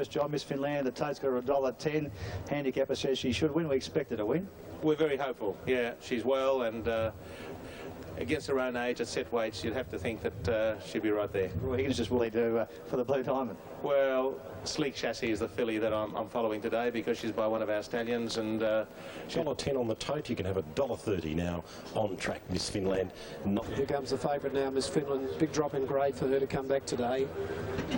John, Miss Finland, the tote's got her $1.10. Handicapper says she should win. We expect her to win. We're very hopeful. Yeah, she's well, and against her own age at set weights, you'd have to think that she'd be right there. Roy Higgins just willing to for the Blue Diamond. Well, Sleek Chassis is the filly that I'm following today because she's by one of our stallions, and $1.10 on the tote. You can have $1.30 now on track, Miss Finland. Here comes the favourite now, Miss Finland. Big drop in grade for her to come back today.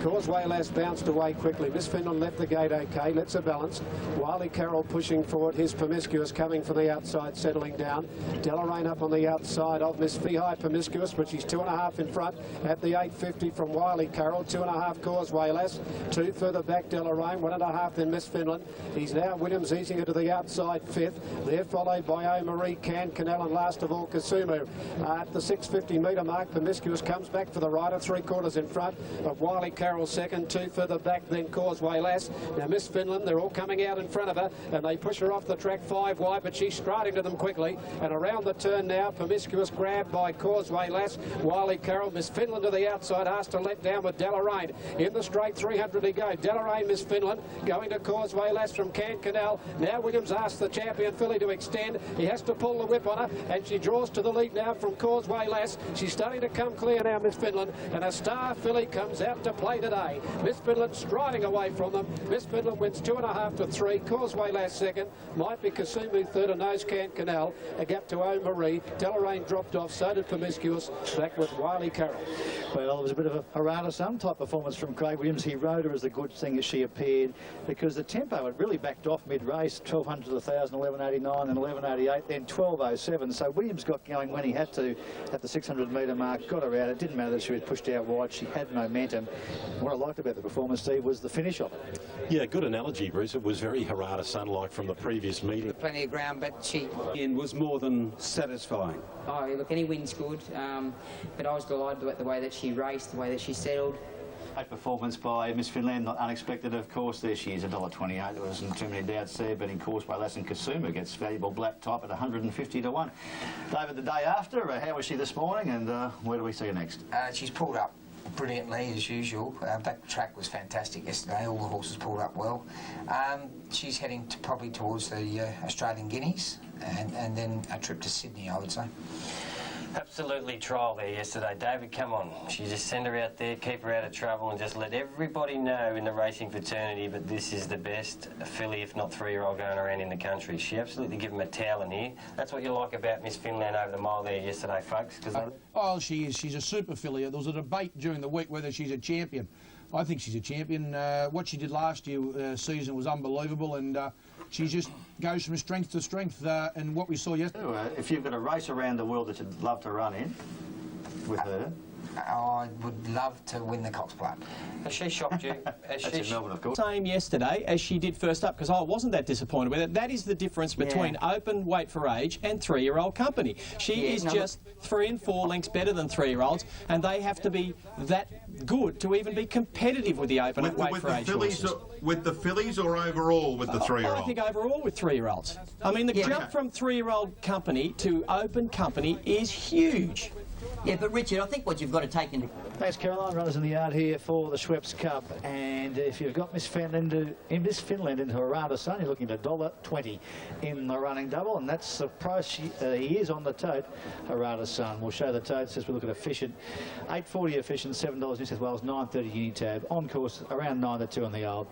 Causeway Lass bounced away quickly. Miss Finland left the gate okay. Let's her balance. Wiley Carroll pushing forward. His Promiscuous coming from the outside, settling down. Deloraine up on the outside of Miss Fihai Promiscuous, but she's 2.5 in front at the 850 from Wiley Carroll. 2.5 Causeway Lass. 2 further back Deloraine. 1.5 then Miss Finland. He's now Williams easing it to the outside 5th. They're followed by O'Marie, Canal, and last of all Kasumu. At the 650 metre mark, Promiscuous comes back for the rider. 3/4 in front of Wiley Carroll second. 2 further back then Causeway Lass. Now Miss Finland, they're all coming out in front of her, and they push her off the track 5 wide, but she's striding to them quickly. And around the turn now, Promiscuous grabbed by Causeway Lass. Wiley Carroll, Miss Finland to the outside, asked to let down with Deloraine. In the straight 300 to go. Deloraine, Miss Finland, going to Causeway Lass from Canal. Now Williams asks the champion filly to extend. He has to pull the whip on her, and she draws to the lead now from Causeway Lass. She's starting to come clear now, Miss Finland, and a star filly comes out to play today. Miss Finland striding away from them. Miss Finland wins 2.5 to 3. Causeway Lass second. Might be Kasumu third, and nose Canal. A gap to O'Marie. Deloraine dropped off, so did Promiscuous. Back with Wiley Carroll. Well, it was a bit of a Harada Sun type performance from Craig Williams. He rode her as a good thing as she appeared, because the tempo had really backed off mid-race. 1200 to 1000, 1189 and 1188, then 1207. So Williams got going when he had to at the 600 metre mark, got her out. It didn't matter that she was pushed out wide. She had momentum. What I liked about the performance, Steve, was the finish of it. Yeah, good analogy, Bruce. It was very Harada Sun-like from the previous meeting. Plenty of ground, but she was more than satisfying. Oh, look, any win's good, but I was delighted with the way that she raced, the way that she settled. Great performance by Miss Finland, not unexpected, of course. There she is, $1.28. There wasn't too many doubts there, but in Causeway Lass and Kasumu gets valuable black type at 150 to 1. David, the day after, how was she this morning, and where do we see her next? She's pulled up brilliantly as usual. That track was fantastic yesterday. All the horses pulled up well. She's heading probably towards the Australian Guineas, and then a trip to Sydney, I would say. Absolutely trial there yesterday. David, come on. She just send her out there, keep her out of trouble, and just let everybody know in the racing fraternity that this is the best filly, if not 3-year-old, going around in the country. She absolutely gave him a towel in here. That's what you like about Miss Finland over the mile there yesterday, folks. Oh, she is. She's a super filly. There was a debate during the week whether she's a champion. I think she's a champion. What she did last year season was unbelievable, and she just goes from strength to strength. And what we saw yesterday. If you've got a race around the world that you'd love to run in with her, I would love to win the Cox Plate. Has she shocked you? that's in Melbourne, of course. Same yesterday as she did first up, because I wasn't that disappointed with it. That is the difference between open weight for age and 3-year-old company. She is just 3 and 4 lengths better than 3-year-olds, and they have to be that good to even be competitive with the open weight for age horses. With the fillies or overall with the 3-year-olds? I think overall with 3-year-olds. I mean, the jump from 3-year-old company to open company is huge. Yeah, but Richard, I think what you've got to take into... Thanks, Caroline. Runners in the yard here for the Schweppes Cup. And if you've got Miss Finland into Harada Sun, you're looking at $1.20 in the running double. And that's the price he is on the tote, Harada Sun. We'll show the totes as we look at efficient. $8.40 efficient, $7 New South Wales, $9.30 Unitab. On course, around 9 to 2 on the old.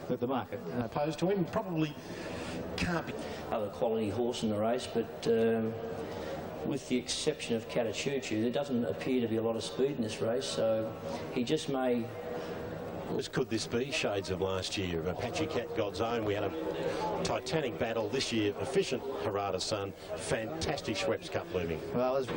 Look, the market opposed to him probably can't be. Other quality horse in the race, but with the exception of Catachuchu, there doesn't appear to be a lot of speed in this race, so he just may... Could this be shades of last year? Apache Cat, God's Own. We had a titanic battle this year. Efficient Harada Sun. Fantastic Schweppes Cup looming. Well, there's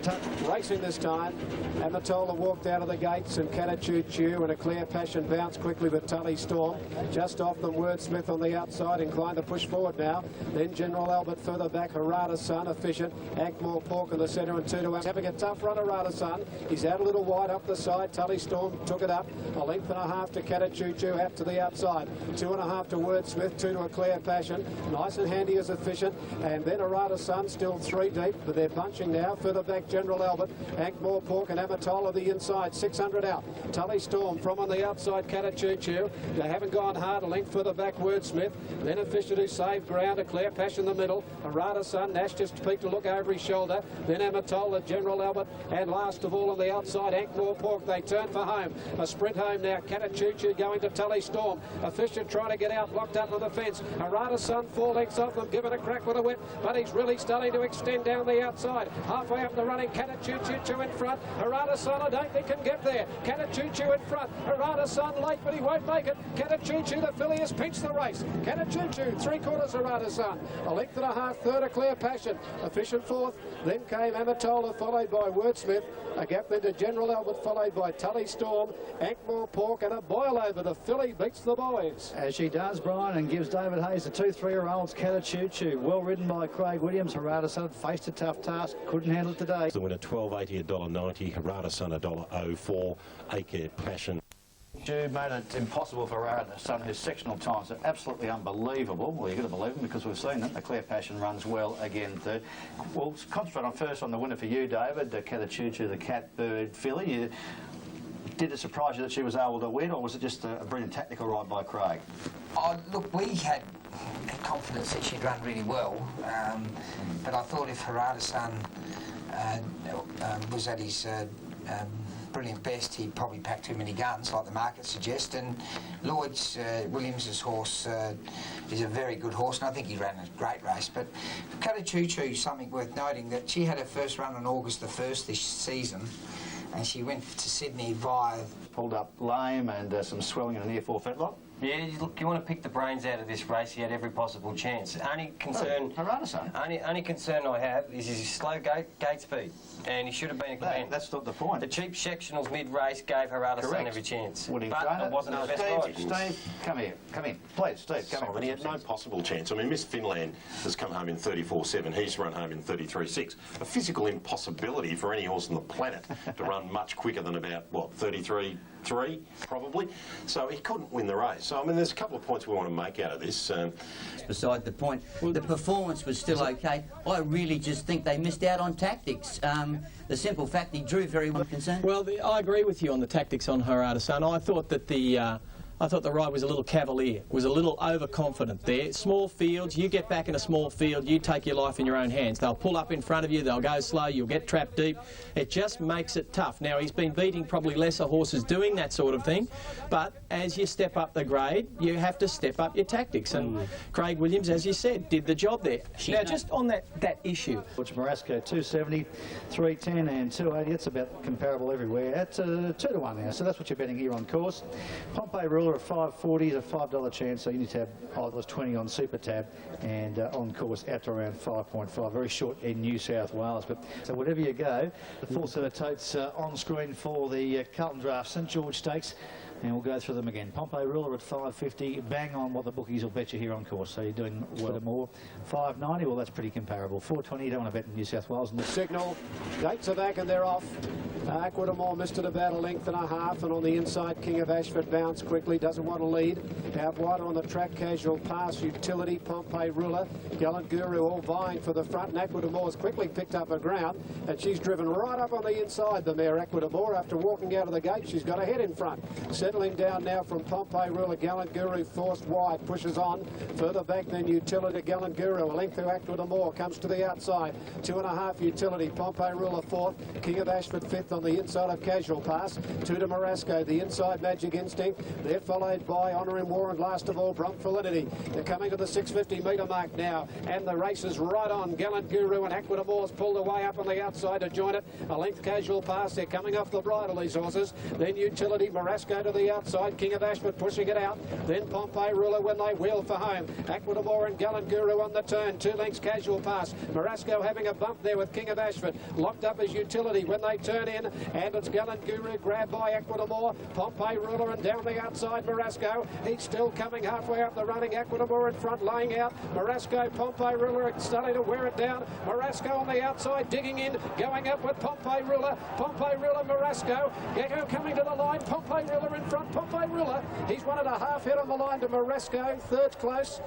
racing this time. Amatola walked out of the gates, and Catachuchu and a Clear Passion bounced quickly with Tully Storm. Just off them, Wordsmith on the outside, inclined to push forward now. Then General Albert further back, Harada Sun, efficient. Ackmore Pork in the centre and 2 to 1. Having a tough run, Harada Sun. He's out a little wide up the side. Tully Storm took it up. A length and a half to Catachuchu. Catachoo out to the outside. 2.5 to Wordsmith, 2 to A Clear Passion. Nice and Handy is efficient. And then Arata Sun still 3 deep, but they're bunching now. Further back, General Albert, Ankmore Pork and Amatola the inside. 600 out. Tully Storm from on the outside, Catachoo. They haven't gone hard. A length further back, Wordsmith. Then Efficient who saved ground. A Clear Passion in the middle. Arata Sun, Nash just peeked to look over his shoulder. Then Amatola, General Albert, and last of all on the outside, Ankmore Pork. They turn for home. A sprint home now. Catachoo going to Tully Storm. Efficient trying to get out, blocked up on the fence. Arata Sun 4 lengths off them, given a crack with a whip, but he's really starting to extend down the outside. Halfway up the running, Catachoo in front. Arata Sun, I don't think can get there. Catachoo in front. Arata Sun late, but he won't make it. Catachoo, the filly, has pinched the race. Catachoo, 3/4 Arata Sun. A length and a half, third A Clear Passion. Efficient fourth. Then came Amatola, followed by Wordsmith. A gap then to General Albert, followed by Tully Storm, Ankmore Pork, and a boil over. The filly beats the boys. As she does, Brian, and gives David Hayes the 2 3-year-olds. Catachoo, well ridden by Craig Williams. Harada Sun faced a tough task, couldn't handle it today. The winner $12.80, $1.90. Harada Sun $1.04. A Clear Passion. Made it impossible for Harada Sun. His sectional times are absolutely unbelievable. Well, you've got to believe them because we've seen them. A Clear Passion runs well again third. We'll concentrate on first on the winner for you, David. Catachoo, the Catbird filly. Did it surprise you that she was able to win, or was it just a brilliant tactical ride by Craig? Oh, look, we had confidence that she'd run really well, but I thought if Harada Sun was at his brilliant best, he'd probably pack too many guns, like the market suggests. And Lloyd's Williams's horse is a very good horse, and I think he ran a great race. But Catachoo, something worth noting, that she had her first run on August the 1st this season, and she went to Sydney via... Pulled up lame and some swelling in a near four fetlock. Yeah, look, you want to pick the brains out of this race. He had every possible chance. Only concern I have is his slow gate speed, and he should have been a command. That's not the point. The cheap sectionals mid-race gave Harada Sun every chance. Would he but it wasn't the best ride. Steve, come here. Please, Steve, come here. He had no possible chance. I mean, Miss Finland has come home in 34.7. He's run home in 33.6. A physical impossibility for any horse on the planet to run much quicker than about, what, 33.3, probably. So he couldn't win the race. So, I mean, there's a couple of points we want to make out of this. Beside the point, the performance was still okay. I really just think they missed out on tactics. The simple fact he drew very well concerned. Well, I agree with you on the tactics on Harada Sun. I thought that the ride was a little cavalier, was a little overconfident there. Small fields, you get back in a small field, you take your life in your own hands. They'll pull up in front of you, they'll go slow, you'll get trapped deep. It just makes it tough. Now, he's been beating probably lesser horses doing that sort of thing, but as you step up the grade, you have to step up your tactics. And Craig Williams, as you said, did the job there. Now, just on that issue. Which Marasco 270, 310 and 280. It's about comparable everywhere at 2-1 now. So that's what you're betting here on course. Pompey Ruler at 540 is a $5 chance. So you need to have $20 on Super Tab, and on course out to around 5.5. Very short in New South Wales. But so whatever you go, the full set of totes on screen for the Carlton Draft St George Stakes. And we'll go through them again. Pompey Ruler at 550, bang on what the bookies will bet you here on course. So you're doing well more. 590, well, that's pretty comparable. 420, you don't want to bet in New South Wales. The signal, gates are back and they're off. Aquidamore missed it about a length and a half, and on the inside, King of Ashford bounced quickly, doesn't want to lead. Out wider on the track, Casual Pass, Utility, Pompey Ruler, Gallant Guru all vying for the front, and Aquidamore's quickly picked up her ground, and she's driven right up on the inside, the mare Aquidamore. After walking out of the gate, she's got a head in front. Settling down now from Pompey Ruler, Gallant Guru forced wide, pushes on. Further back than Utility, Gallant Guru, a length to Aquidamore, comes to the outside. 2.5 Utility, Pompey Ruler fourth, King of Ashford fifth on the inside of Casual Pass. 2 to Marasco, the inside Magic Instinct. They're followed by Honour in War, and last of all, Bronx Validity. They're coming to the 650 metre mark now, and the race is right on. Gallant Guru and Aquidamore's pulled away up on the outside to join it. A length Casual Pass, they're coming off the bridle, these horses. Then Utility, Marasco to the outside, King of Ashford pushing it out. Then Pompey Ruler when they wheel for home. Aquidamore and Gallant Guru on the turn. 2 lengths Casual Pass. Marasco having a bump there with King of Ashford. Locked up as Utility when they turn in. again, and it's Gallant Guru grabbed by Equidamore, Pompeii Ruler, and down the outside Marasco. He's still coming halfway up the running, Equidamore in front, laying out. Marasco, Pompeii Ruler starting to wear it down. Marasco on the outside, digging in, going up with Pompeii Ruler, Marasco. Gecko coming to the line, Pompeii Ruler in front, Pompeii Ruler. He's 1.5 head on the line to Marasco, third close.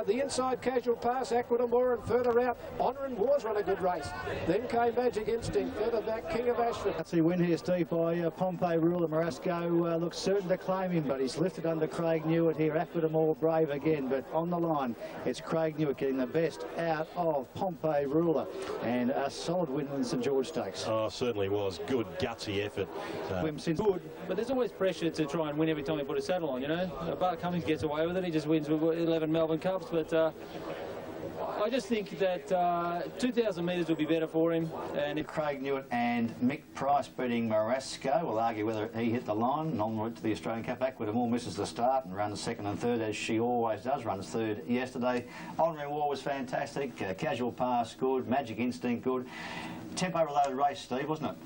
The inside Casual Pass, Equidamore, and further out, Honour and Wars run a good race. Then came Magic Instinct, further back King of Ashford. That's the win here, Steve, by Pompeii Ruler. Marasco looks certain to claim him, but he's lifted under Craig Newitt here. Equidamore brave again, but on the line, it's Craig Newitt getting the best out of Pompeii Ruler, and a solid win in the St George Stakes. Oh, certainly was. Good, gutsy effort. Good, but there's always pressure to try and win every time you put a saddle on, you know. Bart Cummings gets away with it. He just wins with 11 Melbourne Cups, but I just think that 2,000 metres will be better for him. And Craig Newitt and Mick Price beating Marasco. We'll argue whether he hit the line and en route to the Australian Cup. Equidamore misses the start and runs second and third, as she always does. Runs third yesterday. Honour and War was fantastic. Casual Pass good. Magic Instinct good. Tempo-related race, Steve, wasn't it?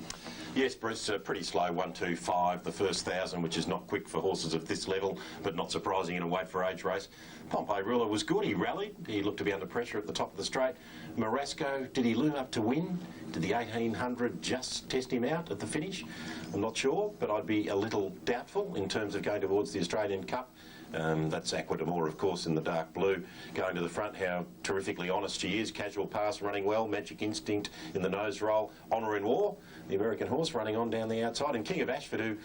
Yes, Bruce, pretty slow, 1.25, the first 1,000, which is not quick for horses of this level, but not surprising in a weight for age race. Pompeii Ruler was good, he rallied, he looked to be under pressure at the top of the straight. Marasco, did he loom up to win? Did the 1800 just test him out at the finish? I'm not sure, but I'd be a little doubtful in terms of going towards the Australian Cup. That's Equidamore, of course, in the dark blue, going to the front. How terrifically honest she is. Casual Pass running well. Magic Instinct in the nose roll. Honour and War, the American horse, running on down the outside. And King of Ashford, who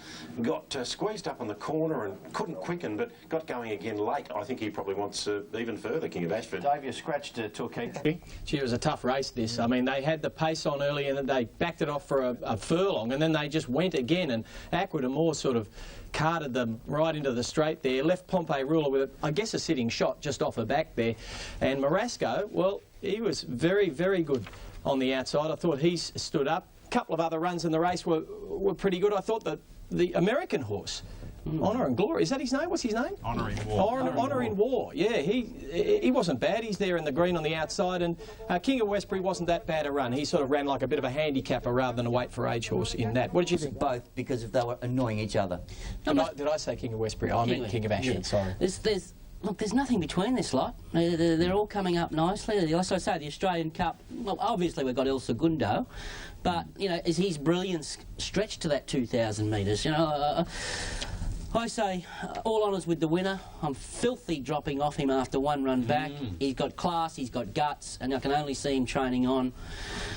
got squeezed up on the corner and couldn't quicken, but got going again late. I think he probably wants even further, King of Ashford. Dave, you scratched Torquay. Gee, it was a tough race, this. I mean, they had the pace on early and then they backed it off for a furlong, and then they just went again, and Equidamore sort of carted them right into the straight there, left Pompeii Ruler with, I guess, a sitting shot just off her back there. And Marasco, well, he was very, very good on the outside. I thought he stood up. A couple of other runs in the race were pretty good. I thought that the American horse, Honour and Glory, is that his name? What's his name? Honour in War. Honour in War. Yeah, he wasn't bad. He's there in the green on the outside, and King of Westbury wasn't that bad a run. He sort of ran like a bit of a handicapper rather than a weight for age horse in that. What did you think? Both, because if they were annoying each other. Did I say King of Westbury? I meant King of Ashford, sorry. Look, there's nothing between this lot. They're all coming up nicely. As I say, the Australian Cup, well, obviously we've got El Segundo, but, you know, is his brilliance stretched to that 2,000 metres? You know, I say all honours with the winner. I'm filthy dropping off him after one run back. He's got class, he's got guts, and I can only see him training on.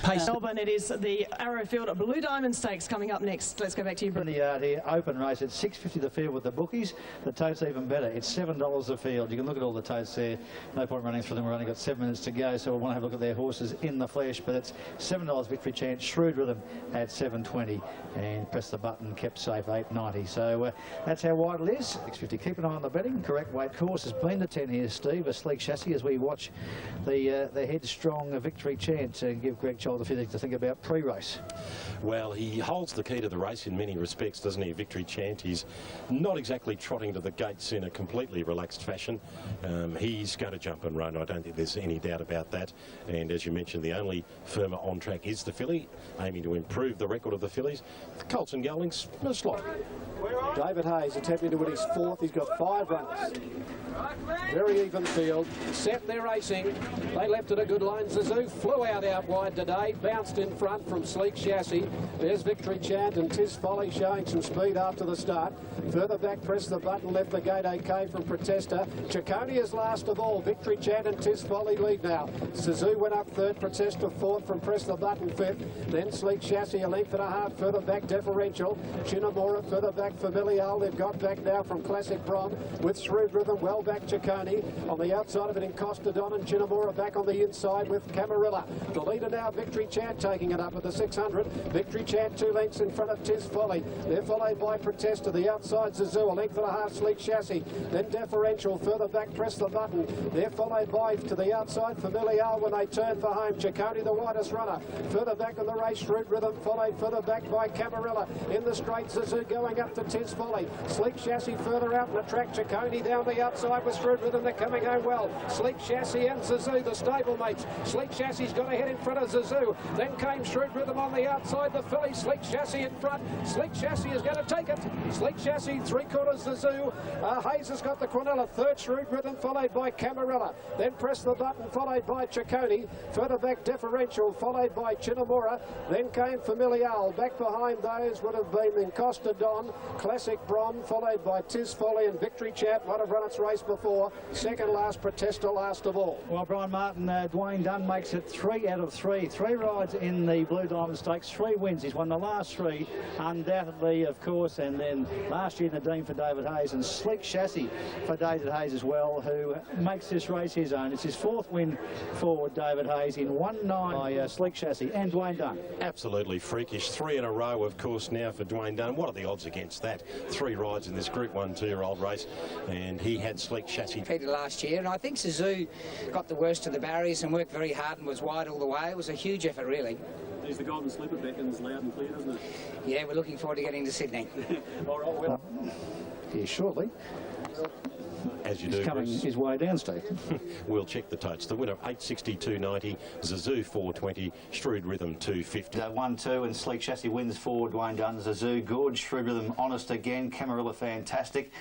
Melbourne, it is the Arrowfield Blue Diamond Stakes coming up next. Let's go back to you, In the yard here, open race at $6.50 the field with the bookies. The tote's even better. It's $7 a field. You can look at all the totes there. No point running through them. We've only got 7 minutes to go, so we want to have a look at their horses in the flesh. But it's $7 Victory Chance, Shrewd Rhythm at $7.20, and Press the Button kept safe $8.90. So that's how wide it is. $6.50. Keep an eye on the betting. Correct weight course has been the 10 here, Steve. A sleek chassis as we watch the headstrong Victory Chance and give Greg Cholder a few things to think about pre-race. Well, he holds the key to the race in many respects, doesn't he? Victory Chant. He's not exactly trotting to the gates in a completely relaxed fashion. He's going to jump and run. I don't think there's any doubt about that. And as you mentioned, the only firmer on track is the filly, aiming to improve the record of the fillies. The Colts and Geldings, no slot. David Hayes attempting to win his 4th. He's got 5 runners. Very even field. Set their racing. They left it a good line. Zizou flew out wide today. Bounced in front from Sleek Chassis. There's Victory Chant and Tis Folly showing some speed after the start. Further back, Press the Button left the gate OK from Protesta. Chaconi is last of all. Victory Chant and Tis Folly lead now. Zizou went up 3rd. Protesta 4th from Press the Button 5th. Then Sleek Chassis a length and a half further back. Deferential. Chinamora further back. Familial. They've got back now from Classic Bron with Shrewd Rhythm well back. Chaconi on the outside of it in Costadon, and Chinamora back on the inside with Camarilla. The leader now, Victory Chant, taking it up at the 600. Victory Chant 2 lengths in front of Tis Folly. They're followed by Protesta. The outside Zizou, a length and a half Sleek Chassis. Then Deferential further back. Press the Button. They're followed by to the outside Familial when they turn for home. Chaconi the widest runner. Further back in the race, Shrewd Rhythm followed further back by Camarilla. In the straight, Zizou going up to Tis Folly. Sleek Chassis further out in the track. Ciccone down the outside with Shrewd Rhythm. They're coming home well. Sleek Chassis and Zazoo, the stablemates. Sleek Chassis got ahead in front of Zazoo. Then came Shrewd Rhythm on the outside. The filly, Sleek Chassis in front. Sleek Chassis is going to take it. Sleek Chassis, 3/4 Zazoo. Hayes has got the Quinella. Third Shrewd Rhythm, followed by Camarilla. Then Press the Button, followed by Ciccone. Further back, Deferential, followed by Chinnamora. Then came Familial. Back behind those would have been Encosta Don, Classic Brom, followed by Tiz Folly and Victory Chat. Might have run its race before. Second last, Protesta last of all. Well, Brian Martin, Dwayne Dunn makes it 3 out of 3. 3 rides in the Blue Diamond Stakes, 3 wins. He's won the last 3, undoubtedly, of course, and then last year Nadine for David Hayes and Sleek Chassis for David Hayes as well, who makes this race his own. It's his 4th win for David Hayes in 1-9 by Sleek Chassis and Dwayne Dunn. Absolutely freakish. 3 in a row, of course, now for Dwayne Dunn. What are the odds against that? 3 rides in this Group 1 2-year-old race, and he had Sleek Chassis. Peter last year, and I think Zazoo got the worst of the barriers and worked very hard and was wide all the way. It was a huge effort, really. There's the Golden Slipper beckons loud and clear, doesn't it? Yeah, we're looking forward to getting to Sydney. All right, well. Here shortly. As you He's do, coming Bruce. his way down, Steve. We'll check the totes. The winner 862.90, Zazoo 420, Shrewd Rhythm 250. 1-2 and Sleek Chassis wins for Dwayne Dunn. Zazoo good, Shrewd Rhythm honest again, Camarilla fantastic,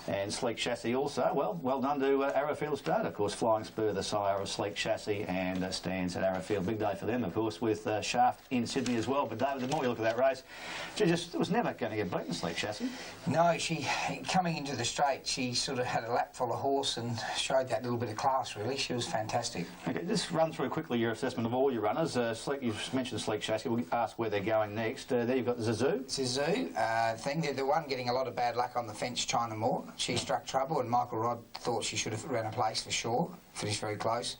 and Sleek Chassis also. Well done to Arrowfield Stud, of course. Flying Spur, the sire of Sleek Chassis, and stands at Arrowfield. Big day for them, of course, with Shaft in Sydney as well. But David, the more you look at that race, she just was never going to get beaten, Sleek Chassis. No, she, coming into the straight, she sort of had a lap full of horse and showed that little bit of class, really. She was fantastic. Okay, just run through quickly your assessment of all your runners. You've mentioned Sleek Chassis. We'll ask where they're going next. There you've got Zazoo. Zazoo, they're the one getting a lot of bad luck on the fence, China Moore. She struck trouble, and Michael Rodd thought she should have ran a place for sure. Finished very close.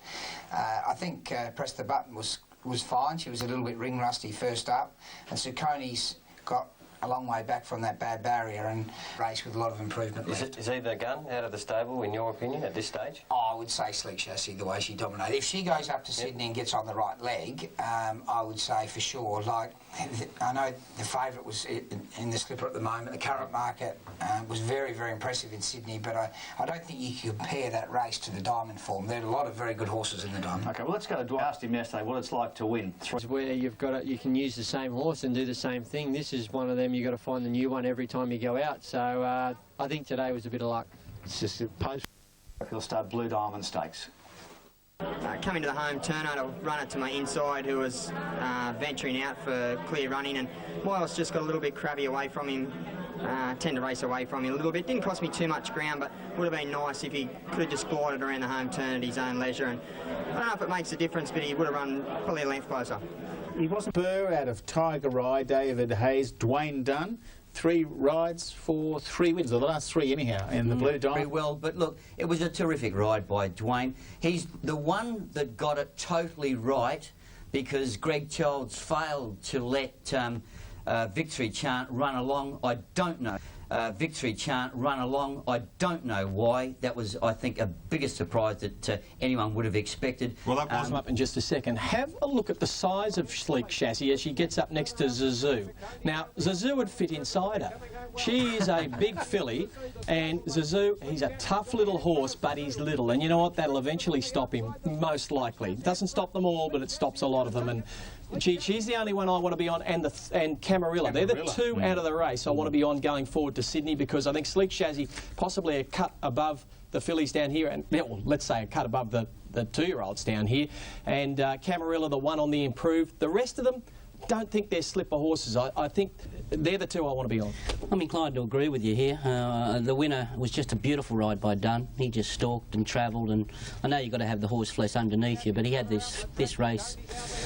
I think Press the Button was fine. She was a little bit ring rusty first up, and Ciccone's got a long way back from that bad barrier and race with a lot of improvement left. Is he the gun out of the stable, in your opinion, at this stage? I would say Sleek Chassis, the way she dominated. If she goes up to Sydney and gets on the right leg, I would say for sure. Like, I know the favourite was in the slipper at the moment. The current market was very, very impressive in Sydney, but I don't think you can compare that race to the Diamond form. There are a lot of very good horses in the Diamond. Okay, well, let's go to Dwayne. I asked him yesterday what it's like to win. Where you can use the same horse and do the same thing. This is one of them. You've got to find the new one every time you go out. So I think today was a bit of luck. It's just a post. He'll start Blue Diamond Stakes. Coming to the home turn, I had a runner to my inside who was venturing out for clear running, and Miles just got a little bit crabby away from him, tend to race away from him a little bit. Didn't cost me too much ground, but would have been nice if he could have just glided around the home turn at his own leisure. And I don't know if it makes a difference, but he would have run probably a length closer. He wasn't Burr out of Tiger Eye, David Hayes, Dwayne Dunn. 3 rides for 3 wins, or the last 3 anyhow, in the Blue Diamond. Very well, but look, it was a terrific ride by Dwayne. He's the one that got it totally right, because Greg Childs failed to let Victory Chant run along. I don't know. Victory Chant run along. I don't know why. That was, I think, a bigger surprise that anyone would have expected. Well, that was up in just a second. Have a look at the size of Sleek Chassis as she gets up next to Zazoo. Now, Zazoo would fit inside her. She is a big filly, and Zazoo, he's a tough little horse, but he's little. And you know what? That'll eventually stop him, most likely. It doesn't stop them all, but it stops a lot of them. And she's the only one I want to be on, and Camarilla. They're the 2 out of the race I want to be on going forward to Sydney, because I think Sleek Chassis possibly a cut above the fillies down here, and well, let's say a cut above the 2-year-olds down here, and Camarilla the one on the improved. The rest of them, don't think they're slipper horses. I think they're the 2 I want to be on. I'm inclined to agree with you here. The winner was just a beautiful ride by Dunn. He just stalked and travelled, and I know you've got to have the horse flesh underneath you, but he had this race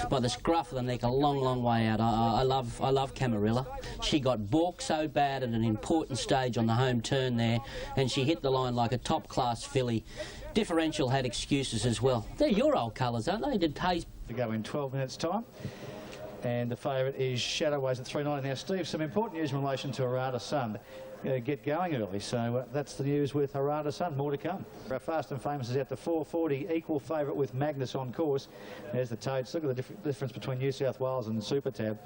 by the scruff of the neck a long, long way out. I love Camarilla. She got balked so bad at an important stage on the home turn there, and she hit the line like a top-class filly. Differential had excuses as well. They're your old colours, aren't they? Did Hayes to go in 12 minutes' time. And the favourite is Shadowways at 3.90. Now, Steve, some important news in relation to Harada Sun. Get going early, so that's the news with Harada Sun. More to come. Fast and Famous is out to 4.40, equal favourite with Magnus on course. There's the toads. Look at the difference between New South Wales and Super Tab.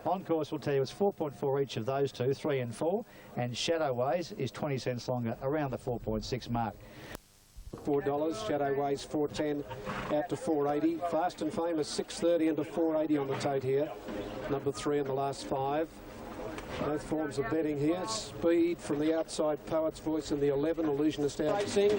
On course, we'll tell you it's 4.4 each of those two, 3 and 4, and Shadowways is 20 cents longer, around the 4.6 mark. $4, Shadowways $4.10 out to $4.80. Fast and Famous $6.30 into $4.80 on the tote here. Number 3 in the last 5. Both forms of betting here. Speed from the outside, Poet's Voice in the 11, Illusionist out. Racing,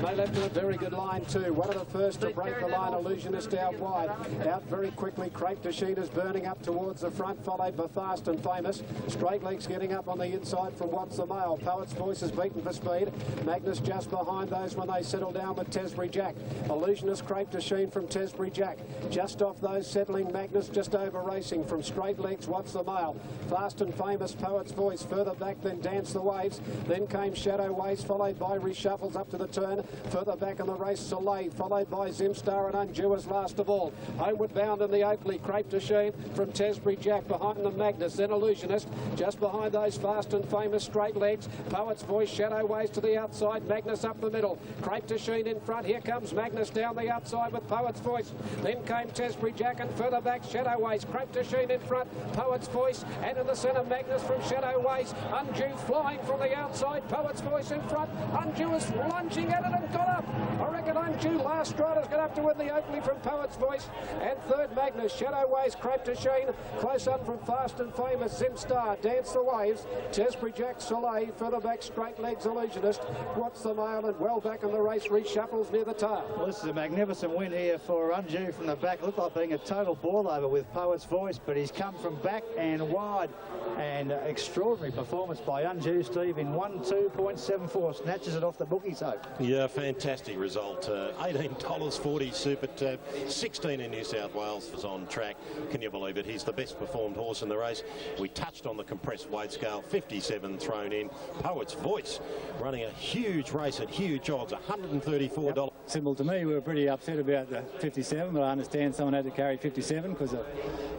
they left in a very good line too. One of the first to break the line, Illusionist out wide. Out very quickly, Crepe de Chine is burning up towards the front, followed by Fast and Famous. Straight Legs getting up on the inside from What's the Mail. Poet's Voice is beaten for speed. Magnus just behind those when they settle down with Tesbury Jack. Illusionist, Crepe de Chine from Tesbury Jack. Just off those settling Magnus, just over Racing from Straight Legs, What's the Mail. Fast and Famous, Poet's Voice further back, then Dance the Waves, then came Shadowways, followed by Reshuffles up to the turn. Further back in the race, Soleil, followed by Zimstar and Undue as last of all. Homeward bound in the Oakley, Crepe de Chine from Tesbury Jack, behind the Magnus, then Illusionist, just behind those Fast and Famous, Straight Legs, Poet's Voice, Shadowways to the outside, Magnus up the middle, Crepe de Chine in front, here comes Magnus down the outside with Poet's Voice, then came Tesbury Jack and further back Shadowways, Crepe de Chine in front, Poet's Voice, and in the centre Magnus from Shadowways, Undue flying from the outside, Poet's Voice in front, Undue is lunging at it and got up. I reckon Undue last riders got up to win the Oakley from Poet's Voice, and third Magnus, Shadowways, Crepe de Chine, close up from Fast and Famous, Zimstar, Dance the Waves, Tesbury Jack, Soleil, further back Straight Legs, Illusionist, What's the Mail, and well back in the race, Reshuffles near the tail. Well, this is a magnificent win here for Undue from the back. Looked like being a total ball over with Poet's Voice, but he's come from back and wide, and extraordinary performance by Undue, Steve, in 1:2.74, snatches it off the bookies hope. Yeah, fantastic result. $18.40 Super Tab, 16 in New South Wales was on track. Can you believe it? He's the best performed horse in the race. We touched on the compressed weight scale, 57 thrown in. Poet's Voice running a huge race at huge odds, $134. Yep. Simple to me. We were pretty upset about the 57, but I understand someone had to carry 57 because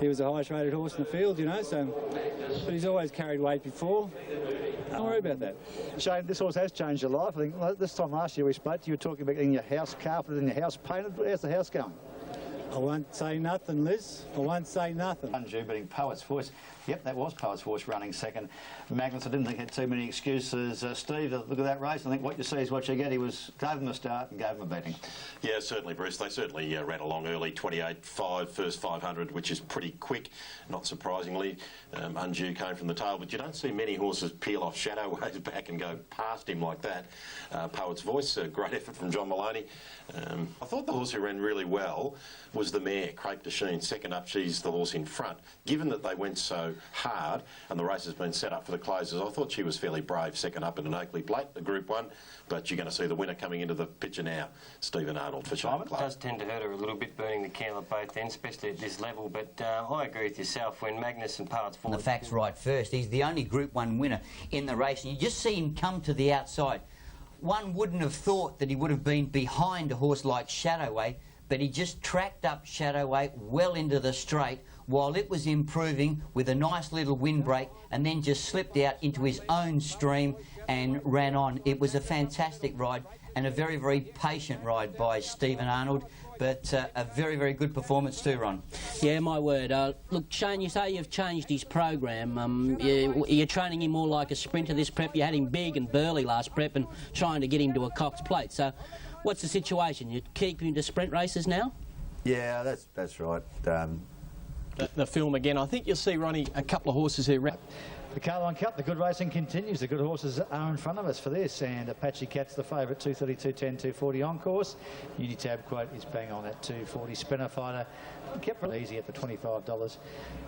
he was the highest rated horse in the field, you know, so, but he's always carried weight before. Don't worry about that. Shane, this horse has changed your life. I think this time last year we spoke to you, talking about getting your house carpeted and your house painted. How's the house going? I won't say nothing, Liz. I won't say nothing. Undue beating Poet's Voice. Yep, that was Poet's Voice running second. Magnus, I didn't think had too many excuses. Steve, look at that race. I think what you see is what you get. He gave him a start and gave him a beating. Yeah, certainly, Bruce. They certainly ran along early, 28.5, first 500, which is pretty quick, not surprisingly. Undue came from the tail, but you don't see many horses peel off Shadowways back and go past him like that. Poet's Voice, a great effort from John Maloney. I thought the horse who ran really well was the mare, Crepe de Chine. Second up, she's the horse in front. Given that they went so hard and the race has been set up for the closes, I thought she was fairly brave second up in an Oakley Plate, a Group 1. But you're going to see the winner coming into the picture now, Stephen Arnold for Shine Club. It does tend to hurt her a little bit, burning the candle at both ends, especially at this level. But I agree with yourself. When Magnus and Poet's Voice... The facts right first. He's the only Group 1 winner in the race. And you just see him come to the outside. One wouldn't have thought that he would have been behind a horse like Shadowway, but he just tracked up Shadowway well into the straight while it was improving with a nice little windbreak, and then just slipped out into his own stream and ran on. It was a fantastic ride and a very, very patient ride by Stephen Arnold, but a very, very good performance too, Ron. Yeah, my word. Look, Shane, you say you've changed his program. You're training him more like a sprinter this prep. You had him big and burly last prep and trying to get him to a Cox Plate. So what's the situation? You keep him to sprint races now? Yeah, that's right. The film again. I think you'll see, Ronnie, a couple of horses here. The Carlyon Cup, the good racing continues. The good horses are in front of us for this, and Apache Cat's the favourite, 230, 210, 240 on course. Unitab Quote is bang on at 240. Spinner Fighter kept it easy at the $25.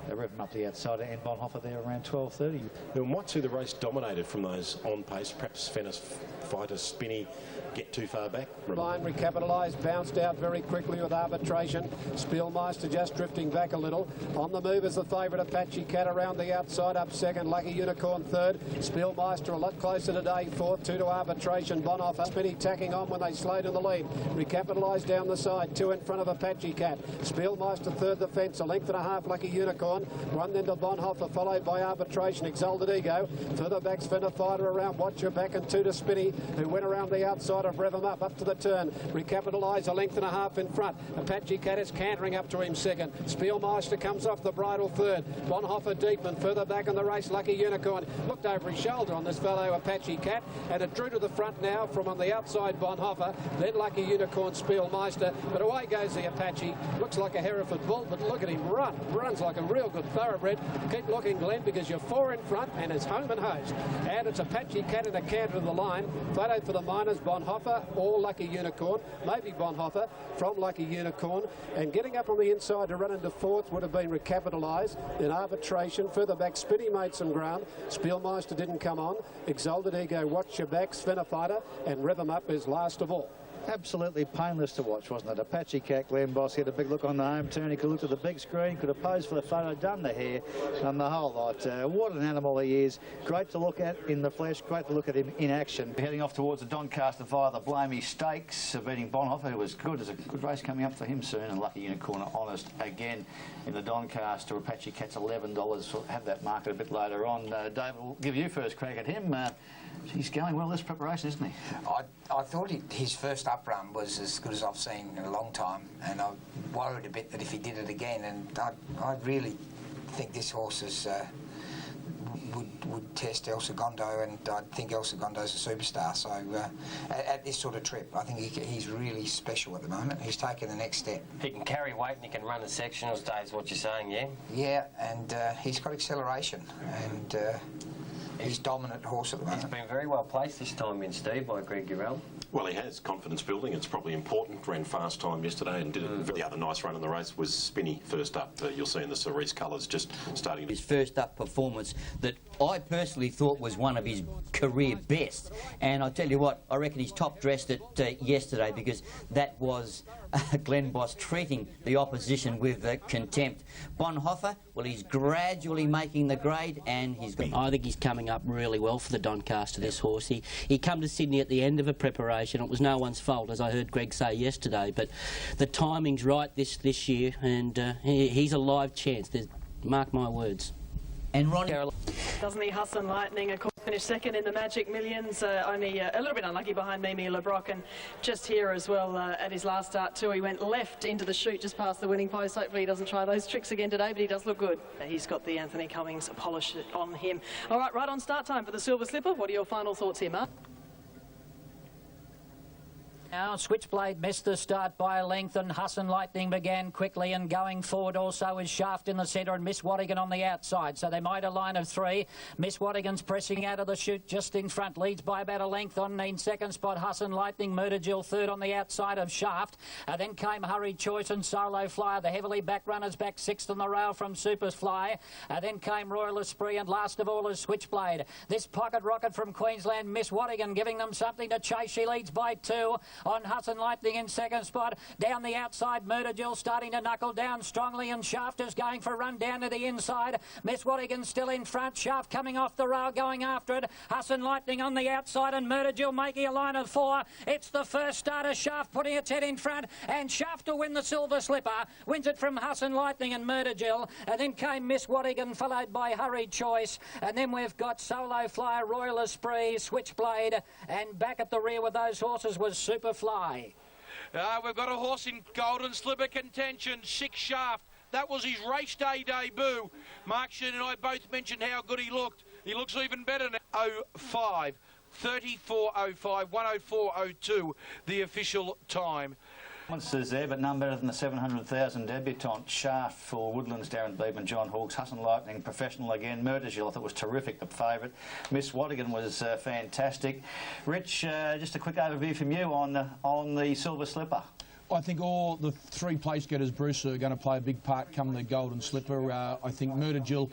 They rev him up the outside, and Bonhoeffer there around 12.30. We might see the race dominated from those on pace. Perhaps Fennis Fighter, Spinny get too far back. Line recapitalised, bounced out very quickly with arbitration. Spielmeister just drifting back a little. On the move is the favourite Apache Cat around the outside, up second. Lucky Unicorn third. Spielmeister a lot closer today, fourth. 2 to Arbitration. Bonhoeffer. Spinny tacking on when they slowed in the lead. Recapitalise down the side. 2 in front of Apache Cat. Spielmeister third the fence. A length and a half Lucky Unicorn. 1 then to Bonhoeffer, followed by Arbitration. Exalted Ego. Further back Spinner Fighter around. Watch Your Back, and 2 to Spinny, who went around the outside of Rev 'em up to the turn. Recapitalise a length and a half in front. Apache Cat is cantering up to him second. Spielmeister comes off the bridle third. Bonhoeffer Deepman further back in the race. Lucky Unicorn looked over his shoulder on this fellow Apache Cat, and it drew to the front now from on the outside Bonhoeffer, then Lucky Unicorn Spielmeister, but away goes the Apache. Looks like a Hereford bull, but look at him run. Runs like a real good thoroughbred. Keep looking, Glenn, because you're 4 in front and it's home and hosed. And it's Apache Cat in a canter of the line. Photo for the minors, Bonhoeffer or Lucky Unicorn. Maybe Bonhoeffer from Lucky Unicorn. And getting up on the inside to run into fourth would have been Recapitalised. In Arbitration, further back, Spinny made some ground. Spielmeister didn't come on. Exalted Ego, Watch Your Back, Svenna Fighter, and Rev 'em Up is last of all. Absolutely painless to watch, wasn't it? Apache Cat, Glenn Boss, had a big look on the home turn. He could look at the big screen, could have posed for the photo, done the hair, and the whole lot. What an animal he is. Great to look at in the flesh, great to look at him in action. Heading off towards the Doncaster via the Blamey Stakes, beating Bonhoeffer, who was good. There's a good race coming up for him soon, and Lucky Unicorn honest again in the Doncaster. Apache Cat's $11. We'll have that market a bit later on. David, we'll give you first crack at him. He's going well this preparation, isn't he? I thought his first up run was as good as I've seen in a long time, and I worried a bit that if he did it again, and I really think this horse is, would test El Segundo, and I think El Segundo's a superstar. So at this sort of trip, I think he's really special at the moment. He's taken the next step. He can carry weight and he can run the sectionals, Dave's what you're saying, yeah? Yeah, and he's got acceleration, and he's dominant horse at the moment. He's been very well placed this time in, Steve, by Greg Urell. Well, he has confidence building. It's probably important. Ran fast time yesterday and did it. The other nice run in the race was Spinny first up. You'll see in the Cerise colours just starting. His first up performance that I personally thought was one of his career best. And I tell you what, I reckon he's top dressed it yesterday, because that was Glenn Boss treating the opposition with contempt. Bonhoeffer, well, he's gradually making the grade, and he's got... I think he's coming up really well for the Doncaster, this horse. He come to Sydney at the end of a preparation. It was no one's fault, as I heard Greg say yesterday, but the timing's right this year, and he's a live chance. Mark my words. And Ronnie... Doesn't he? Hustle Lightning, of course, finished second in the Magic Millions, only a little bit unlucky behind Mimi LeBrock, and just here as well at his last start too, he went left into the chute just past the winning post. Hopefully he doesn't try those tricks again today, but he does look good. He's got the Anthony Cummings polish on him. All right, right on start time for the Silver Slipper. What are your final thoughts here, Mark? Now, Switchblade missed the start by a length, and Husson Lightning began quickly, and going forward also is Shaft in the centre and Miss Wattigan on the outside. So they made a line of 3. Miss Wattigan's pressing out of the chute just in front, leads by about a length on in second spot. Husson Lightning, Murder Jill third on the outside of Shaft. Then came Hurried Choice and Solo Flyer. The heavily back runners back 6th on the rail from Superfly. Then came Royal Esprit, and last of all is Switchblade. This Pocket Rocket from Queensland, Miss Wattigan giving them something to chase. She leads by 2. On Husson Lightning in second spot. Down the outside, Murder Jill starting to knuckle down strongly, and Shaft is going for a run down to the inside. Miss Wattigan still in front. Shaft coming off the rail going after it. Husson Lightning on the outside, and Murder Jill making a line of 4. It's the first starter, Shaft putting its head in front, and Shaft to win the Silver Slipper. Wins it from Husson Lightning and Murder Jill. And then came Miss Wattigan, followed by Hurried Choice. And then we've got Solo Flyer, Royal Esprit, Switchblade, and back at the rear with those horses was Superfly. We've got a horse in Golden Slipper contention, 6 Shaft. That was his race day debut. Mark Sheen and I both mentioned how good he looked. He looks even better now. 05, 34.05, 104.02, the official time. Is there, but none better than the 700,000 debutante Shaft for Woodlands, Darren Beedman, John Hawkes, Husson Lightning, professional again. Murder Jill, I thought was terrific, the favourite. Miss Wattigan was fantastic. Rich, just a quick overview from you on the Silver Slipper. I think all the 3 place getters, Bruce, are going to play a big part come the Golden Slipper. I think Murder Jill,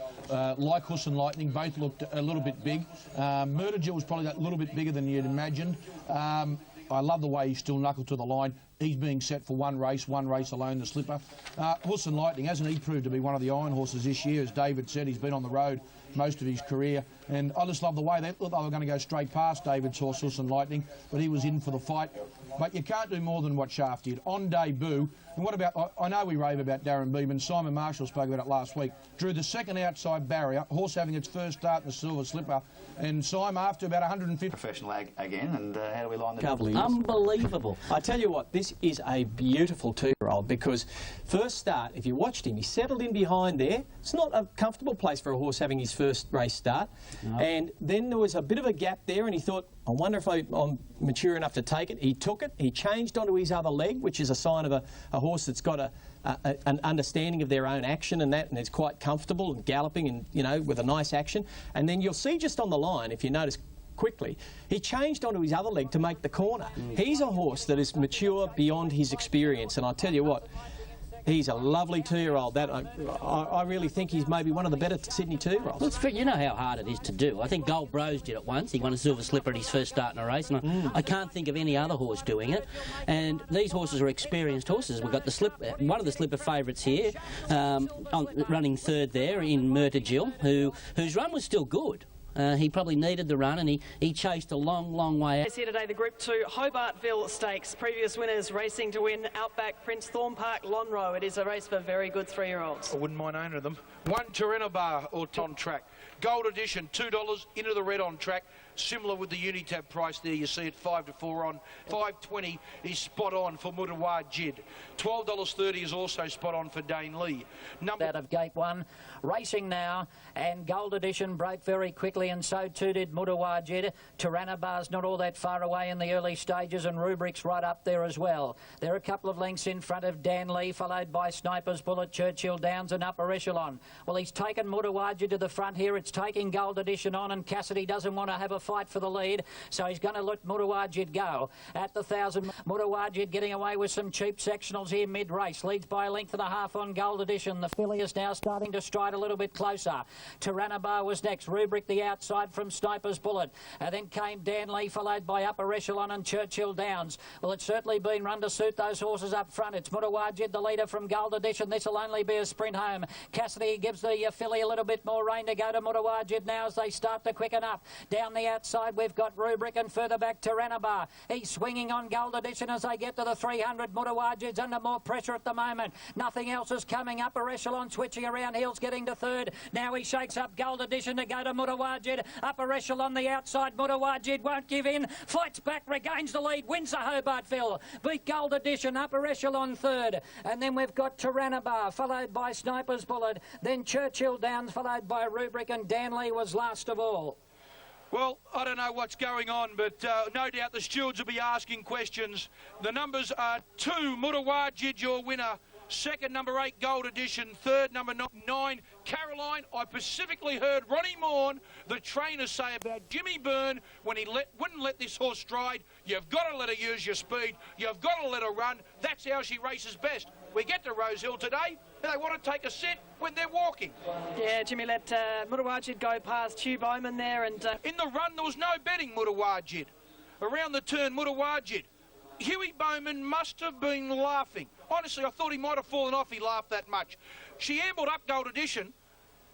like Husson Lightning, both looked a little bit big. Murder Jill was probably that little bit bigger than you'd imagined. I love the way he still knuckled to the line. He's being set for one race alone, the Slipper. Husson Lightning, hasn't he proved to be one of the iron horses this year? As David said, he's been on the road most of his career. And I just love the way they thought they were going to go straight past David's horse, Hilson Lightning, but he was in for the fight. But you can't do more than what Shaft did. On debut, and what about, I know we rave about Darren Beeman, Simon Marshall spoke about it last week, drew the second outside barrier, horse having its first start in the Silver Slipper, and Simon after about 150... Professional again, and how do we line Lovely. Unbelievable. I tell you what, this is a beautiful two-year-old because first start, if you watched him, he settled in behind there. It's not a comfortable place for a horse having his first race start. No. And then there was a bit of a gap there and he thought, I wonder if I'm mature enough to take it. He took it, he changed onto his other leg, which is a sign of a horse that's got an understanding of their own action and that, and it's quite comfortable and galloping and, you know, with a nice action. And then you'll see just on the line, if you notice quickly, he changed onto his other leg to make the corner. He's a horse that is mature beyond his experience, and I tell you what, he's a lovely two-year-old. That I really think he's maybe one of the better Sydney two-year-olds. You know how hard it is to do. I think Gold Bros did it once. He won a Silver Slipper at his first start in a race, and I can't think of any other horse doing it. And these horses are experienced horses. We've got the one of the Slipper favourites here, running third there in Murta Jill, whose run was still good. He probably needed the run and he chased a long, long way out. It's here today, the Group 2 Hobartville Stakes. Previous winners racing to win Outback, Prince Thorn Park, Lonhro. It is a race for very good three-year-olds. I wouldn't mind owning them. One Terenabar or on track. Gold edition, $2 into the red on track. Similar with the Unitab price there, you see it 5 to 4 on. $5.20 is spot on for Mutawar Jid. $12.30 is also spot on for Dane Lee. Out of gate 1, racing now, and Gold Edition broke very quickly, and so too did Mutawar Jid. Tiranabar's not all that far away in the early stages, and Rubric's right up there as well. They're a couple of lengths in front of Dan Lee, followed by Sniper's Bullet, Churchill Downs and Upper Echelon. Well, he's taken Mutawar Jid to the front here. It's taking Gold Edition on, and Cassidy doesn't want to have a fight for the lead, so he's going to let Mutawar Jid go. At the 1,000, Mutawar Jid getting away with some cheap sectionals here mid-race. Leads by a length and a half on Gold Edition. The filly is now starting to stride a little bit closer. Tiranabar was next. Rubric the outside from Sniper's Bullet. And then came Dan Lee, followed by Upper Echelon and Churchill Downs. Well, it's certainly been run to suit those horses up front. It's Mutawar Jid, the leader from Gold Edition. This will only be a sprint home. Cassidy gives the filly a little bit more rein to go to Mutawar Jid now as they start to quicken up. Down the outside, we've got Rubric, and further back Tiranabar. He's swinging on Gold Edition as they get to the 300. Mutawar Jid's under more pressure at the moment. Nothing else is coming. Upper Echelon switching around heels, getting to third. Now he shakes up Gold Edition to go to Mutawar Jid. Upper Echelon the outside. Mutawar Jid won't give in. Fights back, regains the lead, wins the Hobartville. Beat Gold Edition. Upper Echelon third. And then we've got Tiranabar, followed by Sniper's Bullet. Then Churchill Downs, followed by Rubric, and Dan Lee was last of all. Well, I don't know what's going on, but no doubt the stewards will be asking questions. The numbers are 2, Mutawar Jid, your winner. Second, number 8, Gold Edition. Third, number 9, Caroline. I specifically heard Ronnie Morn, the trainer, say about Jimmy Byrne when he wouldn't let this horse stride. You've got to let her use your speed. You've got to let her run. That's how she races best. We get to Rosehill today, and they want to take a sit when they're walking. Yeah, Jimmy let Mutawar Jid go past Hugh Bowman there. And in the run, there was no betting Mutawar Jid. Around the turn, Mutawar Jid. Huey Bowman must have been laughing. Honestly, I thought he might have fallen off. He laughed that much. She ambled up Gold Edition.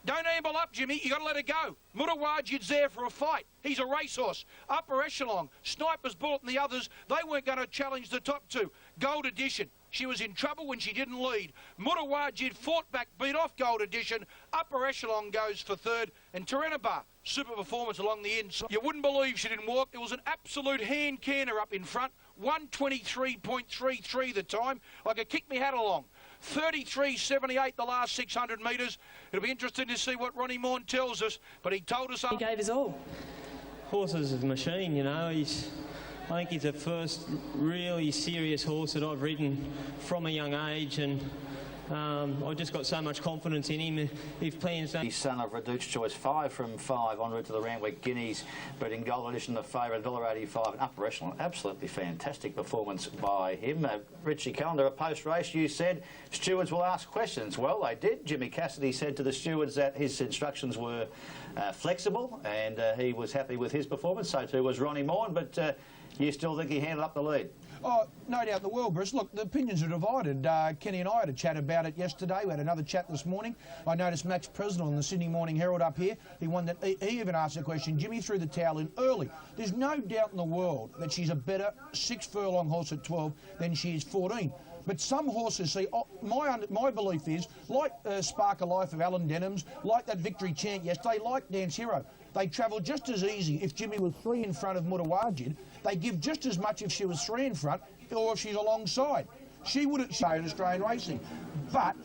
Don't amble up, Jimmy. You got to let her go. Mutawar Jid's there for a fight. He's a racehorse. Upper Echelon, Sniper's Bullet and the others, they weren't going to challenge the top two. Gold Edition, she was in trouble when she didn't lead. Mutawar Jid fought back, beat off Gold Edition. Upper Echelon goes for third. And Tiranabar, super performance along the inside. You wouldn't believe she didn't walk. It was an absolute hand canner up in front. 1:23.33 the time. I could kick my hat along. 33.78 the last 600 metres. It'll be interesting to see what Ronnie Morn tells us, but he told us... He gave his all. Horse is a machine, you know. I think he's the first really serious horse that I've ridden from a young age, and I've just got so much confidence in him. If plans don't... He's son of Reduced Choice, 5 from 5 en route to the Randwick Guineas, but in Gold Edition the favourite, $1.85 and Upper Echelon. Absolutely fantastic performance by him. Richie Callender, a post-race, you said stewards will ask questions. Well, they did. Jimmy Cassidy said to the stewards that his instructions were flexible, and he was happy with his performance. So too was Ronnie Morn, but you still think he handled up the lead? Oh, no doubt in the world, Bruce. Look, the opinions are divided. Kenny and I had a chat about it yesterday. We had another chat this morning. I noticed Max Presnell in the Sydney Morning Herald up here. He even asked the question, Jimmy threw the towel in early. There's no doubt in the world that she's a better 6 furlong horse at 12 than she is 14. But some horses, see, my belief is, like Spark of Life of Alan Denham's, like that Victory Chant yesterday, like Dance Hero, they travel just as easy if Jimmy was 3 in front of Mutawajid. They give just as much if she was 3 in front or if she's alongside. She wouldn't show in Australian racing. But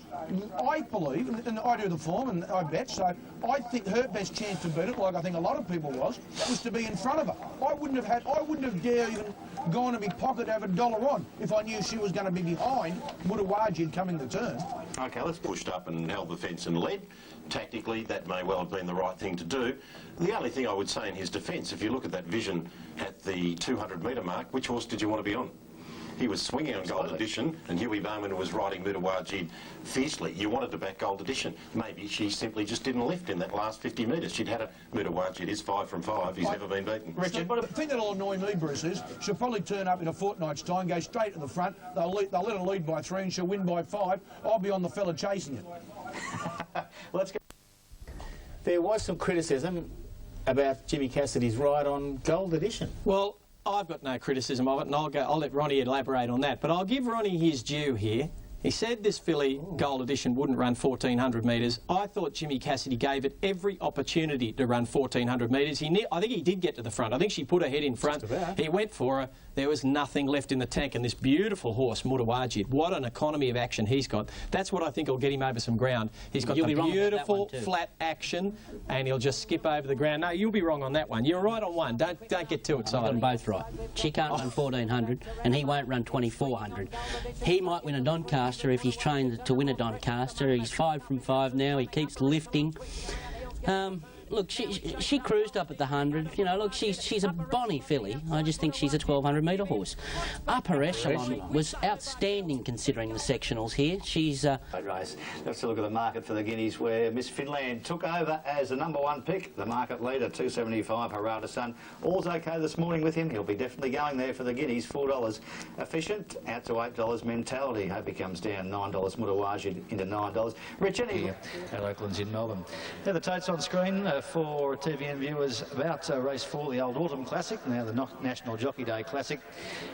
I believe, and I do the form and I bet, so I think her best chance to beat it, like I think a lot of people was to be in front of her. I wouldn't have dared even gone to my pocket to have $1 on if I knew she was going to be behind Mutawajid coming the turn. OK, let's pushed up and held the fence and led. Tactically, that may well have been the right thing to do. The only thing I would say in his defence, if you look at that vision at the 200-metre mark, which horse did you want to be on? He was swinging on Gold Edition, and Huey Bowman was riding Mutawajid fiercely. You wanted to back Gold Edition. Maybe she simply just didn't lift in that last 50 metres. She'd had a Mutawajid is 5 from 5. He's never been beaten. Richard, but the thing that'll annoy me, Bruce, is she'll probably turn up in a fortnight's time, go straight to the front. They'll let her lead by 3, and she'll win by 5. I'll be on the fella chasing it. Let's go. There was some criticism about Jimmy Cassidy's ride on Gold Edition. Well, I've got no criticism of it, and I'll let Ronnie elaborate on that. But I'll give Ronnie his due here. He said this filly, Gold Edition, wouldn't run 1,400 metres. I thought Jimmy Cassidy gave it every opportunity to run 1,400 metres. I think he did get to the front. I think she put her head in front. He went for her. There was nothing left in the tank. And this beautiful horse, Mutawajid, what an economy of action he's got. That's what I think will get him over some ground. He's got the beautiful flat action, and he'll just skip over the ground. No, you'll be wrong on that one. You're right on one. Don't get too excited. I've got them both right. She can't run 1,400, and he won't run 2,400. He might win a Doncaster if he's trained to win a Doncaster. He's 5 from 5 now. He keeps lifting. Look, she cruised up at the 100. You know, look, she's a bonny filly. I just think she's a 1,200-metre horse. Upper echelon was outstanding considering the sectionals here. She's Great race. Let's look at the market for the Guineas, where Miss Finland took over as the #1 pick. The market leader, 275, Harada Sun. All's okay this morning with him. He'll be definitely going there for the Guineas. $4. Efficient, out to $8. Mentality. Hope he comes down $9. Mutawajid into $9. Richard here at Oaklands in Melbourne. Now the totes on screen for TVN viewers about race 4, the old Autumn Classic, now the National Jockey Day Classic.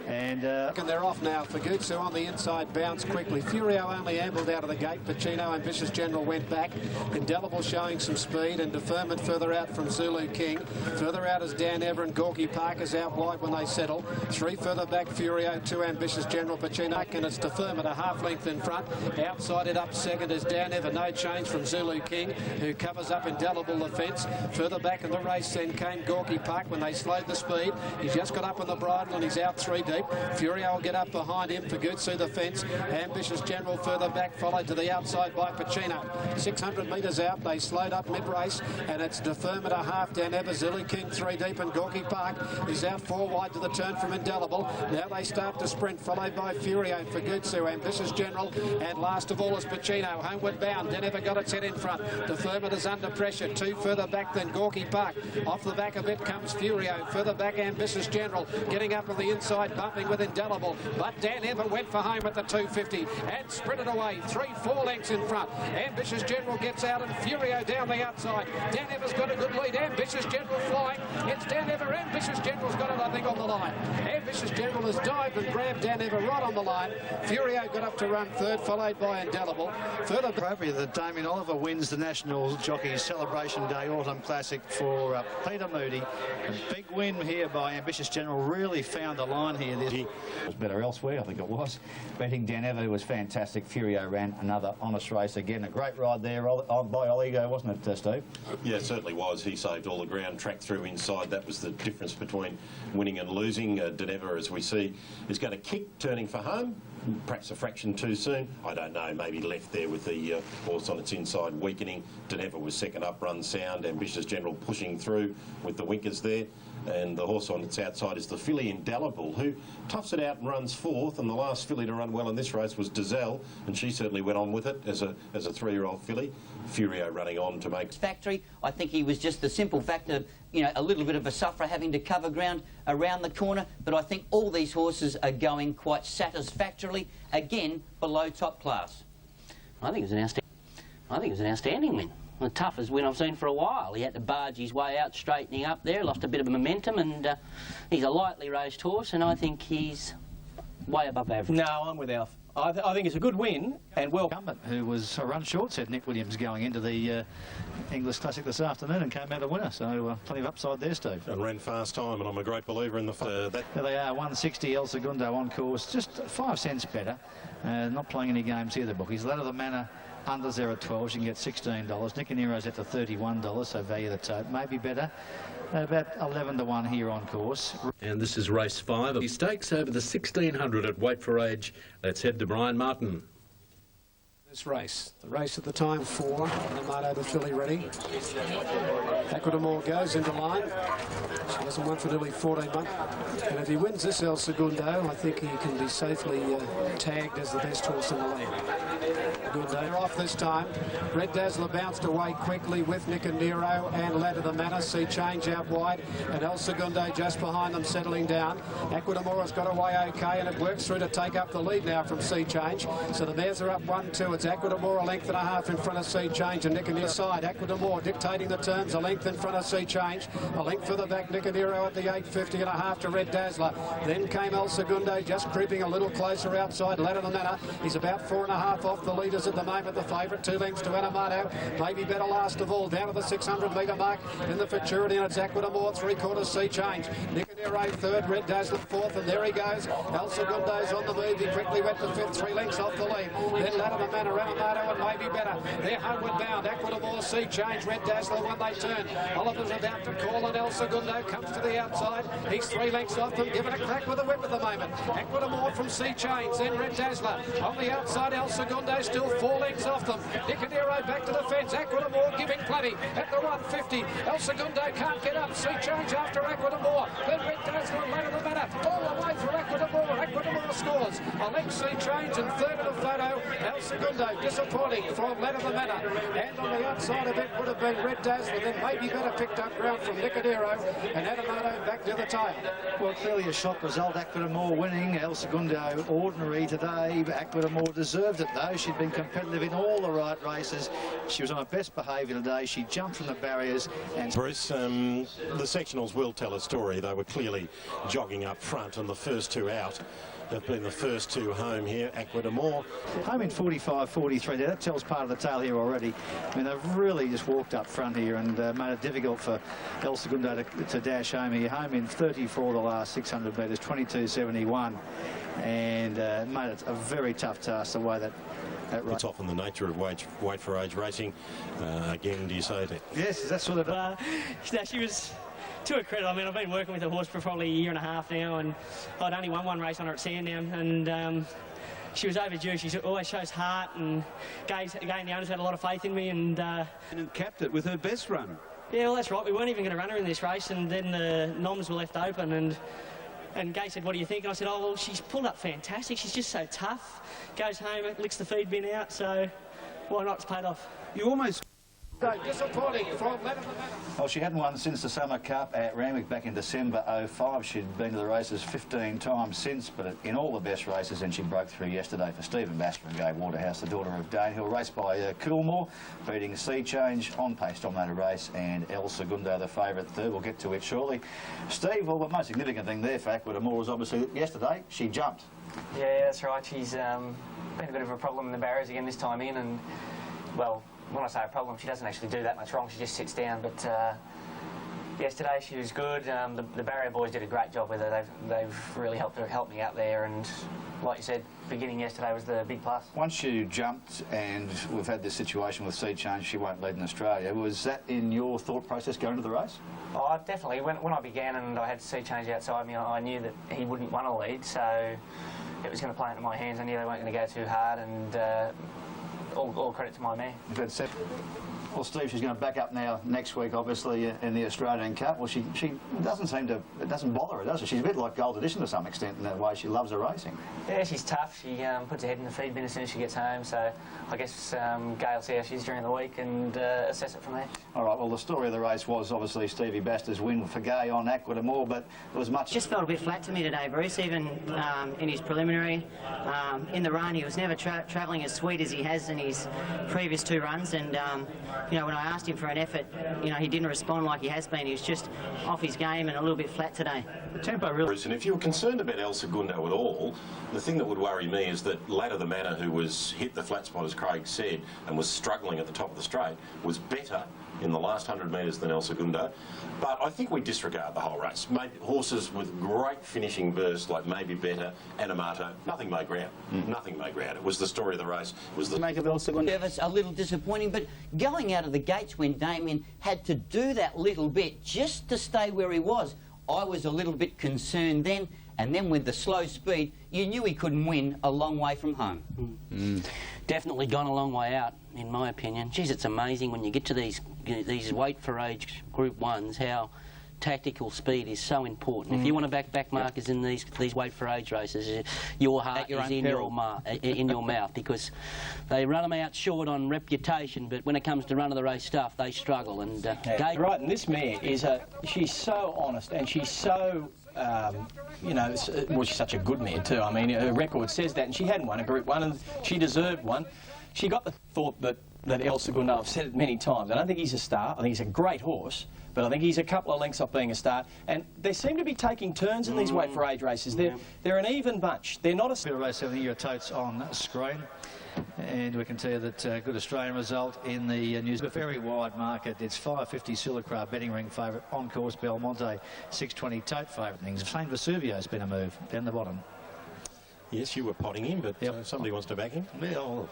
And they're off now. Fugutsu on the inside, bounced quickly. Furio only ambled out of the gate. Pacino, Ambitious General went back. Indelible showing some speed, and Deferment further out from Zulu King. Further out is Dan Ever and Gorky Parker's out wide when they settle. 3 further back, Furio, 2 Ambitious General, Pacino, and it's Deferment a half length in front. Outside it up second is Dan Ever, no change from Zulu King, who covers up Indelible the fence. Further back in the race then came Gorky Park when they slowed the speed. He's just got up on the bridle and he's out 3 deep. Furio will get up behind him. Fugutsu the fence. Ambitious General further back, followed to the outside by Pacino. 600 metres out, they slowed up mid-race, and it's Deferment a half down ever. Zilly King 3 deep, and Gorky Park is out 4 wide to the turn from Indelible. Now they start to sprint, followed by Furio, Fugutsu, Ambitious General, and last of all is Pacino. Homeward bound, Never got its head in front. Deferment is under pressure. 2 further back than Gorky Park. Off the back of it comes Furio. Further back, Ambitious General getting up on the inside, bumping with Indelible. But Dan Ever went for home at the 250 and sprinted away. 3-4 lengths in front. Ambitious General gets out and Furio down the outside. Dan Ever's got a good lead. Ambitious General flying. It's Dan Ever. Ambitious General's got it, I think, on the line. Ambitious General has dived and grabbed Dan Ever right on the line. Furio got up to run third, followed by Indelible. Further appropriate that Damien Oliver wins the National Jockey Celebration Day Autumn Classic for Peter Moody. A big win here by Ambitious General. Really found the line here. It was better elsewhere, I think it was. Betting Dan Ever was fantastic. Furio ran another honest race again. A great ride there by Oligo, wasn't it, Steve? Yeah, it certainly was. He saved all the ground, tracked through inside. That was the difference between winning and losing. Deneva, as we see, is going to kick, turning for home. Perhaps a fraction too soon. I don't know. Maybe left there with the horse on its inside weakening. Deneva was second up, run sound. Ambitious General pushing through with the winkers there. And the horse on its outside is the filly Indelible, who toughs it out and runs fourth. And the last filly to run well in this race was Dazelle, and she certainly went on with it as a 3-year-old filly. Furio running on to make... Factory, I think he was just the simple fact of, you know, a little bit of a sufferer having to cover ground around the corner. But I think all these horses are going quite satisfactorily, again, below top class. I think it was an outstanding win. The toughest win I've seen for a while. He had to barge his way out, straightening up there, lost a bit of momentum, and he's a lightly raced horse, and I think he's way above average. No, I'm with Alf. I think it's a good win, and well... Who was a run short, said Nick Williams, going into the English Classic this afternoon and came out a winner, so plenty of upside there, Steve. And ran fast time, and I'm a great believer in that. There they are, 160 El Segundo on course, just 5 cents better. Not playing any games here, the bookies. Ladder of the Manor unders there at 12, you can get $16. Nick and Nero's at the $31, so value the tote. Maybe better. About 11 to 1 here on course. And this is race 5 of the stakes over the 1600 at Weight for Age. Let's head to Brian Martin. This race, the race at the time for Amato, the filly ready. Equidamore goes into line. She hasn't won for nearly 14 months. And if he wins this El Segundo, I think he can be safely tagged as the best horse in the land. They're off this time. Red Dazzler bounced away quickly with Nick and Nero and Ladder the Manor. Sea Change out wide and El Segundo just behind them, settling down. Equidamore's got away okay, and it works through to take up the lead now from Sea Change. So the mares are up 1-2. It's Equidamore a length and a half in front of Sea Change, and Nick and Nero side. Equidamore dictating the terms, a length in front of Sea Change. A length further back, Nick and Nero at the 850 and a half to Red Dazzler. Then came El Segundo, just creeping a little closer outside Ladder the Manor. He's about 4.5 off the leaders at the moment, the favourite, 2 lengths to Anamato. Maybe better last of all, down to the 600-metre mark in the Futurity, and it's Equidamore, 3/4 Sea Change. Nick and Nero third, Red Dazzler fourth, and there he goes. El Segundo's on the move. He quickly went to fifth, 3 lengths off the lead. Then Ladder the Manor, Anamato, and maybe better. They're homeward bound. Equidamore, Sea Change, Red Dazzler when they turn. Oliver's about to call, and El Segundo comes to the outside. He's 3 lengths off them, giving a crack with the whip at the moment. Equidamore from Sea Change, then Red Dazzler. On the outside, El Segundo still 4 lengths off them. Nick and Nero back to the fence. Equidamore giving plenty at the 150. El Segundo can't get up. Sea Change after Equidamore. Then Red Dazzler, Ladder the Manor. All the way for Equidamore. Equidamore scores. A length Sea Change and third of the photo. El Segundo disappointing from Ladder the Manor. And on the outside of it would have been Red Dazzler. Then maybe better picked up ground from Nick and Nero. And Anamato back to the tail. Well, clearly a shock result. Equidamore winning. El Segundo ordinary today. Equidamore deserved it though. She'd been competitive in all the right races. She was on her best behaviour today. She jumped from the barriers. And Bruce, the sectionals will tell a story. They were clearly jogging up front, and the first 2 out have been the first 2 home here. Equidamore home in 45-43. That tells part of the tale here already. I mean, they've really just walked up front here and made it difficult for El Segundo to dash home here. Home in 34 the last 600 metres, 22.71, and made it a very tough task the way that It's often the nature of weight for age racing. Again, do you say that? Yes, that's sort of... No, she was... To her credit, I mean, I've been working with the horse for probably 1.5 years now, and I'd only won 1 race on her at Sandown, and she was overdue. She always shows heart, and again, the owners had a lot of faith in me, and capped it with her best run. Yeah, well, that's right. We weren't even going to run her in this race, and then the noms were left open, and Gay said, "What do you think?" And I said, "Oh, well, she's pulled up fantastic. She's just so tough. Goes home, licks the feed bin out, so why not? It's paid off." You almost... Disappointing from Ladder the Manor. Well, she hadn't won since the Summer Cup at Randwick back in December 05. She'd been to the races 15 times since, but in all the best races, and she broke through yesterday for Stephen Basker and Gay Waterhouse, the daughter of Danehill, raced by Coolmore, beating Sea Change, on pace dominated race, and El Segundo, the favourite third. We'll get to it shortly. Steve, well, the most significant thing there for Equidamore was obviously that yesterday she jumped. Yeah, that's right. She's been a bit of a problem in the barriers again this time in, and, well, when I say a problem, she doesn't actually do that much wrong. She just sits down. But yesterday she was good. The barrier boys did a great job with her. They've really helped me out there. And like you said, beginning yesterday was the big plus. Once you jumped, and we've had this situation with Sea Change, she won't lead in Australia. Was that in your thought process going to the race? Oh, definitely. When I began and I had Sea Change outside me, I knew that he wouldn't want to lead, so it was going to play into my hands. I knew they weren't going to go too hard, and all credit to my man. Well, Steve, she's going to back up now next week, obviously, in the Australian Cup. Well, she doesn't seem to, it doesn't bother her, does it? She's a bit like Gold Edition to some extent in that way. She loves her racing. Yeah, she's tough. She puts her head in the feed bin as soon as she gets home, so I guess Gail will see how she is during the week and assess it from there. All right, well, the story of the race was obviously Stevie Baster's win for Gay on Aqua Moor, but there was much... Just felt a bit flat to me today, Bruce, even in his preliminary. In the run, he was never travelling as sweet as he has in his previous 2 runs, and, you know, when I asked him for an effort, you know, he didn't respond like he has been. He was just off his game and a little bit flat today. The tempo really... Bruce, and if you were concerned about El Segundo at all, the thing that would worry me is that Ladder the Manor, who was hit the flat spot, as Craig said, and was struggling at the top of the straight, was better in the last 100 metres than El Segundo. But I think we disregard the whole race. Horses with great finishing bursts, like Maybe Better, Animato, nothing made ground. Nothing made ground. It was the story of the race. It was the make of El Segundo. Yeah, that's a little disappointing, but going out of the gates when Damien had to do that little bit just to stay where he was, I was a little bit concerned then, and then with the slow speed, you knew he couldn't win a long way from home. Definitely gone a long way out, in my opinion. Geez, it's amazing when you get to these weight for age Group 1s, how tactical speed is so important. If you want to back markers in these weight for age races, your heart is in your mouth, because they run them out short on reputation, but when it comes to run of the race stuff, they struggle. And right, and this mare is she's so honest, and she's so you know, well, she's such a good mare too. I mean, her record says that, and she hadn't won a Group 1, and she deserved one. She got the thought that El Segundo, I've said it many times, I don't think he's a star. I think he's a great horse, but I think he's a couple of lengths off being a star. And they seem to be taking turns in these weight for age races. They're an even bunch. They're not a... Bit of race 7 year totes on screen. And we can tell you that good Australian result in the news. A very wide market. It's 550 Silacra betting ring favourite, on course Belmonte 620 tote favourite. Things. Saint Vesuvio's been a move down the bottom. Yes, you were potting him, but somebody wants to back him. Well,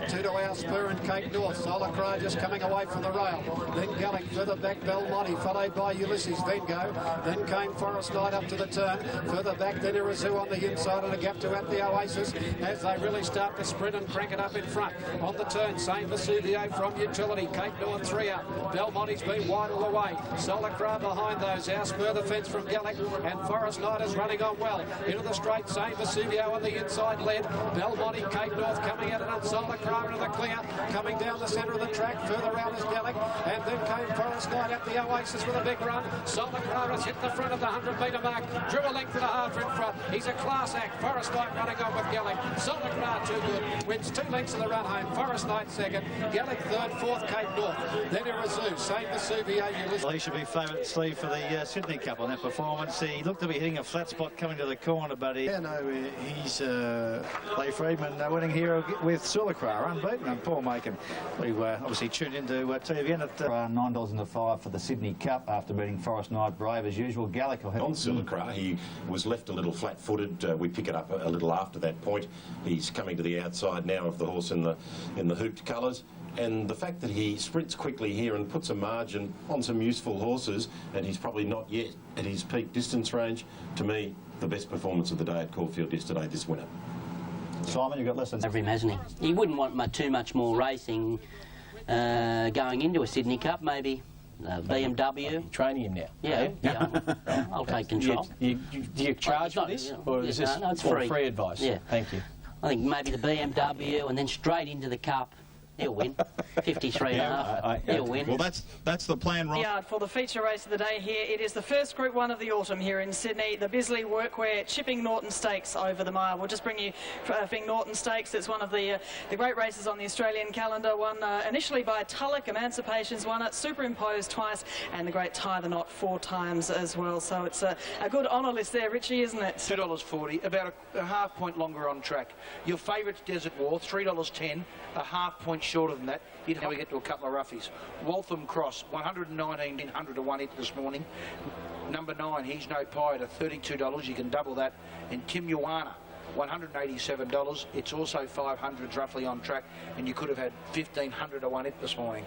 2 to our Spur and Cape North. Solacra just coming away from the rail. Then Gallic further back, Belmonte, followed by Ulysses Vengo. Then came Forest Knight up to the turn. Further back, then Irazu on the inside and a gap to at the Oasis as they really start to sprint and crank it up in front. On the turn, Saint Vesuvio from Utility. Cape North 3 up. Belmonte's been wide all the way. Solacra behind those. Our Spur the fence from Gallic, and Forest Knight is running on well. Into the straight, Saint Vesuvio on the inside led. Belmonte, Cape North coming out and Solacra into the clear. Coming down the centre of the track. Further out is Gallic. And then came Forest Knight at the Oasis with a big run. Solacra has hit the front of the 100-metre mark. Drew a length and a half in front. He's a class act. Forest Knight running on with Gallic. Solacra too good. Wins 2 lengths of the run home. Forest Knight second. Gallic third, fourth Cape North. Then Irazu. Saint Vesuvio. Well, he should be favourite, Steve, for the Sydney Cup on that performance. He looked to be hitting a flat spot coming to the corner, but he's Leigh Friedman winning here with Silacra, unbeaten, and Paul Macon. We were obviously tuned into TVN at $9.05 for the Sydney Cup after beating Forest Knight brave as usual. Gallic on Silacra, he was left a little flat-footed. We pick it up a little after that point. He's coming to the outside now of the horse in the hooped colours. And the fact that he sprints quickly here and puts a margin on some useful horses, and he's probably not yet at his peak distance range, to me, the best performance of the day at Caulfield yesterday, this winner. Simon, you've got lessons. Over him, hasn't he? He wouldn't want too much more racing going into a Sydney Cup, maybe. BMW. Training him now. Yeah, I'll take control. Do you charge for this? Or is this it's free advice? Yeah. Thank you. I think maybe the BMW and then straight into the Cup. He'll win. 53 and a half. He'll win. Well, that's the plan, Ross. Yeah, for the feature race of the day here, it is the first Group 1 of the autumn here in Sydney, the Bisley Workwear Chipping Norton Stakes over the mile. We'll just bring you Chipping Norton Stakes. It's one of the great races on the Australian calendar, won initially by Tulloch. Emancipation's won it, Superimposed twice, and the great Tie the Knot 4 times as well. So it's a good honour list there, Richie, isn't it? $2.40, about a half point longer on track. Your favourite's Desert War, $3.10, a half point shorter than that. You'd have to get to a couple of roughies. Waltham Cross, 119 to 1 hit this morning. Number 9, He's No Pie at $32. You can double that. And Tim Ioana $187. It's also 500s roughly on track, and you could have had 1,500 to 1 it this morning.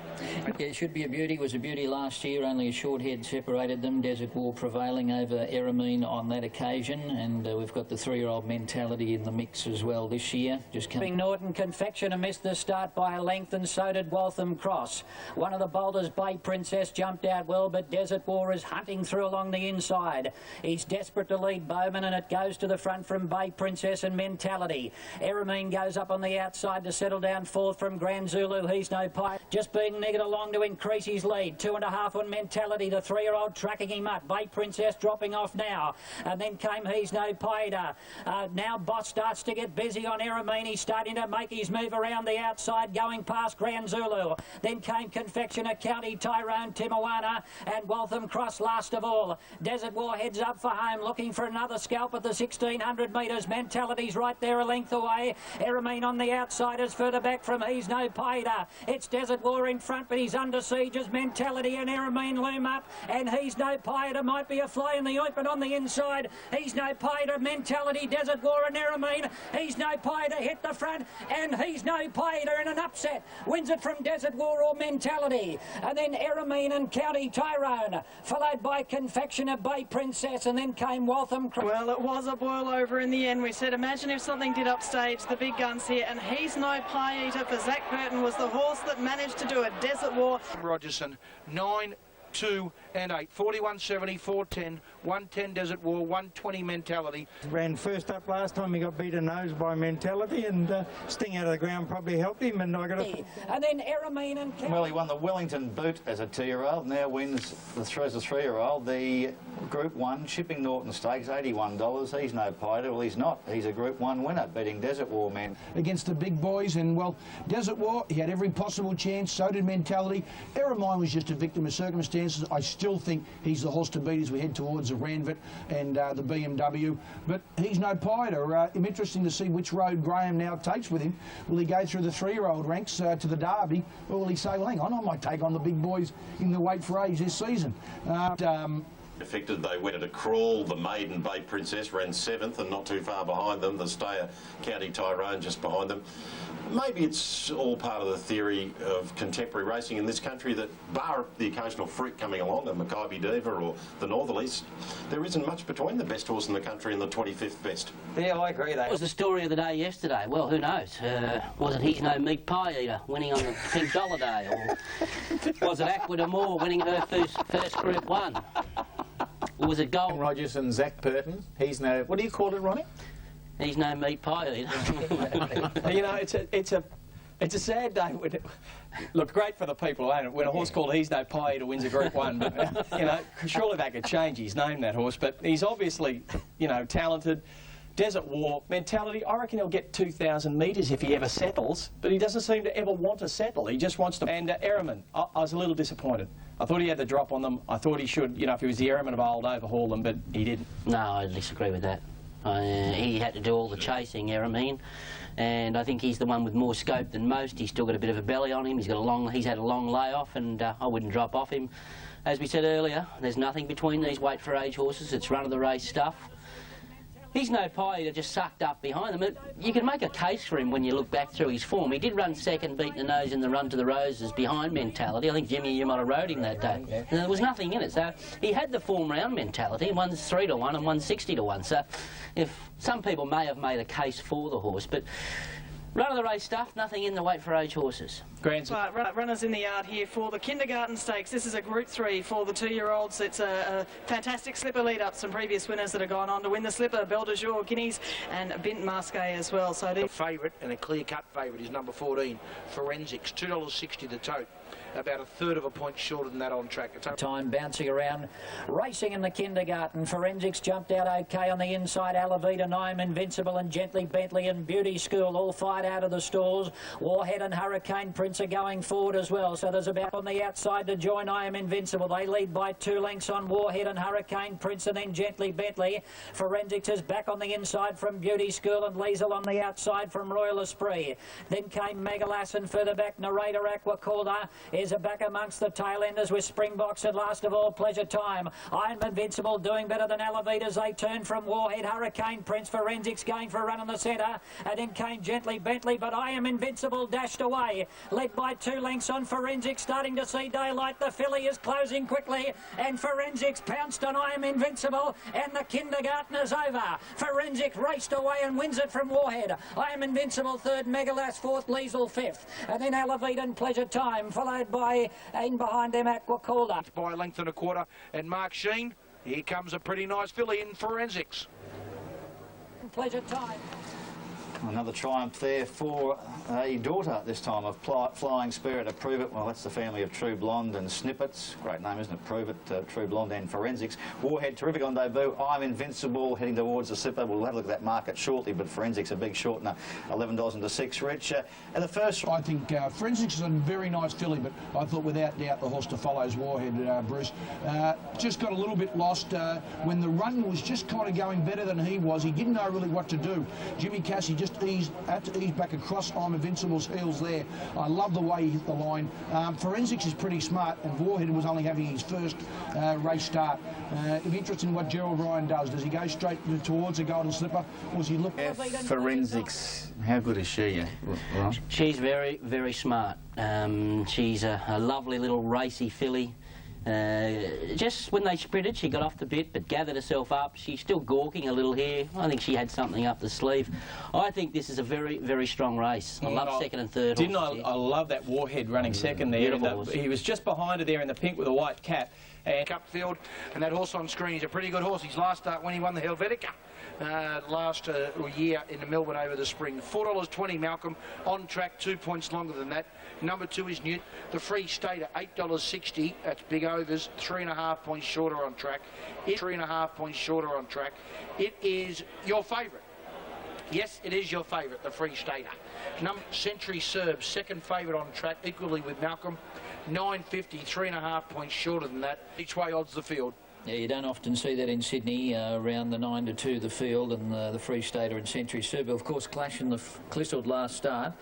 Yeah, it should be a beauty. It was a beauty last year. Only a short head separated them. Desert War prevailing over Eramine on that occasion, and we've got the 3-year-old Mentality in the mix as well this year. Just coming. Norton Confectioner missed the start by a length, and so did Waltham Cross. One of the boulders, Bay Princess, jumped out well, but Desert War is hunting through along the inside. He's desperate to lead Bowman, and it goes to the front from Bay Princess and Mentality. Eramine goes up on the outside to settle down fourth from Grand Zulu. He's no pipe. Just being nigged along to increase his lead. 2.5 on Mentality. The 3-year-old tracking him up. Bay Princess dropping off now. And then came He's No Paida. Now Boss starts to get busy on Eramine. He's starting to make his move around the outside, going past Grand Zulu. Then came Confectioner, County Tyrone, Timawana, and Waltham Cross last of all. Desert War heads up for home, looking for another scalp at the 1,600 metres. Mentality's right there a length away. Eramine on the outside is further back from He's No Paida. It's Desert War in front, but he's under siege as Mentality and Eramine loom up, and He's No Paida might be a fly in the ointment on the inside. He's No Paida, Mentality, Desert War and Eramine. He's No Paida hit the front, and He's No Paida in an upset wins it from Desert War or Mentality. And then Eramine and County Tyrone, followed by Confectioner, Bay Princess, and then came Waltham. Well, it was a boil over in the end. We said, imagine if something did upstage the big guns here, and He's No Pie Eater for Zach Burton was the horse that managed to do it. Desert War. Rogerson, 9, 2 and 8. 41.70, 4.10, 1.10 Desert War, 1.20 Mentality. Ran first up last time. He got beat a nose by Mentality, and Sting out of the ground probably helped him. And I got a... And then Eramine and... Well, he won the Wellington Boot as a 2-year-old. Now wins as a 3-year-old. The Group 1 Shipping Norton Stakes, $81. He's no Paida. Well, he's not. He's a Group 1 winner, beating Desert War man. Against the big boys, and well, Desert War, he had every possible chance, so did Mentality. Eramine was just a victim of circumstances. I still think he's the horse to beat as we head towards the Ranvit and the BMW, but He's No Paida. Interesting to see which road Graham now takes with him. Will he go through the 3-year-old ranks to the Derby, or will he say, well, hang on, I might take on the big boys in the weight for age this season? Affected, they went at a crawl. The maiden Bay Princess ran 7th, and not too far behind them, the stayer County Tyrone just behind them. Maybe it's all part of the theory of contemporary racing in this country that, bar the occasional freak coming along, a Mackay Diva or the Northerlies, there isn't much between the best horse in the country and the 25th best. Yeah, I agree. That was the story of the day yesterday. Well, who knows? Was it He's No Meat Pie Eater winning on the Pink Dollar Day, or was it Aqua D'Amour winning her first Group 1? Or was it Gold Rogers and Zach Burton? He's no... What do you call it, Ronnie? He's no meat pie eater. You know, it's a sad day. Look, great for the people, ain't it? When a horse called He's No Pie Eater wins a Group 1, but you know, surely they could change his name, that horse. But he's obviously, you know, talented. Desert War, Mentality, I reckon he'll get 2,000 metres if he ever settles, but he doesn't seem to ever want to settle. He just wants to... And Eramine, I was a little disappointed. I thought he had the drop on them. I thought he should, you know, if he was the Eramine of old, overhaul them, but he didn't. No, I disagree with that. He had to do all the chasing, Eramine, and I think he's the one with more scope than most. He's still got a bit of a belly on him. He's had a long layoff, and I wouldn't drop off him. As we said earlier, there's nothing between these weight for age horses. It's run of the race stuff. He's no pie eater, just sucked up behind them. You can make a case for him when you look back through his form. He did run second, beating the nose in the Run to the Roses behind Mentality. I think, Jimmy, you might have rode him that day. And there was nothing in it. So he had the form round Mentality. One's 3 to 1 and one's 60 to 1. So if some people may have made a case for the horse, but run of the race stuff, nothing in the weight for age horses. Runners in the yard here for the Kindergarten Stakes. This is a Group 3 for the 2-year-olds. It's a fantastic slipper lead-up. Some previous winners that have gone on to win the slipper, Belle de Jour, Guineas and Bint Masqué as well. So the favourite, and a clear-cut favourite, is number 14, Forensics, $2.60 the tote. About a third of a point shorter than that on track. Time bouncing around, racing in the Kindergarten. Forensics jumped out okay on the inside. Alavita, Naim, Invincible and Gently Bentley and Beauty School all fired out of the stalls. Warhead and Hurricane Prince are going forward as well. So there's about on the outside to join Naim, Invincible. They lead by 2 lengths on Warhead and Hurricane Prince and then Gently Bentley. Forensics is back on the inside from Beauty School and Liesel on the outside from Royal Esprit. Then came Megalas and further back Narrator Aqua Calder is back amongst the tail-enders with Springboks and last of all Pleasure Time. I Am Invincible doing better than Elevate as they turn from Warhead. Hurricane Prince, Forensics going for a run in the centre, and then came Gently Bentley, but I Am Invincible dashed away, led by 2 lengths on Forensics, starting to see daylight. The filly is closing quickly, and Forensics pounced on I Am Invincible, and the kindergartner's over. Forensics raced away and wins it from Warhead. I Am Invincible third, Megalas fourth, Liesel fifth, and then Elevate and Pleasure Time, followed by, in behind them, Aquaculda. By a length and a quarter, and Mark Sheen, here comes a pretty nice filly in Forensics. Pleasure Time. Another triumph there for a daughter this time of Flying Spirit of Prove It. Well, that's the family of True Blonde and Snippets. Great name, isn't it? Prove It, True Blonde and Forensics. Warhead, terrific on debut. I'm Invincible, heading towards the slipper. We'll have a look at that market shortly, but Forensics a big shortener, $11 into 6. Rich, and the first... I think Forensics is a very nice filly, but I thought without doubt the horse to follow is Warhead, Bruce. Just got a little bit lost when the run was just kind of going better than he was. He didn't know really what to do. Jimmy Cassie just had to ease back across I'm Invincible's heels there. I love the way he hit the line. Forensics is pretty smart, and Warhead was only having his first race start. It'll be interesting what Gerald Ryan does. Does he go straight towards the Golden Slipper, or does he look... Forensics, how good is she? Right? She's very, very smart. She's a lovely little racy filly. Just when they sprinted, she got off the bit, but gathered herself up. She's still gawking a little here. I think she had something up the sleeve. I think this is a very, very strong race. I love second and third. Didn't I love that Warhead running second there. He was just behind her there in the pink with a white cap. And Cupfield, and that horse on screen, he's a pretty good horse. His last start when he won the Helvetica last year in the Melbourne over the spring. $4.20 Malcolm, on track 2 points longer than that. Number 2 is Newt. The Free State at $8.60. That's big overs, 3.5 points shorter on track. 3.5 points shorter on track. It is your favourite. Yes, it is your favourite, the Free Stater. Century Serb, second favourite on track, equally with Malcolm. 9.50, 3.5 points shorter than that. Each way odds the field. Yeah, you don't often see that in Sydney, around the 9 to 2 the field, and the Free Stater and Century Serb, of course, clash in the Clissold last start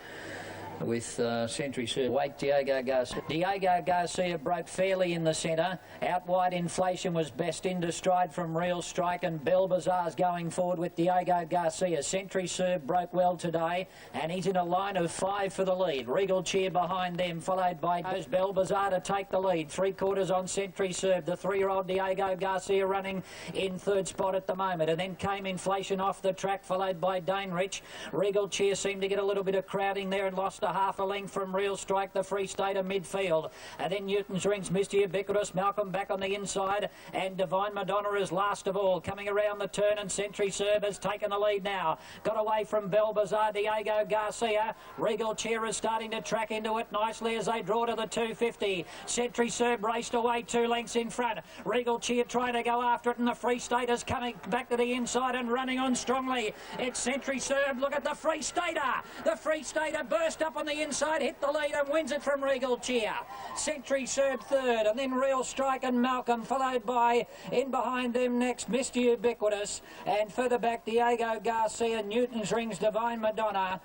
with Century Serb. Wake Diego Garcia. Diego Garcia broke fairly in the centre. Out wide Inflation was best into stride from Real Strike, and Bell Bazaar's going forward with Diego Garcia. Century Serb broke well today, and he's in a line of 5 for the lead. Regal Cheer behind them, followed by Bell Bazaar to take the lead. 3/4 on Century Serb. The 3-year-old Diego Garcia running in third spot at the moment, and then came Inflation off the track, followed by Dane Rich. Regal Cheer seemed to get a little bit of crowding there and lost a half a length from Real Strike, the Free Stater midfield. And then Newton's Rings, Mr. Ubiquitous, Malcolm back on the inside, and Divine Madonna is last of all, coming around the turn, and Century Serb has taken the lead now. Got away from Bell Bazaar, Diego Garcia. Regal Cheer is starting to track into it nicely as they draw to the 250. Century Serb raced away 2 lengths in front. Regal Cheer trying to go after it, and the Free Stater's coming back to the inside and running on strongly. It's Century Serb. Look at the Free Stater. The Free Stater burst up on the inside, hit the lead and wins it from Regal Cheer. Century Serb third, and then Real Strike and Malcolm, followed by, in behind them next, Mr. Ubiquitous, and further back Diego Garcia, Newton's Rings, Divine Madonna.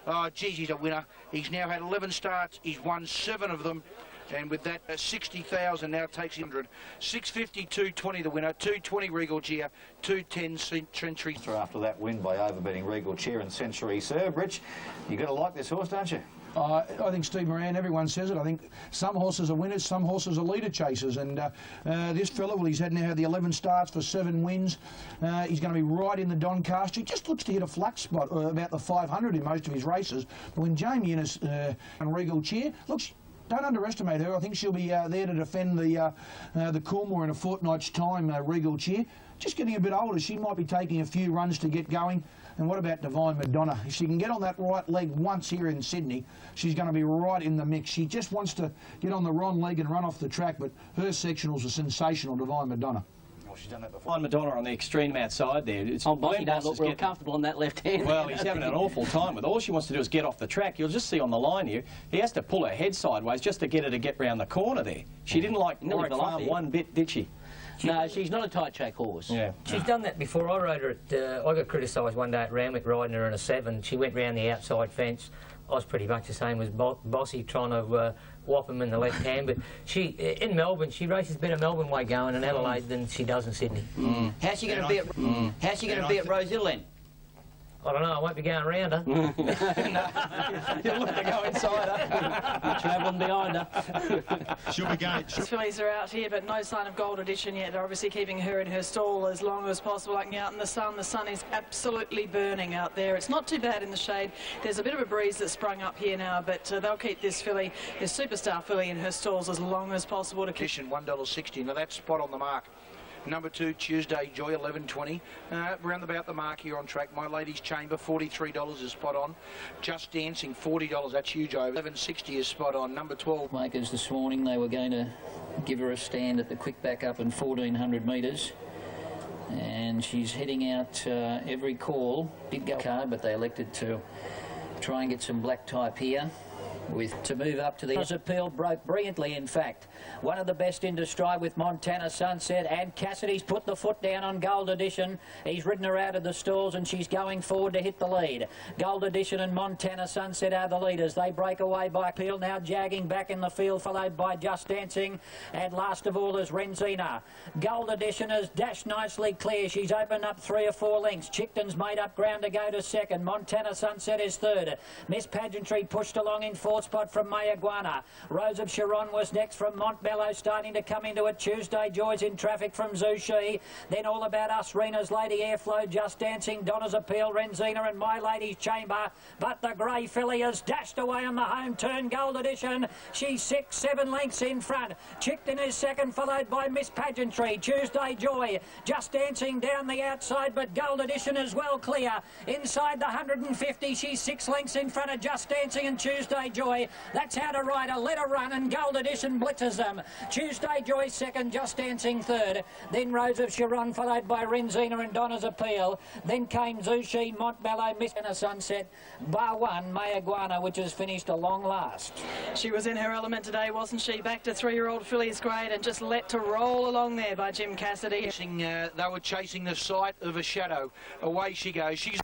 Oh, geez, he's a winner. He's now had 11 starts. He's won 7 of them. And with that, 60,000 now takes 100. 650, 220 the winner, 220 Regal Cheer, 210 Century. After that win by overbeating Regal Cheer and Century Serb, Rich, you've got to like this horse, don't you? I think Steve Moran, everyone says it. I think some horses are winners, some horses are leader chasers. And this fella, well, he's now had the 11 starts for 7 wins. He's going to be right in the Doncaster. He just looks to hit a flat spot, about the 500 in most of his races. But when Jamie Innes and Regal Cheer, looks... Don't underestimate her. I think she'll be there to defend the Coolmore in a fortnight's time, Regal Cheer. Just getting a bit older. She might be taking a few runs to get going. And what about Divine Madonna? If she can get on that right leg once here in Sydney, she's going to be right in the mix. She just wants to get on the wrong leg and run off the track, but her sectionals are sensational, Divine Madonna. She's done that before. On Madonna on the extreme outside there. He don't look real comfortable on that left hand. Well, he's having an awful time with it. All she wants to do is get off the track. You'll just see on the line here, he has to pull her head sideways just to get her to get round the corner there. She didn't like Warwick Farm one bit, did she? No, she's not a tight track horse. Yeah. She's done that before. I rode her at, I got criticised one day at Randwick riding her in a 7. She went round the outside fence. I was pretty much the same as Bossy trying to whop him in the left hand. But she, in Melbourne, she races better Melbourne way going in Adelaide than she does in Sydney. How's she going to be at How's she going to be at Rosehill then? I don't know, I won't be going around her. You'll look to go inside her. Travelling behind her. She'll be going. The fillies are out here, but no sign of Gold Edition yet. They're obviously keeping her in her stall as long as possible. Looking out in the sun. The sun is absolutely burning out there. It's not too bad in the shade. There's a bit of a breeze that's sprung up here now, but they'll keep this filly, this superstar filly, in her stalls as long as possible to keep. $1.60. Now that's spot on the mark. Number 2, Tuesday Joy, 11.20. Round about the mark here on track. My Lady's Chamber, $43 is spot on. Just Dancing, $40. That's huge over. 11.60 is spot on. Number 12. Makers this morning, they were going to give her a stand at the quick back up in 1,400 metres. And she's heading out every call. Did go card, but they elected to try and get some black type here. To move up to the appeal, broke brilliantly, in fact. One of the best into stride with Montana Sunset, and Cassidy's put the foot down on Gold Edition. He's ridden her out of the stalls and she's going forward to hit the lead. Gold Edition and Montana Sunset are the leaders. They break away by Peel, now jagging back in the field, followed by Just Dancing, and last of all is Renzina. Gold Edition has dashed nicely clear. She's opened up 3 or 4 lengths. Chickton's made up ground to go to second. Montana Sunset is third. Miss Pageantry pushed along in 4th spot from Mayaguana. Rose of Sharon was next from Montmello, starting to come into it. Tuesday Joy's in traffic from Zushi. Then All About Us, Rena's Lady Airflow, Just Dancing, Donna's Appeal, Renzina and My Lady's Chamber. But the grey filly has dashed away on the home turn. Gold Edition, she's 6-7 lengths in front. Chickton is second, followed by Miss Pageantry. Tuesday Joy, Just Dancing down the outside, but Gold Edition is well clear. Inside the 150, she's 6 lengths in front of Just Dancing and Tuesday Joy. That's how to ride her. Let her run, and Gold Edition blitzes them. Tuesday Joy second, Just Dancing third. Then Rose of Sharon, followed by Renzina and Donna's Appeal. Then came Zushi, Montmello, Miss Sunset, bar one, Mayaguana, which has finished a long last. She was in her element today, wasn't she? Back to 3-year-old filly's grade and just let to roll along there by Jim Cassidy. They were chasing the sight of a shadow. Away she goes. She's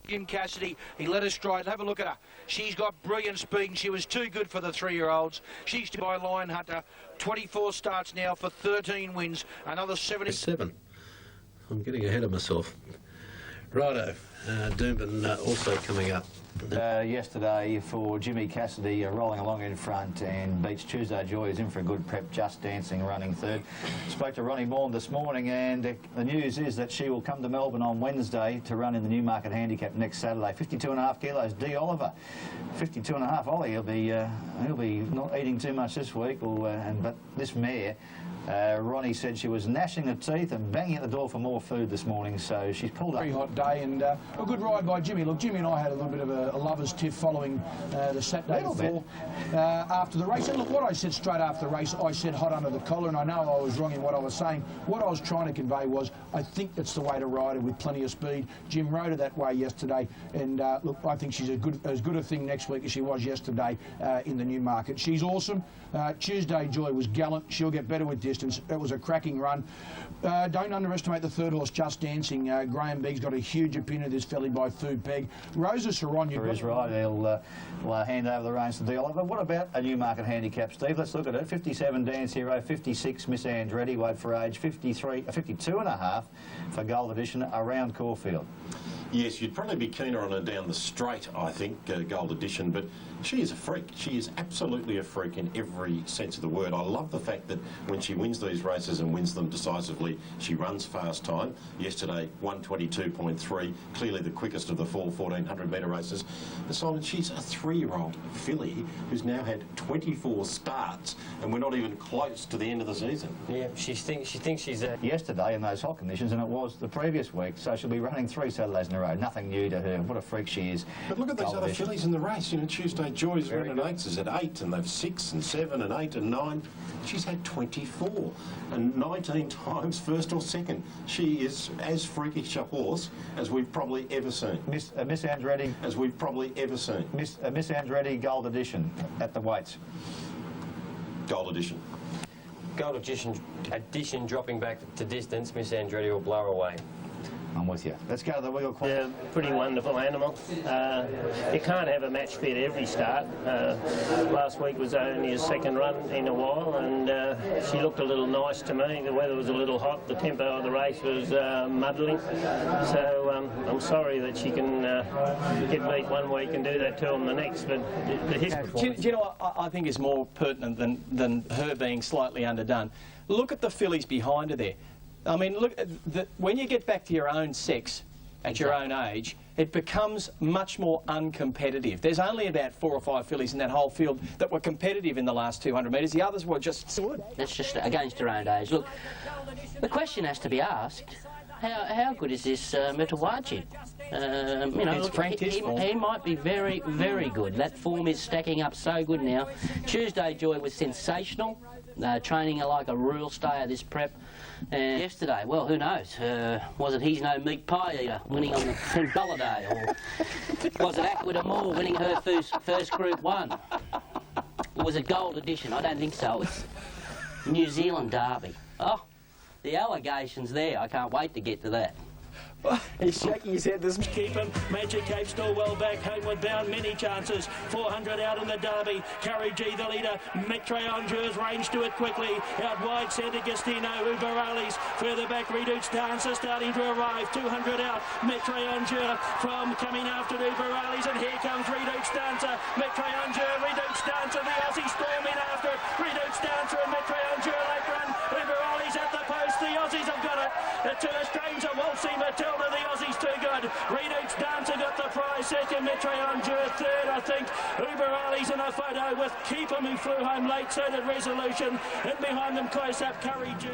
Jim Cassidy, he let her stride. Have a look at her. She's got brilliant speed and she was too good for the 3-year-olds. She's by Lion Hunter. 24 starts now for 13 wins. Another 7. I'm getting ahead of myself. Righto, Doomben also coming up. Yesterday for Jimmy Cassidy, rolling along in front, and beats Tuesday Joy, is in for a good prep. Just Dancing running third. Spoke to Ronnie Bourne this morning, and the news is that she will come to Melbourne on Wednesday to run in the Newmarket Handicap next Saturday. 52.5 kilos. D. Oliver, 52.5. Ollie, he'll be not eating too much this week. But this mare, Ronnie said she was gnashing her teeth and banging at the door for more food this morning, so she's pulled up. Very hot day, and a good ride by Jimmy. Look, Jimmy and I had a little bit of a lovers' tiff following the Saturday before after the race. And look, what I said straight after the race, I said hot under the collar, and I know I was wrong in what I was saying. What I was trying to convey was I think that's the way to ride her, with plenty of speed. Jim rode her that way yesterday, and look, I think she's as good a thing next week as she was yesterday in the Newmarket. She's awesome. Tuesday Joy was gallant. She'll get better with distance. It was a cracking run. Don't underestimate the third horse, Just Dancing. Graham Begg's got a huge opinion of this filly by Food Peg. Rosa Saron, For his ride, he'll hand over the reins to D. Oliver. What about a Newmarket handicap, Steve? Let's look at it. 57 Dance Hero, 56 Miss Andretti, weight for age, 52.5 for Gold Edition around Caulfield. Yes, you'd probably be keener on her down the straight, I think, Gold Edition, but she is a freak. She is absolutely a freak in every sense of the word. I love the fact that when she wins these races and wins them decisively, she runs fast time. Yesterday, 1:22.3, clearly the quickest of the 1,400-metre races. But Simon, she's a 3-year-old filly who's now had 24 starts, and we're not even close to the end of the season. Yeah, she thinks she's yesterday in those hot conditions, and it was the previous week, so she'll be running 3 Saturdays in a row. Nothing new to her. What a freak she is. But look at these other fillies in the race. You know, Tuesday Joy's running 8s is at 8, and they've 6 and 7 and 8 and 9. She's had 24 and 19 times first or second. She is as freakish a horse as we've probably ever seen. Miss Andretti. As we've probably ever seen. Miss Andretti Gold Edition at the weights. Gold Edition. Gold Addition dropping back to distance, Miss Andretti will blow away. I'm with you. Let's go to the wheel quad. Yeah, pretty wonderful animal. You can't have a match fit every start. Last week was only his second run in a while, and she looked a little nice to me. The weather was a little hot. The tempo of the race was muddling. So I'm sorry that she can get beat one week and do that to him the next. But the history. Do you know what I think is more pertinent than her being slightly underdone? Look at the fillies behind her there. I mean, look, when you get back to your own sex at your own age, it becomes much more uncompetitive. There's only about 4 or 5 fillies in that whole field that were competitive in the last 200 metres. The others were just... That's just against her own age. Look, the question has to be asked, how good is this Mutawaji? You know, look, he might be very, very good. That form is stacking up so good now. Tuesday Joy was sensational, training like a real stayer this prep. And yesterday, well, who knows? Was it He's No Meat Pie Eater winning on the $10 day? Or was it Aquita Moore winning her first Group 1? Or was it Gold Edition? I don't think so. It's New Zealand Derby. Oh, the allegations there. I can't wait to get to that. He's shaking his head. This keep him. Magic Cape still well back. Homeward bound, many chances. 400 out in the Derby. Curry G the leader. Metre Angers range to it quickly. Out wide, Santa Agostino, Uberalis. Further back, Redoute Dancer starting to arrive. 200 out. Metre Angers from coming after Uberalis. And here comes Redoute Dancer. Metre Angers, Redoute Dancer. The Aussie storming after it. Redoute Dancer and Metre Angers late run. Uberalis at the post. The Aussies have got it. To a stranger, Walsey Matilda. The Aussies too good. Redoute Dancer got the prize. Second, Metre Angers. Third, I think, Uberalis in a photo with Keeper, who flew home late. So did Resolution. And behind them, close up, Curry G.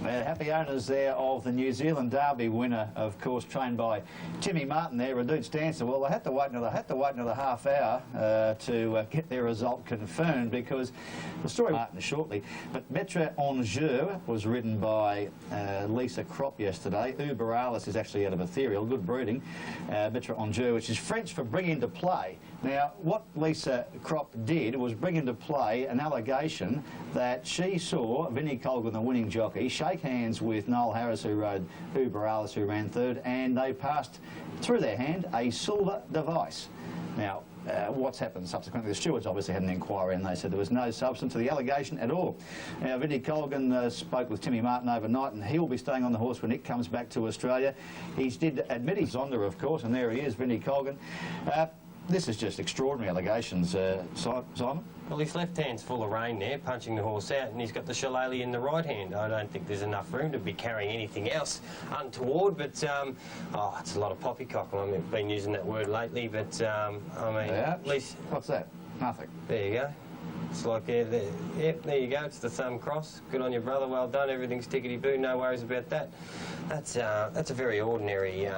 Happy owners there of the New Zealand Derby winner, of course, trained by Timmy Martin there, Redoute Dancer. Well, they had to wait another half hour to get their result confirmed, because the story Martin shortly. But Metre Angers was ridden by Lisa Crop yesterday. Uberalis is actually out of Ethereal, good breeding. Metre Angers, which is French for bring into play. Now, what Lisa Crop did was bring into play an allegation that she saw Vinnie Colgan, the winning jockey, shake hands with Noel Harris, who rode Uberalis, who ran third, and they passed through their hand a silver device. Now, what's happened subsequently? The stewards obviously had an inquiry, and they said there was no substance to the allegation at all. Now, Vinnie Colgan spoke with Timmy Martin overnight, and he'll be staying on the horse when Nick comes back to Australia. He did admit he's Zonda, of course, and there he is, Vinnie Colgan. This is just extraordinary allegations, Simon. Well, his left hand's full of rain there, punching the horse out, and he's got the shillelagh in the right hand. I don't think there's enough room to be carrying anything else untoward, but, it's a lot of poppycock. I mean, I've been using that word lately, but, I mean, at least... What's that? Nothing. There you go. It's like, there you go, it's the thumb cross. Good on you, brother, well done, everything's tickety-boo, no worries about that. That's a very ordinary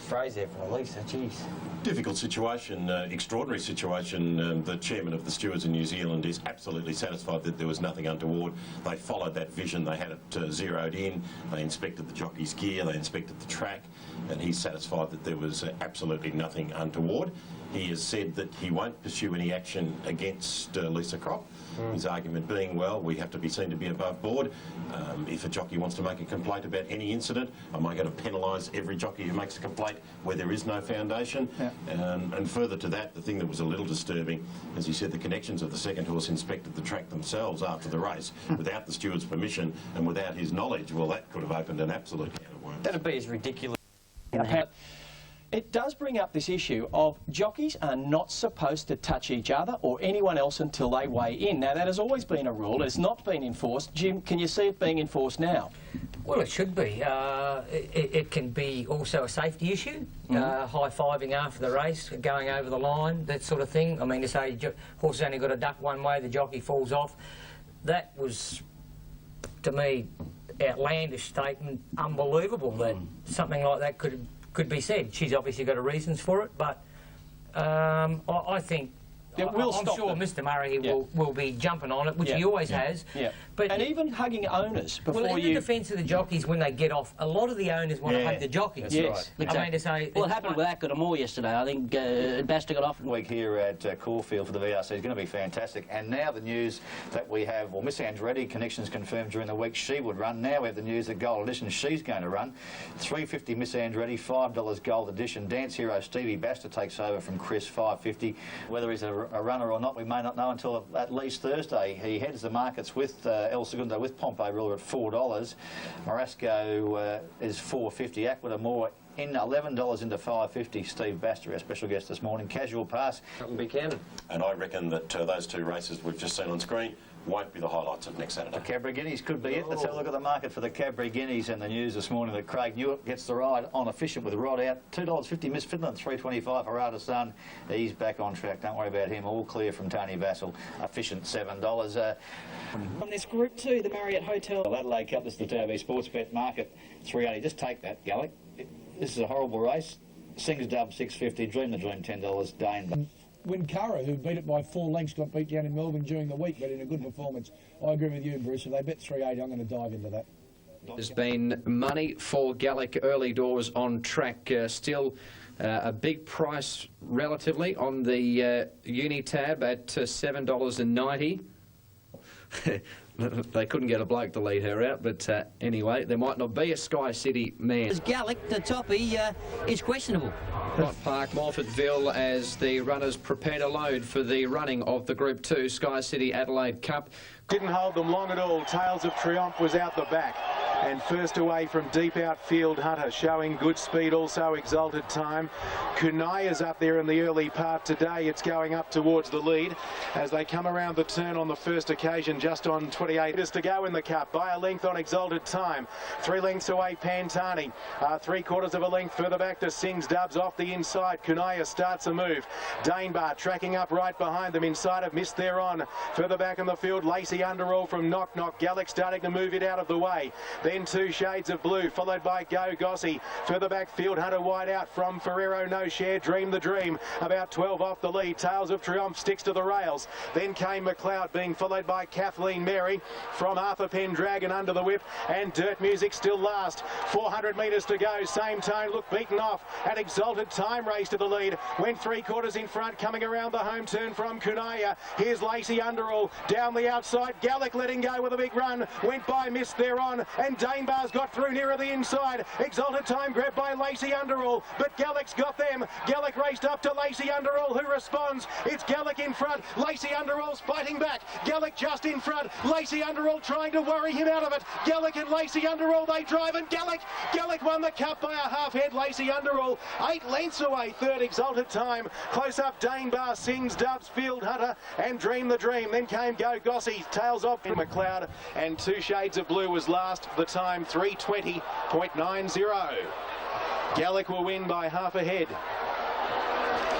phrase there for Lisa, jeez. Difficult situation, extraordinary situation. The chairman of the stewards in New Zealand is absolutely satisfied that there was nothing untoward. They followed that vision, they had it zeroed in, they inspected the jockey's gear, they inspected the track, and he's satisfied that there was absolutely nothing untoward. He has said that he won't pursue any action against Lisa Crop. His argument being, well, we have to be seen to be above board. If a jockey wants to make a complaint about any incident, am I going to penalise every jockey who makes a complaint where there is no foundation? Yeah. And further to that, the thing that was a little disturbing, as he said, the connections of the second horse inspected the track themselves after the race without the steward's permission and without his knowledge. Well, that could have opened an absolute can of worms. That'd be as ridiculous. It does bring up this issue of jockeys are not supposed to touch each other or anyone else until they weigh in. Now, that has always been a rule. It's not been enforced. Jim, can you see it being enforced now? Well, it should be. It can be also a safety issue, high-fiving after the race, going over the line, that sort of thing. I mean, to say horse has only got to duck one way, the jockey falls off. That was, to me, outlandish statement, unbelievable that something like that could be said. She's obviously got her reasons for it, but I think It will I'm stop sure them. Mr. Murray Yeah. will be jumping on it, which Yeah. he always Yeah. has. Yeah. But And even hugging owners before well, in you... the defence of the jockeys, when they get off, a lot of the owners want to Yeah. hug the jockeys. That's Yes. right. I mean to say... Well, it happened with Ackett Moore yesterday. I think Basta got off. Week here at Caulfield for the VRC is going to be fantastic. And now the news that we have, well, Miss Andretti, connections confirmed during the week she would run. Now we have the news that Gold Edition, she's going to run. $3.50 Miss Andretti, $5 Gold Edition. Dance hero Stevie Basta takes over from Chris, $5.50. Whether he's a runner or not, we may not know until at least Thursday. He heads the markets with El Segundo, with Pompey Ruler at $4. Morasco is $4.50. Aqua Moore in $11 into $5.50. Steve Basta, our special guest this morning. Casual Pass. Buchanan. And I reckon that those two races we've just seen on screen won't be the highlights of next Saturday. The Cadbury Guineas could be it. Let's have a look at the market for the Cadbury Guineas and the news this morning that Craig Newitt gets the ride on Efficient with Rod out. $2.50 Miss Finland, $3.25 Harada Sun. He's back on track. Don't worry about him. All clear from Tony Vassell. Efficient $7. On this Group 2, the Marriott Hotel. The Adelaide Cup, this is the TAB Sports Bet market, $3.80. Just take that, Gallic. This is a horrible race. Sings Dub, $6.50. Dream the Dream, $10. Dane. Winkara, who beat it by 4 lengths, got beat down in Melbourne during the week, but in a good performance. I agree with you, Bruce. If they bet 3.80, I'm going to dive into that. There's been money for Gallic early doors on track. Still a big price relatively on the Unitab at $7.90. They couldn't get a bloke to lead her out, but anyway, there might not be a Sky City man. Gallic, the toppy, is questionable. Plot Park, Morfordville, as the runners prepare to load for the running of the Group 2 Sky City Adelaide Cup. Didn't hold them long at all. Tales of Triumph was out the back. And first away from deep outfield, Hunter showing good speed, also Exalted Time. Kunaya's up there in the early part today. It's going up towards the lead as they come around the turn on the first occasion, just on 28 is to go in the cup by a length on Exalted Time. 3 lengths away, Pantani. 3/4 of a length further back to Sings Dubs off the inside. Kunaya starts a move. Danebar tracking up right behind them inside of Mist Thereon. Further back in the field, Lacey Underall from Knock Knock. Gallic starting to move it out of the way. Then 2 Shades of Blue, followed by Go Gossi. Further back, Field Hunter wide out from Ferrero No Share. Dream the Dream, about 12 off the lead. Tales of Triumph sticks to the rails. Then came McLeod, being followed by Kathleen Mary from Arthur Pendragon under the whip. And Dirt Music still last. 400 metres to go. Same tone, look beaten off. An Exalted Time race to the lead. Went 3/4 in front, coming around the home turn from Kunaya. Here's Lacey Underall down the outside. Gallic letting go with a big run. Went by Miss Theron, and Danebar's got through nearer the inside. Exalted Time grabbed by Lacey Underall, but Gallic's got them. Gallic raced up to Lacey Underall, who responds. It's Gallic in front. Lacey Underall's fighting back. Gallic just in front. Lacey Underall trying to worry him out of it. Gallic and Lacey Underall, they drive, and Gallic won the cup by a half head. Lacey Underall 8 lengths away. Third Exalted Time. Close up Danebar, Sings Dubs, Field Hunter, and Dream the Dream. Then came Go Gossi, tails off in McLeod, and 2 Shades of Blue was last. The time 3:20.90. Gallic will win by half a head.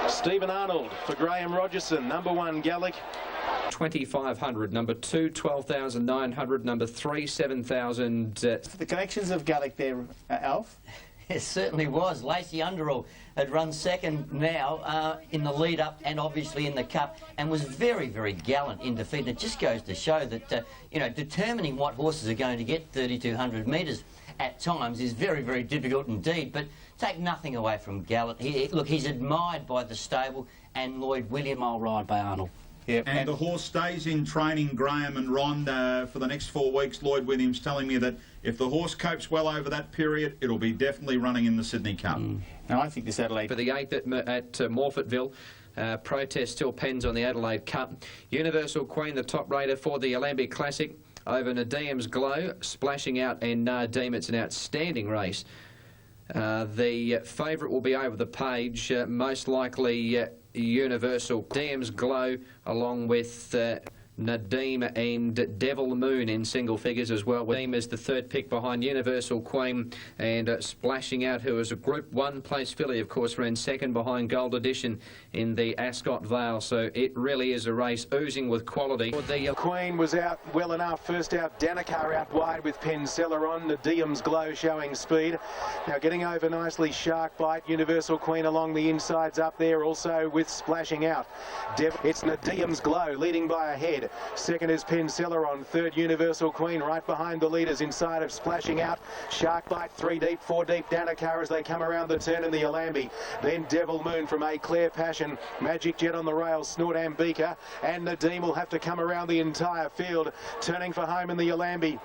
Stephen Arnold for Graham Rogerson. Number 1 Gallic. 2,500, number 2, 12,900, number 3, 7,000. The connections of Gallic there, Alf? It certainly was. Lacey Underall had run second now in the lead-up and obviously in the Cup, and was very, very gallant in defeat. It just goes to show that, you know, determining what horses are going to get 3,200 metres at times is very, very difficult indeed. But take nothing away from Gallant. Look, he's admired by the stable, and Lloyd William. I'll ride by Arnold. Yep. And the horse stays in training, Graham and Ron, for the next 4 weeks. Lloyd Williams telling me that if the horse copes well over that period, it'll be definitely running in the Sydney Cup. Now, I think this Adelaide... For the 8th at Morfordville, protest still pens on the Adelaide Cup. Universal Queen, the top raider for the Alembic Classic, over Nadim's Glow, splashing out, and Nadim. It's an outstanding race. The favourite will be over the page, most likely Universal. Diem's Glow, along with Nadim and Devil Moon in single figures as well. Nadim is the third pick behind Universal Queen, and Splashing Out, who is a Group 1 place filly, of course, ran second behind Gold Edition in the Ascot Vale. So it really is a race oozing with quality. Queen was out well enough. First out, Danikar out wide with Penceleron. Nadim's Glow showing speed. Now getting over nicely, Shark Bite. Universal Queen along the insides up there, also with Splashing Out. It's Nadim's Glow leading by a head. Second is Penceleron. Third, Universal Queen right behind the leaders inside of Splashing Out. Shark Bite 3 deep, 4 deep. Danikar as they come around the turn in the Alambi. Then Devil Moon from A Clear Passion. Magic Jet on the rails. Snort Ambika. And Nadim will have to come around the entire field. Turning for home in the Alambi.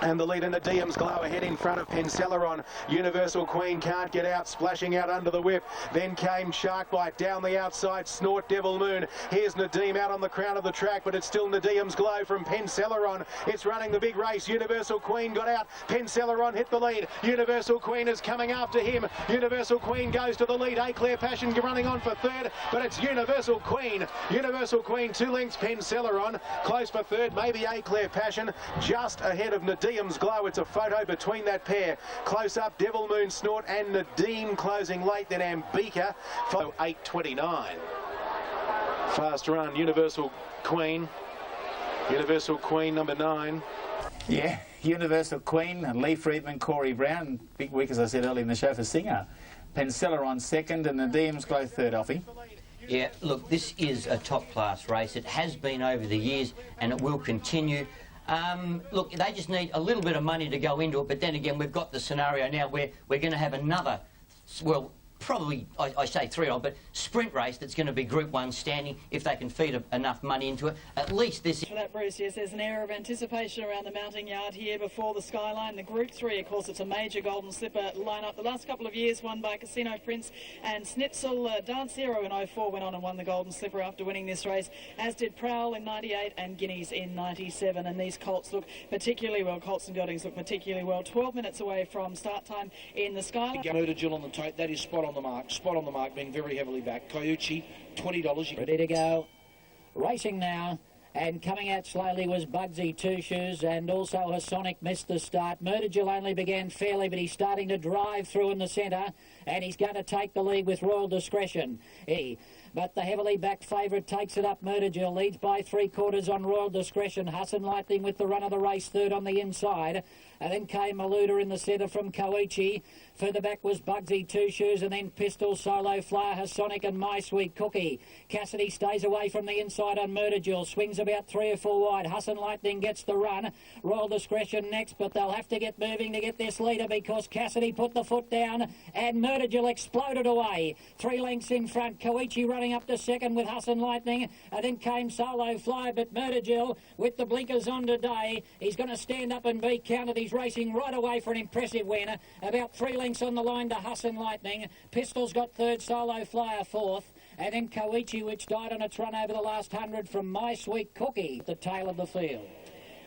And the leader, Nadim's Glow, ahead in front of Penceleron. Universal Queen can't get out, Splashing Out under the whip. Then came Shark Bite down the outside, Snort, Devil Moon. Here's Nadim out on the crown of the track, but it's still Nadim's Glow from Penceleron. It's running the big race. Universal Queen got out. Penceleron hit the lead. Universal Queen is coming after him. Universal Queen goes to the lead. A Clear Passion running on for third, but it's Universal Queen. Universal Queen 2 lengths, Penceleron. Close for third, maybe A Clear Passion. Just ahead of Nadim's Glow. It's a photo between that pair. Close up, Devil Moon, Snort and Nadim closing late. Then Ambika, follow 8:29. Fast run, Universal Queen. Universal Queen, number 9. Yeah, Universal Queen, and Lee Friedman, Corey Brown. Big week, as I said earlier in the show, for Singer. Penceleron second and Nadim's Glow third, Offie. Yeah, look, this is a top-class race. It has been over the years and it will continue. Look, they just need a little bit of money to go into it, but then again, we've got the scenario now where we're going to have another, well, probably, I say 3-year-old, but sprint race that's going to be Group 1 standing if they can feed enough money into it. At least this... For that, Bruce, yes, there's an air of anticipation around the mounting yard here before the skyline. The Group 3, of course, it's a major Golden Slipper lineup. The last couple of years won by Casino Prince and Schnitzel. Dance Hero in 04 went on and won the Golden Slipper after winning this race, as did Prowl in 98 and Guineas in 97. And these colts look particularly well. Colts and Geldings look particularly well. 12 minutes away from start time in the skyline. Murder Jill on the tote, that is spot on the mark. Spot on the mark, being very heavily backed. Kaiuchi, $20. Ready to go. Racing now. And coming out slowly was Bugsy Two Shoes, and also Hasonic missed the start. Murder Jill only began fairly, but he's starting to drive through in the centre, and he's going to take the lead with Royal Discretion. But the heavily backed favourite takes it up. Murder Jill leads by 3/4 on Royal Discretion. Hassan Lightning with the run of the race, third on the inside. And then came Maluda in the centre from Koichi. Further back was Bugsy Two Shoes, and then Pistol, Solo Flyer, Hasonic and My Sweet Cookie. Cassidy stays away from the inside on Murder Jill. Swings about 3 or 4 wide. Hassan Lightning gets the run. Royal Discretion next, but they'll have to get moving to get this leader because Cassidy put the foot down and Murder Jill exploded away. 3 lengths in front. Koichi running up to second with Hassan Lightning. And then came Solo Flyer, but Murder Jill with the blinkers on today. He's going to stand up and be counted. He's racing right away for an impressive win. About 3 lengths on the line to Hassan Lightning. Pistol's got third, Solo Flyer fourth. And then Koichi, which died on its run over the last 100 from My Sweet Cookie, the tail of the field.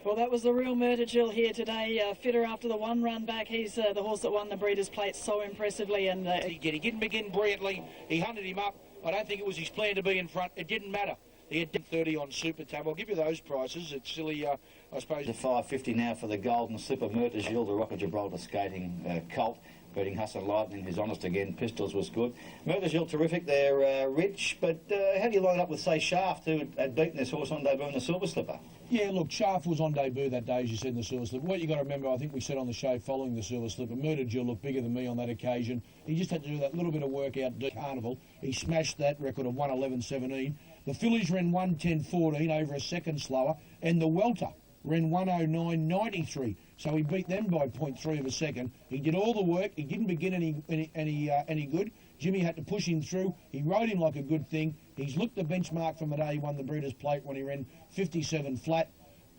Well, that was the real Murder Jill here today. Fitter after the 1 run back. He's the horse that won the Breeders' Plate so impressively. And He didn't begin brilliantly. He hunted him up. I don't think it was his plan to be in front. It didn't matter. He had 30 on Super Tab. I'll give you those prices. It's silly, I suppose. The $5.50 now for the Golden Slipper. Murder Jill, the Rock of Gibraltar skating colt, beating Hassan Lightning, who's honest again. Pistols was good. Murder Jill, terrific. They're rich, but how do you line it up with, say, Shaft, who had beaten this horse on debut in the Silver Slipper? Yeah, look, Shaft was on debut that day, as you said, in the Silver Slipper. What you got to remember, I think we said on the show following the Silver Slipper, Murder Jill looked bigger than me on that occasion. He just had to do that little bit of work out at Carnival. He smashed that record of 1:11.17. The fillies ran 1:10.14 over a second slower, and the welter ran 1:09.93. So he beat them by 0.3 of a second. He did all the work. He didn't begin any good. Jimmy had to push him through. He rode him like a good thing. He's looked the benchmark from the day he won the Breeders' Plate when he ran 57 flat.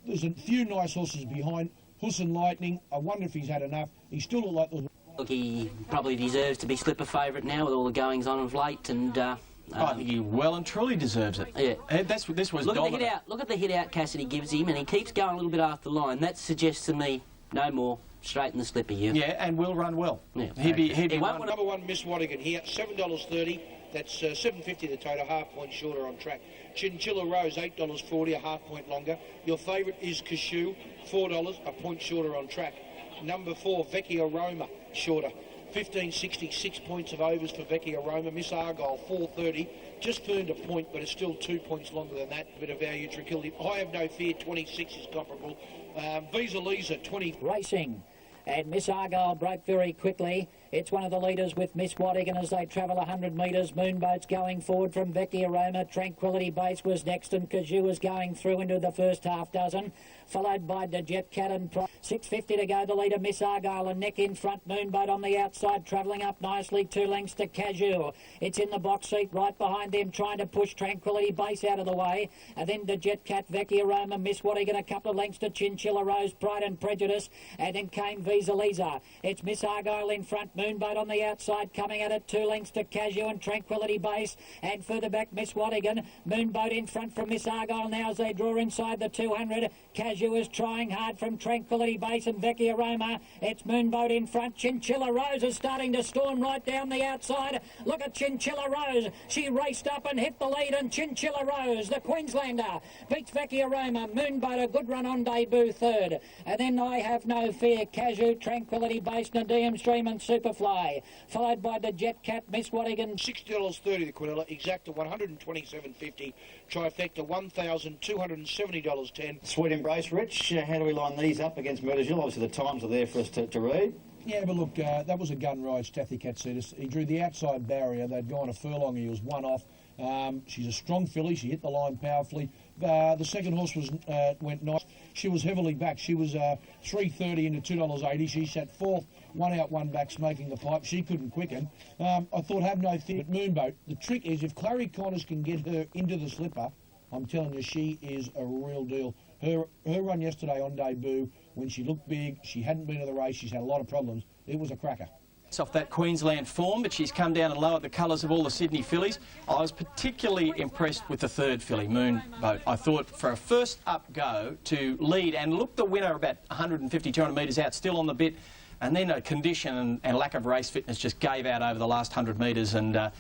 There's a few nice horses behind. Hassan Lightning, I wonder if he's had enough. He still looked like... Look, he probably deserves to be Slipper favourite now with all the goings on of late, and... I think he well and truly deserves it. Yeah. This was look dominant. at the hit out. Look at the hit out Cassidy gives him, and he keeps going a little bit after the line. That suggests to me no more. Straight in the slipper, you. Yeah, and will run well. Yeah. He'd be number 1 Miss Wadigan here, $7.30. That's $7.50 the total, half point shorter on track. Chinchilla Rose, $8.40, a half point longer. Your favourite is Cashew, $4, a point shorter on track. Number 4, Vecchia Roma, shorter. 15.60, 6 points of overs for Vecchia Roma. Miss Argyle, 4.30. Just earned a point, but it's still 2 points longer than that. Bit of value, Tranquility. I Have No Fear, 26 is comparable. Visa Lisa, 20. Racing. And Miss Argyle broke very quickly. It's one of the leaders with Miss Wadigan as they travel 100 metres. Moonboat's going forward from Vecchia Roma. Tranquility Base was next, and Kazoo was going through into the first half dozen, followed by the Jet Cat and 6.50 to go. The leader, Miss Argyle, and neck in front. Moonboat on the outside, travelling up nicely. 2 lengths to Kazoo. It's in the box seat right behind them, trying to push Tranquility Base out of the way. And then the Jet Cat, Vecchia Roma, Miss Wadigan, a couple of lengths to Chinchilla Rose, Pride and Prejudice. And then came Visa Lisa. It's Miss Argyle in front. Moonboat on the outside, coming at it. 2 lengths to Cashew and Tranquility Base. And further back, Miss Wadigan. Moonboat in front from Miss Argyle now as they draw inside the 200. Cashew is trying hard from Tranquility Base and Vecchia Roma. It's Moonboat in front. Chinchilla Rose is starting to storm right down the outside. Look at Chinchilla Rose. She raced up and hit the lead, and Chinchilla Rose, the Queenslander, beats Vecchia Roma. Moonboat, a good run on debut, 3rd. And then I Have No Fear, Cashew, Tranquility Base, Nadeem Stream and Superfly, followed by the Jet Cat, Miss Wadigan. $60.30 the Quinella, Exacta $127.50, Trifecta $1,270.10. Sweet Embrace, Rich. How do we line these up against Murder's Hill? Obviously the times are there for us to read. Yeah, but look, that was a gun ride, Stathy Katsitas. He drew the outside barrier. They'd gone a furlong. He was one off. She's a strong filly. She hit the line powerfully. The second horse went nice. She was heavily backed. She was $3.30 into $2.80. She sat 4th, 1 out, 1 back, smoking the pipe. She couldn't quicken. I thought, Have No Fear. But Moonboat, the trick is if Clary Connors can get her into the slipper, I'm telling you, she is a real deal. Her run yesterday on debut, when she looked big, she hadn't been to the race, she's had a lot of problems. It was a cracker. It's off that Queensland form, but she's come down and lowered the colours of all the Sydney fillies. I was particularly impressed with the 3rd filly, Moonboat. I thought for a first up go to lead and look the winner about 150, 200 metres out, still on the bit, and then a condition and lack of race fitness just gave out over the last 100 metres, and I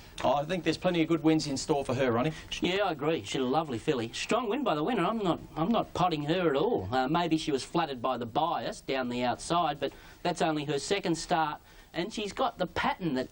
think there's plenty of good wins in store for her, Ronnie. Yeah, I agree. She's a lovely filly. Strong win by the winner. I'm not potting her at all. Maybe she was flattered by the bias down the outside, but that's only her 2nd start, and she's got the pattern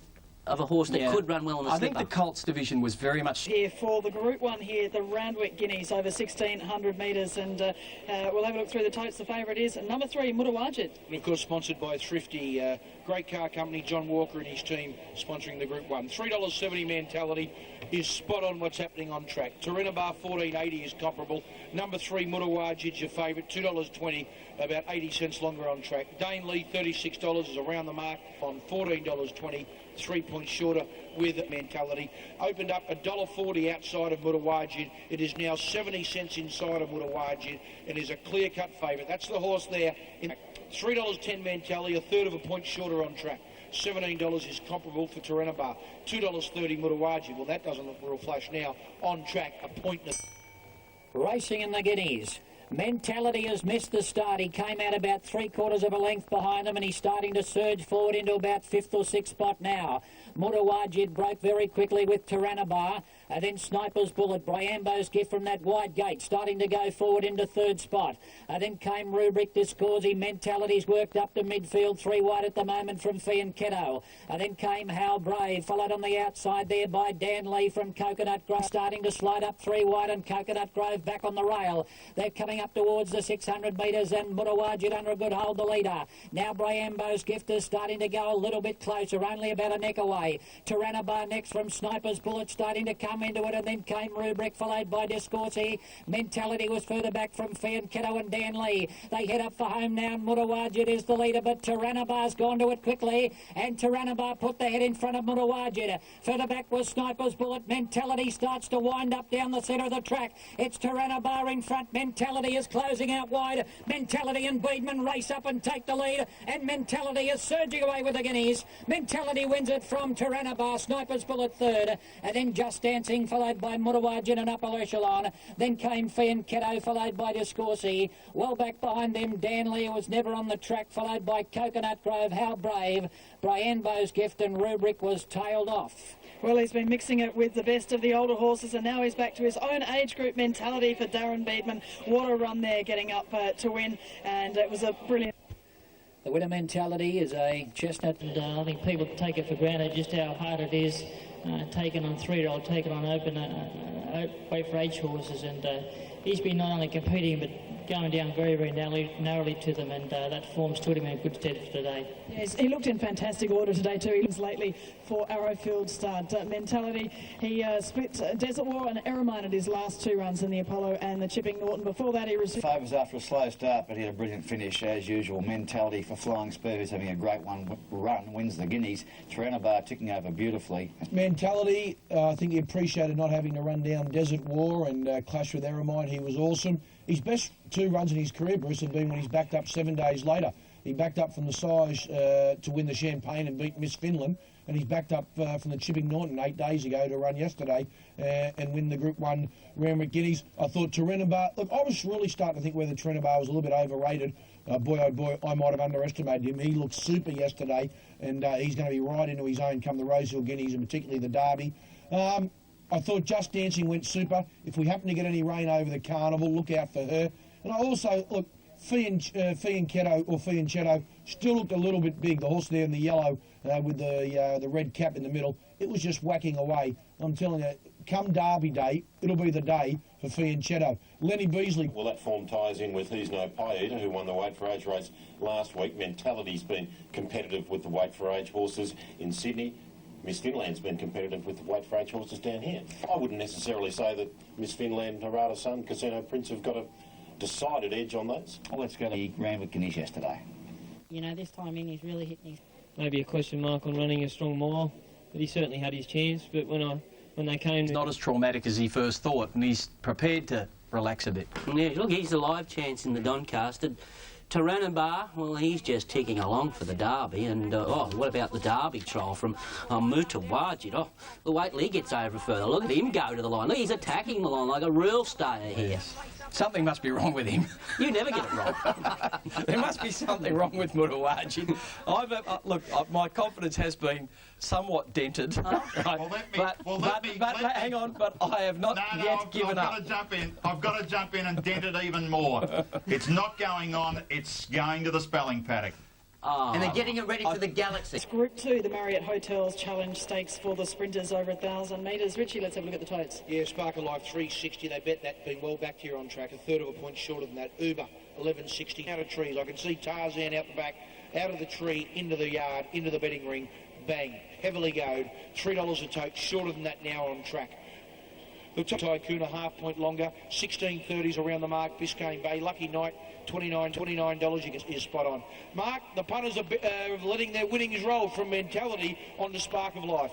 of a horse that could run well in the slipper. I think the Colts division was very much... Here for the Group 1 here, the Randwick Guineas over 1,600 metres, and we'll have a look through the totes. The favourite is number 3, Mutawajid. And of course, sponsored by Thrifty, great car company, John Walker and his team sponsoring the Group 1. $3.70 Mentality is spot on what's happening on track. Torinabar $14.80 is comparable. Number 3, Mutawajid's your favourite, $2.20, about 80 cents longer on track. Dane Lee, $36 is around the mark on $14.20. 3 points shorter with Mentality. Opened up $1.40 outside of Mutawajid. It is now 70 cents inside of Mutawajid and is a clear-cut favourite. That's the horse there. $3.10 Mentality, a 1/3 of a point shorter on track. $17 is comparable for Torinabar. $2.30 Mutawajid. Well, that doesn't look real flash now. On track, a point. Racing in the Guineas. Mentality has missed the start. He came out about 3/4 of a length behind them, and he's starting to surge forward into about 5th or 6th spot now. Mutawajid broke very quickly with Toranabar, and then Sniper's Bullet, Briambo's Gift from that wide gate, starting to go forward into 3rd spot. And then came Rubric Discorsi. Mentality's worked up to midfield, 3 wide at the moment from Fianchetto. And then came How Brave, followed on the outside there by Dan Lee from Coconut Grove, starting to slide up 3 wide, and Coconut Grove back on the rail. They're coming up towards the 600 metres, and Mutawajid under a good hold, the leader. Now Briambo's Gift is starting to go a little bit closer, only about a neck away. Toranabar next from Sniper's Bullet, starting to come into it, and then came Rubric, followed by Discorsi. Mentality was further back from Fianchetto and Dan Lee. They head up for home now, and Mutawajid is the leader, but Toranabar's gone to it quickly, and Toranabar put the head in front of Mutawajid. Further back was Sniper's Bullet. Mentality starts to wind up down the centre of the track. It's Toranabar in front. Mentality is closing out wide. Mentality and Beedman race up and take the lead, and Mentality is surging away with the Guineas. Mentality wins it from Toranabar. Sniper's Bullet 3rd, and then Just Dancing, followed by Mutawajid and Upper Echelon. Then came Fianchetto, followed by Discorsi. Well back behind them, Dan Lee was never on the track, followed by Coconut Grove, How Brave. Briambo's Gift and Rubric was tailed off. Well, he's been mixing it with the best of the older horses, and now he's back to his own age group mentality for Darren Beedman. What a run there, getting up to win, and it was a brilliant... The winner mentality is a chestnut, and I think people take it for granted just how hard it is taken on 3-year-old, taken on open weight for age horses, and he's been not only competing but going down very, very narrowly to them, and that form stood him in good stead for today. Yes, he looked in fantastic order today too. He was lately for Arrowfield Stud mentality. He split Desert War and Eremine at his last 2 runs in the Apollo and the Chipping Norton. Before that, he received favours after a slow start, but he had a brilliant finish as usual. Mentality for Flying Spur, who's having a great run, wins the Guineas. Taranabar ticking over beautifully. Mentality, I think he appreciated not having to run down Desert War and clash with Eremine. He was awesome. His best 2 runs in his career, Bruce, have been when he's backed up 7 days later. He backed up from the size to win the Champagne and beat Miss Finland, and he's backed up from the Chipping Norton 8 days ago to run yesterday and win the Group 1 Randwick Guineas. I thought Taranabar, look, I was really starting to think whether Taranabar was a little bit overrated. Boy, oh boy, I might have underestimated him. He looked super yesterday, and he's going to be right into his own come the Rosehill Guineas, and particularly the Derby. I thought Just Dancing went super. If we happen to get any rain over the carnival, look out for her. And I also, look, Fianchetto still looked a little bit big. The horse there in the yellow with the red cap in the middle, it was just whacking away. I'm telling you, come Derby Day, it'll be the day for Fianchetto. Lenny Beasley. Well, that form ties in with He's No Pie Eater, who won the weight for age race last week. Mentality's been competitive with the weight for age horses in Sydney. Miss Finland's been competitive with the weight for age horses down here. I wouldn't necessarily say that Miss Finland, Harada Sun, Casino Prince have got a decided edge on those. Well, let's go to the Randwick Guineas yesterday. You know, this time in he's really hitting his... Maybe a question mark on running a strong mile, but he certainly had his chance. But when they came... It's not as traumatic as he first thought, and he's prepared to relax a bit. Yeah, look, he's a live chance in the Doncaster. Taranabar, well, he's just ticking along for the Derby, and what about the Derby trial from Mutawajid? Oh, wait till he gets over further. Look at him go to the line. Look, he's attacking the line like a real stayer here. Something must be wrong with him. You never get it wrong. There must be something wrong with Mutawajid. Look, my confidence has been somewhat dented. Hang on, but I have not yet given up. I've got to jump in and dent it even more. It's not going on, it's going to the spelling paddock. And they're getting it ready for the Galaxy. Group 2, the Marriott Hotels Challenge Stakes for the sprinters over 1,000 metres. Richie, let's have a look at the totes. Yeah, Sparkle Life 360. They bet that being well back here on track. A third of a point shorter than that. Uber 1160. Out of trees. I can see Tarzan out the back, out of the tree, into the yard, into the betting ring. Bang. Heavily goad. $3 a tote. Shorter than that now on track. The Tycoon a half point longer. 16.30s around the mark. Biscayne Bay. Lucky Night. $29. You can see spot on. Mark, the punters are letting their winnings roll from Mentality on the Spark of Life.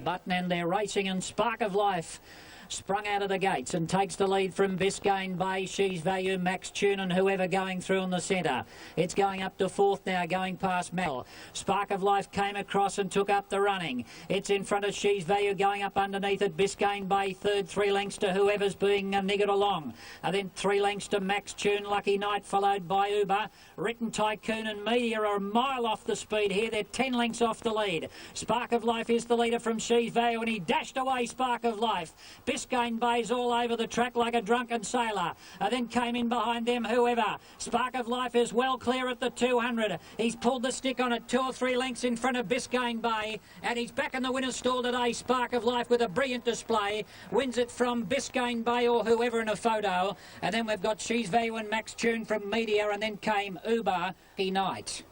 Button and they're racing, and Spark of Life sprung out of the gates and takes the lead from Biscayne Bay. She's Value, Max Tune, and whoever going through in the centre. It's going up to 4th now, going past Mel. Spark of Life came across and took up the running. It's in front of She's Value, going up underneath it. Biscayne Bay 3rd, 3 lengths to whoever's being niggered along. And then 3 lengths to Max Tune. Lucky Night followed by Uber. Written Tycoon and Media are a mile off the speed here. They're 10 lengths off the lead. Spark of Life is the leader from She's Value, and he dashed away Spark of Life. Biscayne Bay's all over the track like a drunken sailor. Then came in behind them whoever. Spark of Life is well clear at the 200. He's pulled the stick on it 2 or 3 lengths in front of Biscayne Bay, and he's back in the winner's stall today. Spark of Life with a brilliant display. Wins it from Biscayne Bay or whoever in a photo. And then we've got She's Value and Max Tune from Media, and then came Uber Night.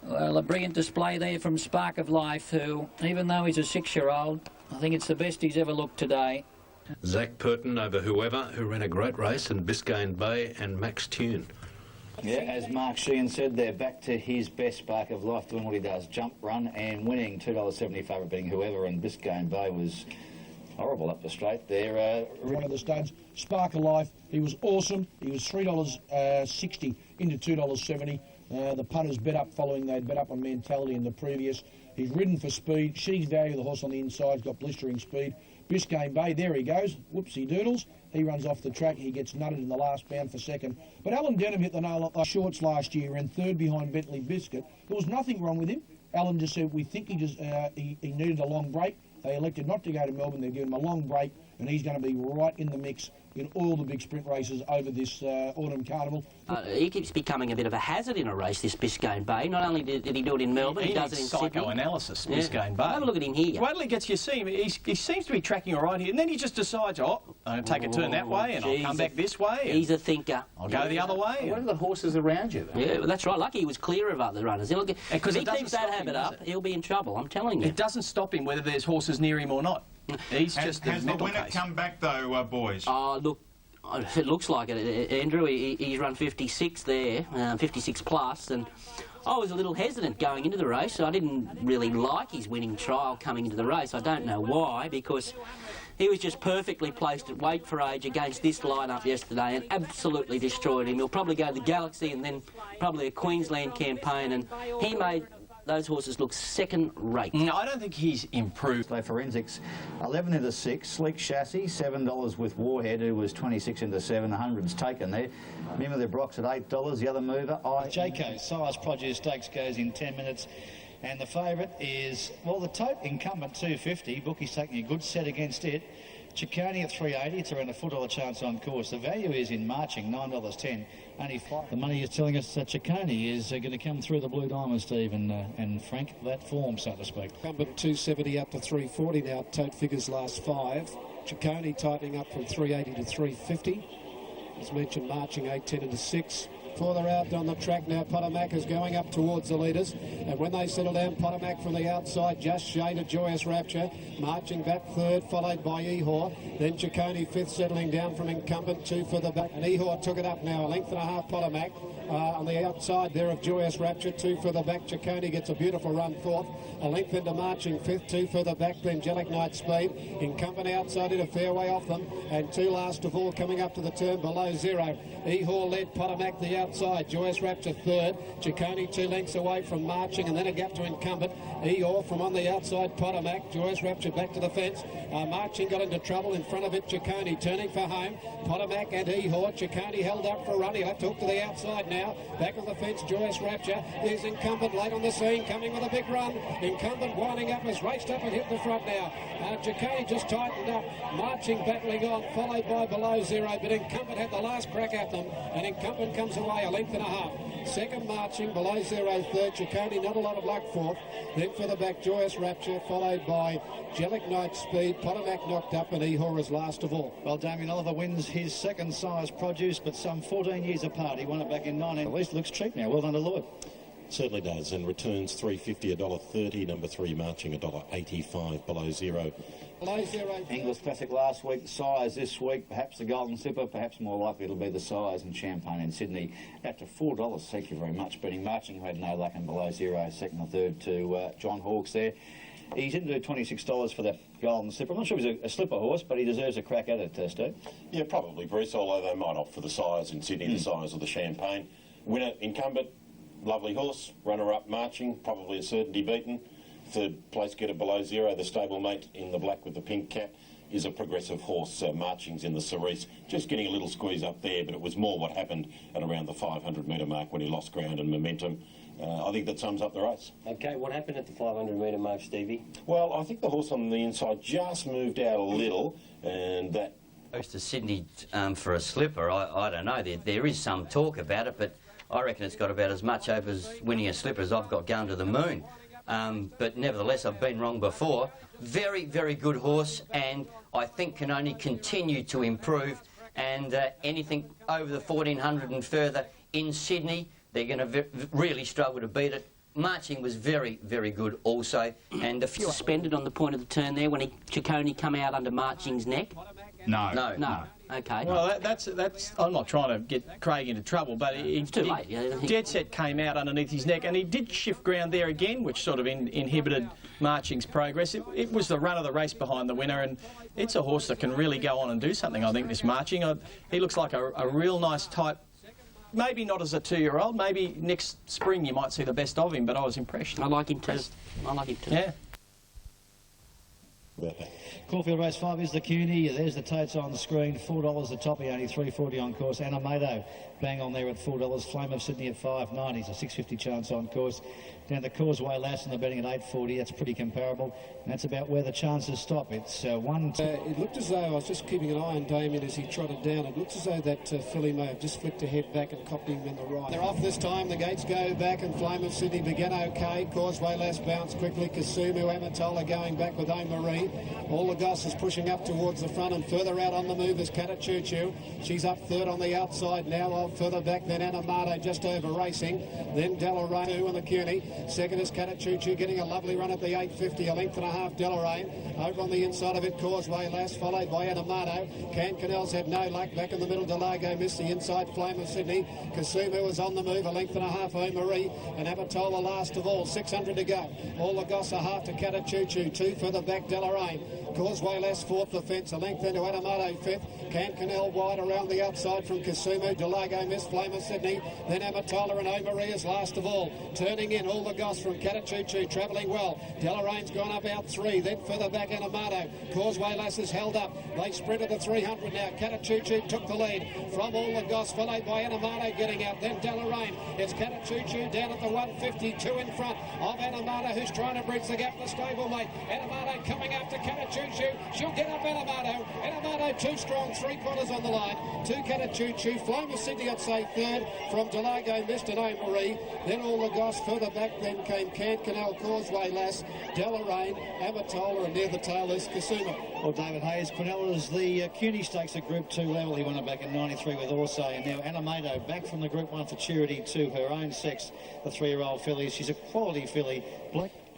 Well, a brilliant display there from Spark of Life, who, even though he's a 6-year-old, I think it's the best he's ever looked today. Zach Purton over whoever, who ran a great race in Biscayne Bay, and Max Tune. Yeah, as Mark Sheehan said, they're back to his best. Spark of Life doing what he does, jump, run, and winning. $2.70 favourite being whoever, and Biscayne Bay was horrible up the straight there. One of the studs, Spark of Life, he was awesome. He was $3.60 into $2.70. The punters bet up following they'd bet up on Mentality in the previous. He's ridden for speed. She's Value, the horse on the inside, got blistering speed. Biscayne Bay, there he goes. Whoopsie doodles. He runs off the track. He gets nutted in the last bound for second. But Alan Denham hit the nail up the shorts last year and 3rd behind Bentley Biscuit. There was nothing wrong with him. Alan just said we think he needed a long break. They elected not to go to Melbourne. They've given him a long break, and he's going to be right in the mix in all the big sprint races over this autumn carnival. He keeps becoming a bit of a hazard in a race, this Biscayne Bay. Not only did he do it in Melbourne, he does it in Sydney. Psychoanalysis, Biscayne Bay. Have a look at him here. Wait till he gets you see him. He seems to be tracking all right here, and then he just decides, oh, I'm going to take a turn that way, and I'll come back this way. He's a thinker. I'll go the other way. What are the horses around you, though? Yeah, well, that's right. Lucky he was clear of other runners. If he keeps that habit up, he'll be in trouble, I'm telling you. It doesn't stop him whether there's horses near him or not. He's just Has the winner come back, though, boys? Look, it looks like it, Andrew. He's run 56 there, 56 plus, and I was a little hesitant going into the race. I didn't really like his winning trial coming into the race. I don't know why, because he was just perfectly placed at weight for age against this lineup yesterday and absolutely destroyed him. He'll probably go to the Galaxy and then probably a Queensland campaign, and he made those horses look second rate. No, I don't think he's improved. So Forensics, 11 into 6, Sleek Chassis, $7 with Warhead, who was 26 into 7, 100's taken there. Remember the Brock's at $8, the other mover, JK, Size Produce Stakes goes in 10 minutes. And the favourite is, well, the tote incumbent, 250. Bookie's taking a good set against it. Ciccone at 380, it's around a $4 chance on course. The value is in marching, $9.10, only 5. The money is telling us that Ciccone is going to come through the Blue Diamond, Steve, and Frank, that form, so to speak. Incumbent 270 up to 340 now, tote figures last 5. Ciccone tightening up from 380 to 350. As mentioned, marching 8, 10 into 6. Further out on the track now, Potomac is going up towards the leaders, and when they settle down, Potomac from the outside just shaded Joyous Rapture, marching back third, followed by Ehor, then Ciccone fifth, settling down from incumbent, 2 further back, and Ehor took it up now, a length and a half Potomac on the outside there of Joyous Rapture, 2 further back, Ciccone gets a beautiful run fourth, a length into marching fifth, 2 further back, then Angelic Night Speed, incumbent outside in a fair way off them, and 2 last of all coming up to the turn below 0. Ehor led Potomac the outside, Joyous Rapture third, Ciccone 2 lengths away from marching, and then a gap to incumbent. Ehor from on the outside, Potomac, Joyous Rapture back to the fence. Marching got into trouble in front of it, Ciccone turning for home. Potomac and Ehor, Ciccone held up for a run. He'll have to hook to the outside now. Back of the fence, Joyous Rapture. Here's incumbent late on the scene, coming with a big run. Incumbent winding up, has raced up and hit the front now. Ciccone just tightened up, marching battling on, followed by below 0, but incumbent had the last crack at them, and incumbent comes away a length and a half. Second marching, below 0, third, Ciccone, not a lot of luck fourth. Then for the back, Joyous Rapture, followed by Angelic Night Speed, Potomac knocked up, and Ehor is last of all. Well, Damien Oliver wins his second Size Produce, but some 14 years apart. He won it back in 19. At least it looks cheap now. Well done to Lloyd. Certainly does, and returns $3.50, $1.30, number 3 marching $1.85 below 0. Below 0. Inglis Classic last week, Size this week, perhaps the Golden Slipper, perhaps more likely it'll be the Size in Champagne in Sydney. Out to $4, thank you very much. Beating Marching, who had no luck, and below 0, second or third to John Hawkes there. He's into $26 for the Golden Slipper. I'm not sure if he's a slipper horse, but he deserves a crack at it, Steve. Yeah, probably, Bruce, although they might opt for the Size in Sydney, the Size of the Champagne. Winner, incumbent, lovely horse, runner-up Marching, probably a certainty beaten. Third place getter below 0, the stablemate in the black with the pink cap is a progressive horse. Marching's in the Cerise, just getting a little squeeze up there, but it was more what happened at around the 500-metre mark when he lost ground and momentum. I think that sums up the race. Okay, what happened at the 500-metre mark, Stevie? Well, I think the horse on the inside just moved out a little, and that... Goes to Sydney for a slipper. I don't know. There is some talk about it, but I reckon it's got about as much hope as winning a slipper as I've got going to the moon. But nevertheless, I've been wrong before. Very, very good horse, and I think can only continue to improve. And anything over the 1400 and further in Sydney, they're going to really struggle to beat it. Marching was very, very good also. And suspended on the point of the turn there when Ciccone come out under Marching's neck? No. Okay. Well, that's. I'm not trying to get Craig into trouble, but it's too late. Dead Set came out underneath his neck, and he did shift ground there again, which sort of inhibited Marching's progress. It was the run of the race behind the winner, and it's a horse that can really go on and do something. I think this Marching. He looks like a real nice type. Maybe not as a 2-year-old. Maybe next spring you might see the best of him. But I was impressed. I like him too. I like him too. Yeah. Caulfield Race 5 is the CUNY. There's the totes on the screen. $4 the toppy, only $3.40 on course. Animado bang on there at $4. Flame of Sydney at $5.90. A $6.50 chance on course. Down the Causeway Lass and the betting at $8.40. That's pretty comparable. And that's about where the chances stop. It's one. It looked as though, I was just keeping an eye on Damien as he trotted down. It looks as though that filly may have just flicked her head back and copped him in the right. They're off this time. The gates go back and Flame of Sydney began okay. Causeway Lass bounced quickly. Kasumu, Amatola going back with O'Marie. All the Goss is pushing up towards the front, and further out on the move is Catachuchu. She's up third on the outside now. Further back than Animado, just over racing. Then Deloraine and the CUNY. Second is Catachuchu, getting a lovely run at the 850, a length and a half Deloraine. Over on the inside of it, Causeway Lass, followed by Animado. Canel's had no luck. Back in the middle, Delago missed the inside. Flame of Sydney. Kasumu was on the move, a length and a half, O'Marie. And Amatola last of all, 600 to go. All the Goss, a half to Catachuchu, two further back, Deloraine. Causeway Lass fourth the fence, a length into Animado fifth. Canel wide around the outside from Kasumu. Delago missed, Flame of Sydney. Then Amatola and O'Marie is last of all. Turning in, all the Goss from Catachuchu, travelling well. Delaraine's gone up out three, then further back Animado. Causeway Lass is held up. They sprinted to 300 now. Catachuchu took the lead from all the Goss, followed by Animado getting out. Then Deloraine. It's Catachuchu down at the 152 in front of Animado, who's trying to bridge the gap to stablemate. Animado coming up to Catachuchu. She'll get up Animado. Animado too strong, 3/4 on the line. To Catachuchu. Flame of Sydney, I'd say third from Delago, missed and O'Marie. Then all the Goss further back. Then came Canel, Causeway Lass, Deloraine, Amatola, and near the tail is Kasumu. Well, David Hayes, Quinella is the CUNY Stakes at Group 2 level. He won it back in 93 with Orsay. And now Animado back from the Group 1 for Charity to her own sex, the 3-year-old filly. She's a quality filly.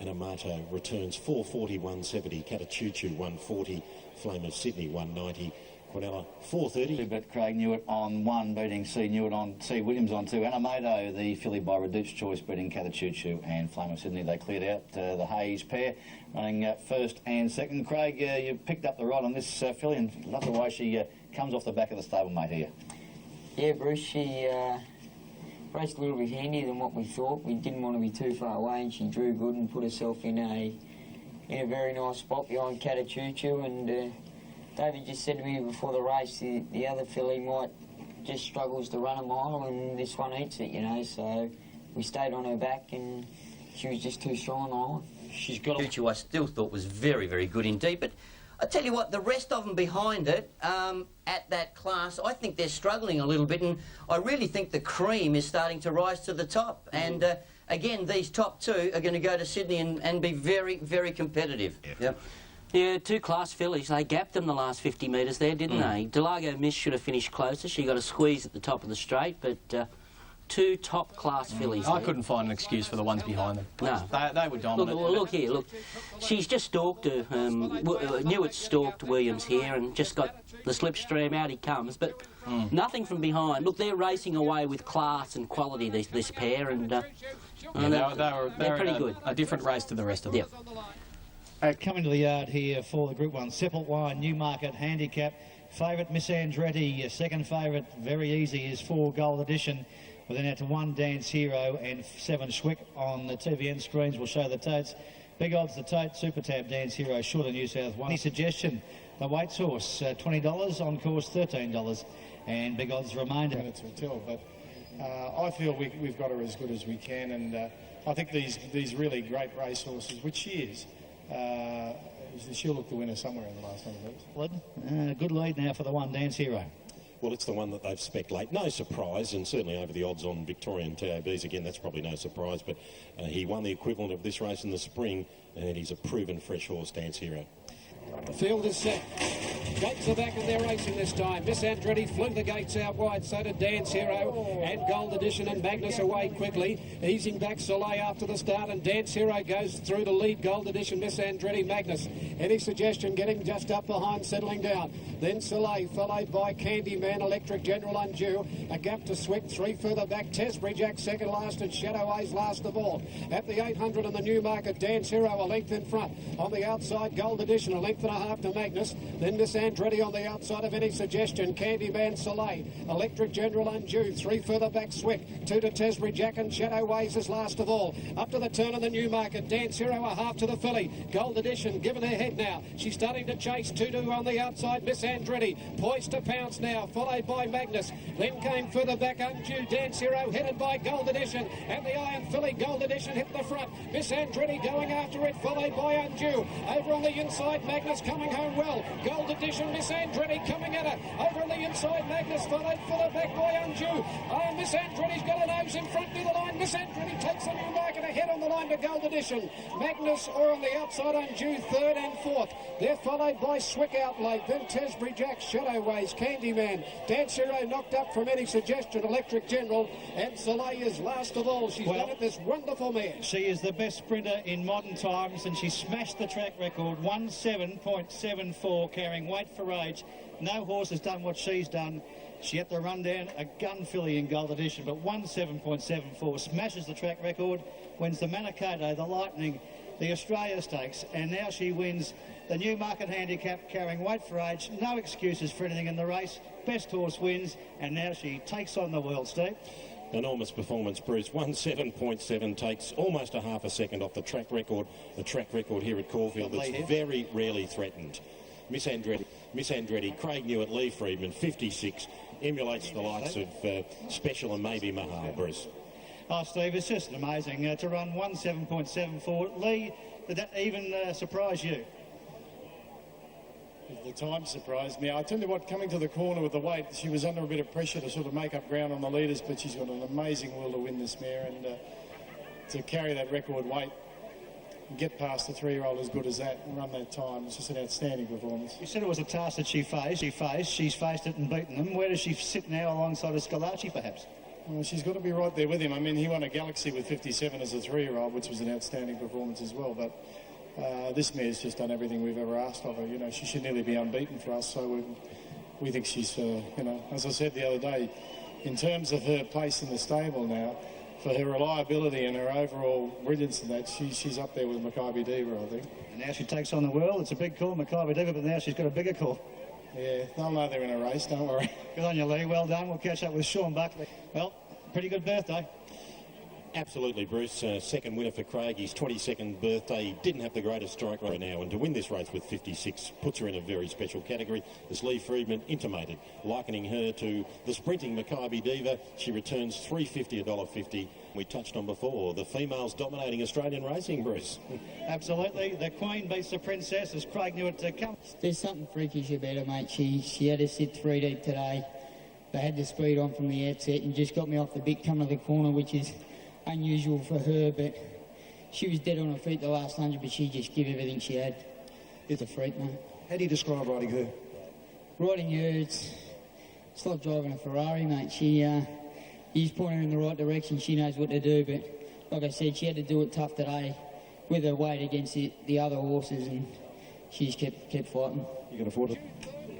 Animato returns 440, 170. Catachuchu 140. Flame of Sydney 190. Quinella 430. But Craig Newitt on 1, beating C. Newitt on C. Williams on 2. Animado, the filly by reduced choice, beating Catachuchu and Flame of Sydney. They cleared out the Hayes pair, running first and second. Craig, you picked up the rod on this filly, and love the way she comes off the back of the stablemate here. Yeah, Bruce, she raced a little bit handier than what we thought. We didn't want to be too far away, and she drew good and put herself in a very nice spot behind Catachuchu. And David just said to me before the race, the other filly might just struggles to run a mile, and this one eats it, you know. So we stayed on her back, and she was just too strong on the line. She's got Chuchu, I still thought was very, very good indeed. But I tell you what, the rest of them behind it, at that class, I think they're struggling a little bit, and I really think the cream is starting to rise to the top. And again, these top two are going to go to Sydney and be very, very competitive. Yep. Yeah, two class fillies. They gapped them the last 50 metres there, didn't they? Delago Miss should have finished closer. She got a squeeze at the top of the straight, but two top class fillies. I couldn't find an excuse for the ones behind them. No. They were dominant. Look here, look. She's just stalked her. Newitt stalked Williams here and just got the slipstream. Out he comes, but nothing from behind. Look, they're racing away with class and quality, this pair, and they're pretty good. A different race to the rest of them. Yep. Coming to the yard here for the Group 1, Seppelt Wine, Newmarket Handicap. Favourite, Miss Andretti. Second favourite, very easy, is 4 Gold Edition. We're then out to 1 Dance Hero and 7 Schwick on the TVN screens. We'll show the totes. Big odds, the tote, Super Tab, Dance Hero, short of New South Wales. Any suggestion? The Waits horse, $20, on course $13. And big odds remainder. Minutes will tell, but I feel we've got her as good as we can, and I think these really great racehorses, which she is, she'll look the winner somewhere in the last 100 metres. Good lead now for the 1 Dance Hero. Well, it's the one that they've spec'd late. No surprise, and certainly over the odds on Victorian TABs, again, that's probably no surprise, but he won the equivalent of this race in the spring, and he's a proven fresh horse, Dance Hero. The field is set. Gates are back and they're racing this time. Miss Andretti flew the gates out wide, so did Dance Hero and Gold Edition, and Magnus away quickly. Easing back Soleil after the start, and Dance Hero goes through to lead Gold Edition, Miss Andretti, Magnus. Any suggestion? Getting just up behind, settling down. Then Soleil, followed by Candyman, Electric General Undue. A gap to Swick, 3 further back. Tesbury Jack second last, and Shadow A's last of all. At the 800 in the Newmarket, Dance Hero a length in front. On the outside, Gold Edition a length and a half to Magnus. Then Miss Andretti Andretti on the outside of Any Suggestion. Candyman Soleil. Electric General Undue. 3 further back Swick. 2 to Tesbury Jack and Shadow Ways is last of all. Up to the turn of the Newmarket. Dance Hero a half to the filly. Gold Edition given her head now. She's starting to chase 2-2 on the outside. Miss Andretti poised to pounce now, followed by Magnus. Then came further back Undue. Dance Hero headed by Gold Edition. And the Iron Filly Gold Edition hit the front. Miss Andretti going after it, followed by Undue. Over on the inside, Magnus coming home well. Gold Edition, Miss Andretti coming at her. Over on the inside, Magnus followed further back by Undue. Oh, Miss Andretti's got a nose in front near the line. Miss Andretti takes the Newmarket ahead on the line to Gold Edition. Magnus are on the outside, Undue third and fourth. They're followed by Swick out late. Then Tesbury Jack, Shadow Ways, Candyman. Dance Hero knocked up from Any Suggestion, Electric General. And Soleil is last of all. She's done it, this wonderful mare. She is the best sprinter in modern times, and she smashed the track record, 1:7.74, carrying weight for age. No horse has done what she's done. She had to run down a gun filly in Gold Edition, but 1:7.74 smashes the track record, wins the Manikato, the Lightning, the Australia Stakes, and now she wins the Newmarket Handicap, carrying weight for age. No excuses for anything in the race. Best horse wins, and now she takes on the world, Steve. Enormous performance, Bruce. 1:7.7 takes almost a half a second off the track record. The track record here at Caulfield that's very rarely threatened. Miss Andretti, Craig Newitt, Lee Friedman, 56, emulates the likes of Special and maybe Mahal, Bruce. Oh, Steve, it's just amazing to run 1:7.74. Lee, did that even surprise you? The time surprised me. I tell you what, coming to the corner with the weight, she was under a bit of pressure to sort of make up ground on the leaders, but she's got an amazing will to win this mare, and to carry that record weight and get past the 3-year-old as good as that and run that time, it's just an outstanding performance. You said it was a task that she faced. She's faced it and beaten them. Where does she sit now alongside of Scalacci, perhaps? Well, she's got to be right there with him. I mean, he won a Galaxy with 57 as a 3-year-old, which was an outstanding performance as well, but this mare's just done everything we've ever asked of her. You know, she should nearly be unbeaten for us, so we think she's, you know, as I said the other day, in terms of her place in the stable now, for her reliability and her overall brilliance in that, she's up there with Maccabi Diva, I think. And now she takes on the world. It's a big call, Maccabi Diva, but now she's got a bigger call. Yeah, they'll know they're in a race, don't worry. Good on you, Lee. Well done. We'll catch up with Sean Buckley. Well, pretty good birthday. Absolutely, Bruce. Second winner for Craig. His 22nd birthday. He didn't have the greatest strike rate now, and to win this race with 56 puts her in a very special category. As Lee Friedman intimated, likening her to the sprinting Maccabi Diva, she returns $3.50, $1.50. We touched on before, the females dominating Australian racing, Bruce. Absolutely. The Queen beats the Princess as Craig knew it to come. There's something freakish about her, mate. She had to sit 3 deep today. They had the speed on from the outset and just got me off the bit coming to the corner, which is unusual for her, but she was dead on her feet the last 100, but she just gave everything she had. It's a freak, mate. How do you describe riding her? Riding her, it's like driving a Ferrari, mate. You just point her in the right direction, she knows what to do, but like I said, she had to do it tough today with her weight against the other horses, and she just kept fighting. You can afford it.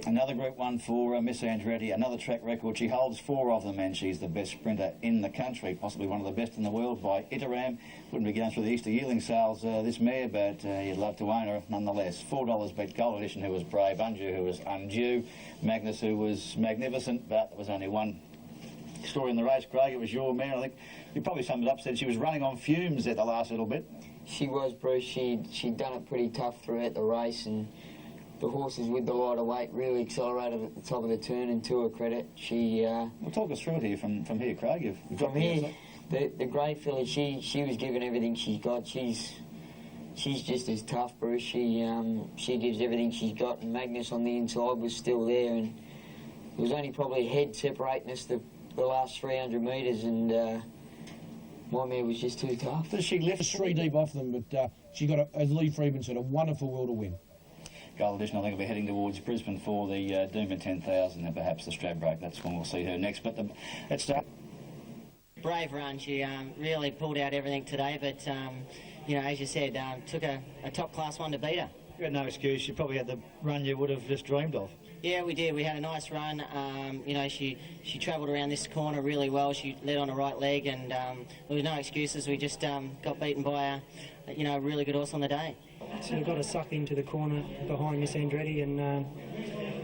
Another Group 1 for Miss Andretti, another track record. She holds 4 of them, and she's the best sprinter in the country, possibly one of the best in the world by Iteram. Wouldn't be going through the Easter yearling sales this mare, but you'd love to own her nonetheless. $4 bet Gold Edition, who was brave, Undue, who was undue, Magnus, who was magnificent, but there was only one story in the race, Craig. It was your mare. I think you probably summed it up, said she was running on fumes at the last little bit. She was, Bruce. She'd done it pretty tough throughout the race, and the horses with the lighter weight really accelerated at the top of the turn, and to her credit, she... Well, talk us through it here from here, Craig. You've from here, the grey filly, she was giving everything she's got. She's just as tough, Bruce. She gives everything she's got, and Magnus on the inside was still there, and there was only probably a head separating us the last 300 metres, and my mare was just too tough. She left 3 deep off them, but she got, as Lee Friedman said, a wonderful will to win. Gold Edition, I think, will be heading towards Brisbane for the Doomben 10,000 and perhaps the Stradbroke. That's when we'll see her next. But let's start. Brave run. She really pulled out everything today, but, you know, as you said, took a top-class one to beat her. You had no excuse. You probably had the run you would have just dreamed of. Yeah, we did. We had a nice run. You know, she travelled around this corner really well. She led on the right leg, and there was no excuses. We just got beaten by a really good horse on the day. Sort of got a suck into the corner behind Miss Andretti, and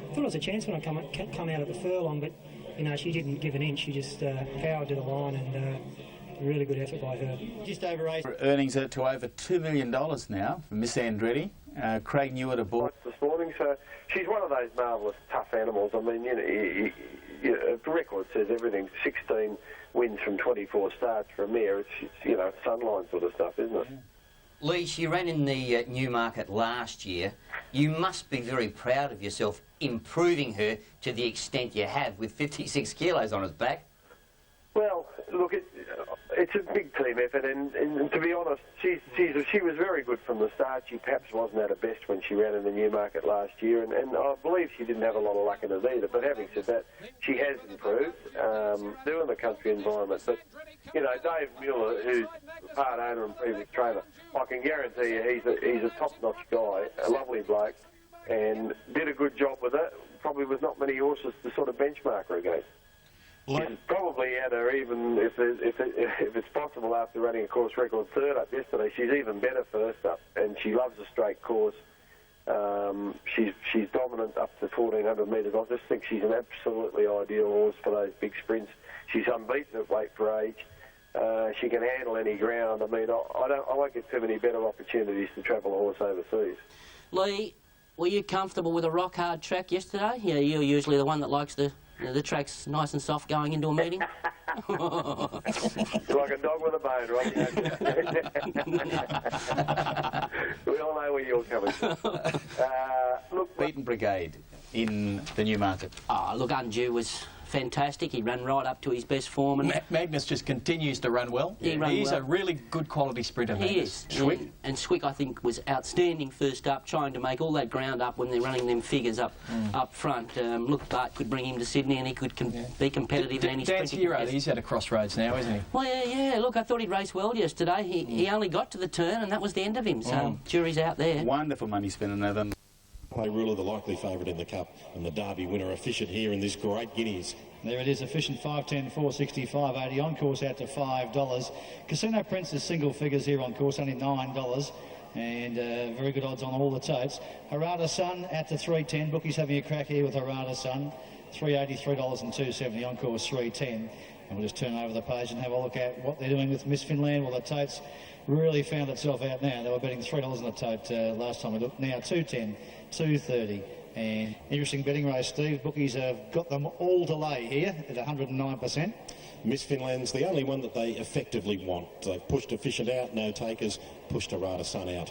thought it was a chance when I come out of the furlong, but you know, she didn't give an inch. She just powered to the line, and really good effort by her. Just over 8. Earnings are to over $2 million now for Miss Andretti. Craig Newitt aboard this morning, so she's one of those marvellous tough animals. I mean, the record says everything. 16 wins from 24 starts for a mare. It's Sunline sort of stuff, isn't it? Lee, she ran in the Newmarket last year. You must be very proud of yourself improving her to the extent you have with 56 kilos on his back. Well, look, it's a big team effort, and to be honest, she was very good from the start. She perhaps wasn't at her best when she ran in the Newmarket last year, and I believe she didn't have a lot of luck in it either. But having said that, she has improved, doing the country environment. But, you know, Dave Mueller, who's part owner and previous trainer, I can guarantee you he's a top-notch guy, a lovely bloke, and did a good job with it. Probably with not many horses to sort of benchmark her against. She's probably had her even, if it's possible, after running a course record third up yesterday, she's even better first up, and she loves a straight course. She's dominant up to 1,400 metres. I just think she's an absolutely ideal horse for those big sprints. She's unbeaten at weight for age. She can handle any ground. I mean, I won't get too many better opportunities to travel a horse overseas. Lee, were you comfortable with a rock-hard track yesterday? Yeah, you're usually the one that likes the track's nice and soft going into a meeting. You're like a dog with a bone, right? We all know where you're coming from. Look, Beaten Brigade in the Newmarket. Oh, look, Undue was fantastic. He ran right up to his best form. And Magnus just continues to run well. He's a really good quality sprinter. He is. Swick. And Swick, I think, was outstanding first up, trying to make all that ground up when they're running them figures up front. Look, Bart could bring him to Sydney and he could be competitive in any sprint. Dan's Hero, he's at a crossroads now, isn't he? Well, yeah. Look, I thought he'd race well yesterday. He only got to the turn and that was the end of him. So, jury's out there. Wonderful money spinning there, then. Play Ruler, the likely favourite in the Cup, and the Derby winner efficient here in this great Guineas. There it is, efficient 5.10, 4.65.80, on course out to $5. Casino Princess single figures here on course, only $9. And very good odds on all the totes. Harada Sun out to $3.10. Bookies having a crack here with Harada Sun. $3.80, $3.02.70, on course $3.10. And we'll just turn over the page and have a look at what they're doing with Miss Finland. Well, the totes really found itself out now. They were betting $3 on the tote last time we looked. Now $2.10, $2.30. And interesting betting race, Steve. Bookies have got them all to lay here at 109%. Miss Finland's the only one that they effectively want. They've pushed Efficient out, no takers, pushed Harada Sun out.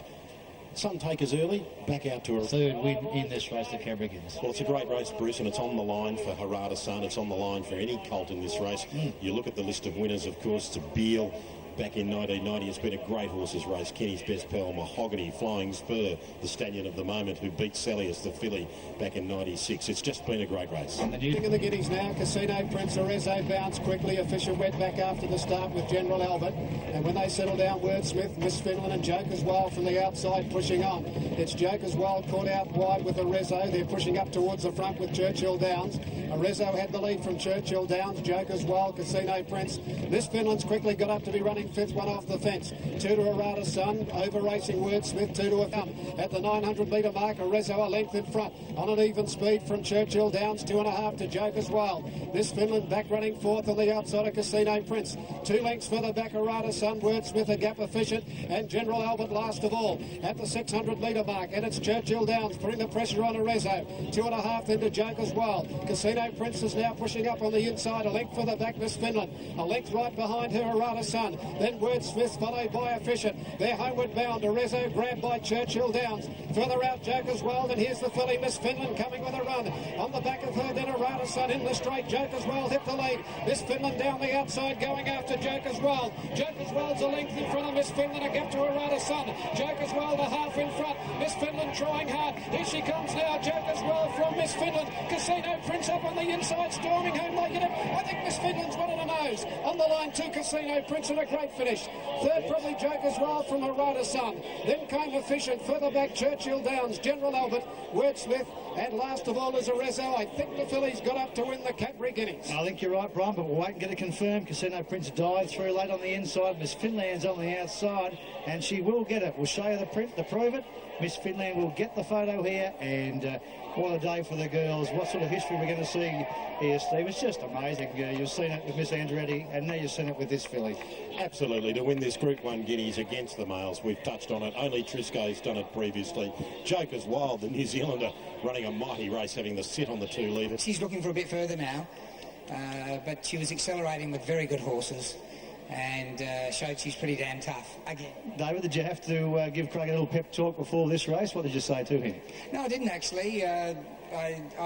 Some takers early, back out to a third win in this race, the Canberra Guineas. Well, it's a great race, Bruce, and it's on the line for Harada Sun. It's on the line for any colt in this race. You look at the list of winners, of course, to Beale. Back in 1990, it's been a great horses race. Kenny's Best Pal, Mahogany, Flying Spur, the stallion of the moment who beat Salius, the filly, back in 96. It's just been a great race. And the King of the Guineas now, Casino Prince, Arezzo bounced quickly. Efficient went back after the start with General Albert. And when they settle down, Wordsmith, Miss Finland and Joker's Wild from the outside pushing on. It's Joker's Wild caught out wide with Arezzo. They're pushing up towards the front with Churchill Downs. Arezzo had the lead from Churchill Downs. Joker's Wild, Casino Prince. Miss Finland's quickly got up to be running fifth, one off the fence. 2 to Harada Sun, over racing Wordsmith, 2 to a thumb. At the 900 metre mark, Arezzo a length in front. On an even speed from Churchill Downs, 2.5 to Joker's Wild. Miss Finland back running fourth on the outside of Casino Prince. 2 lengths further back, Harada Sun, Wordsmith, a gap efficient, and General Albert last of all. At the 600 metre mark, and it's Churchill Downs putting the pressure on Arezzo. 2.5 into Joker's Wild. Casino Prince is now pushing up on the inside, a length further back, Miss Finland. A length right behind her, Harada Sun. Then Wordsmith followed by Efficient. They're homeward bound. Arezzo grabbed by Churchill Downs. Further out, Joker's Wild, and here's the filly, Miss Finland, coming with a run. On the back of her, then Harada Sun in the straight. Joker's Wild hit the lead. Miss Finland down the outside, going after Joker's Wild. Joker's Wild's a length in front of Miss Finland, a gap to Harada Sun. Joker's Wild a half in front. Miss Finland trying hard. Here she comes now, Joker's Wild from Miss Finland. Casino Prince up on the inside, storming home like it. I think Miss Finland's one of the nose. On the line, 2 Casino Prince, and a great finish. Third, probably Joker's Wild from Harada Sun. Then came Efficient. Further back, Churchill Downs, General Albert, Wordsmith, and last of all is Arezzo. I think the filly's got up to win the Cadbury Guineas. I think you're right, Brian, but we'll wait and get it confirmed. Casino Prince died through late on the inside. Miss Finland's on the outside, and she will get it. We'll show you the print to prove it. Miss Finland will get the photo here, and what a day for the girls. What sort of history we're going to see here, Steve. It's just amazing. You've seen it with Miss Andretti, and now you've seen it with this filly. Absolutely, to win this Group 1 Guineas against the males, we've touched on it. Only Trisco's done it previously. Joker's Wild, the New Zealander, running a mighty race, having the sit on the 2 leaders. She's looking for a bit further now, but she was accelerating with very good horses and showed she's pretty damn tough. Again. David, did you have to give Craig a little pep talk before this race? What did you say to him? No, I didn't actually. I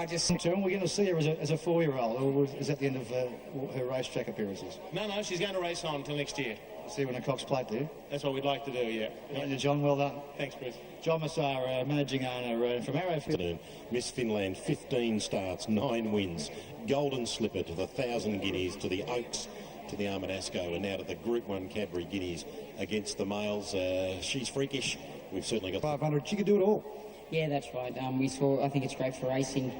just... We're going to see her as a 4-year-old, or is that the end of her racetrack appearances? No, she's going to race on until next year. See her in a Cox Plate, do you? That's what we'd like to do, yeah. John, well done. Thanks, Bruce. John Massara, managing owner from Arrowfield. Miss Finland, 15 starts, 9 wins. Golden Slipper to the 1,000 Guineas, to the Oaks, to the Armadasco, and now to the Group 1 Cadbury Guineas against the males. She's freakish. We've certainly got 500. She could do it all. Yeah, that's right. I think it's great for racing.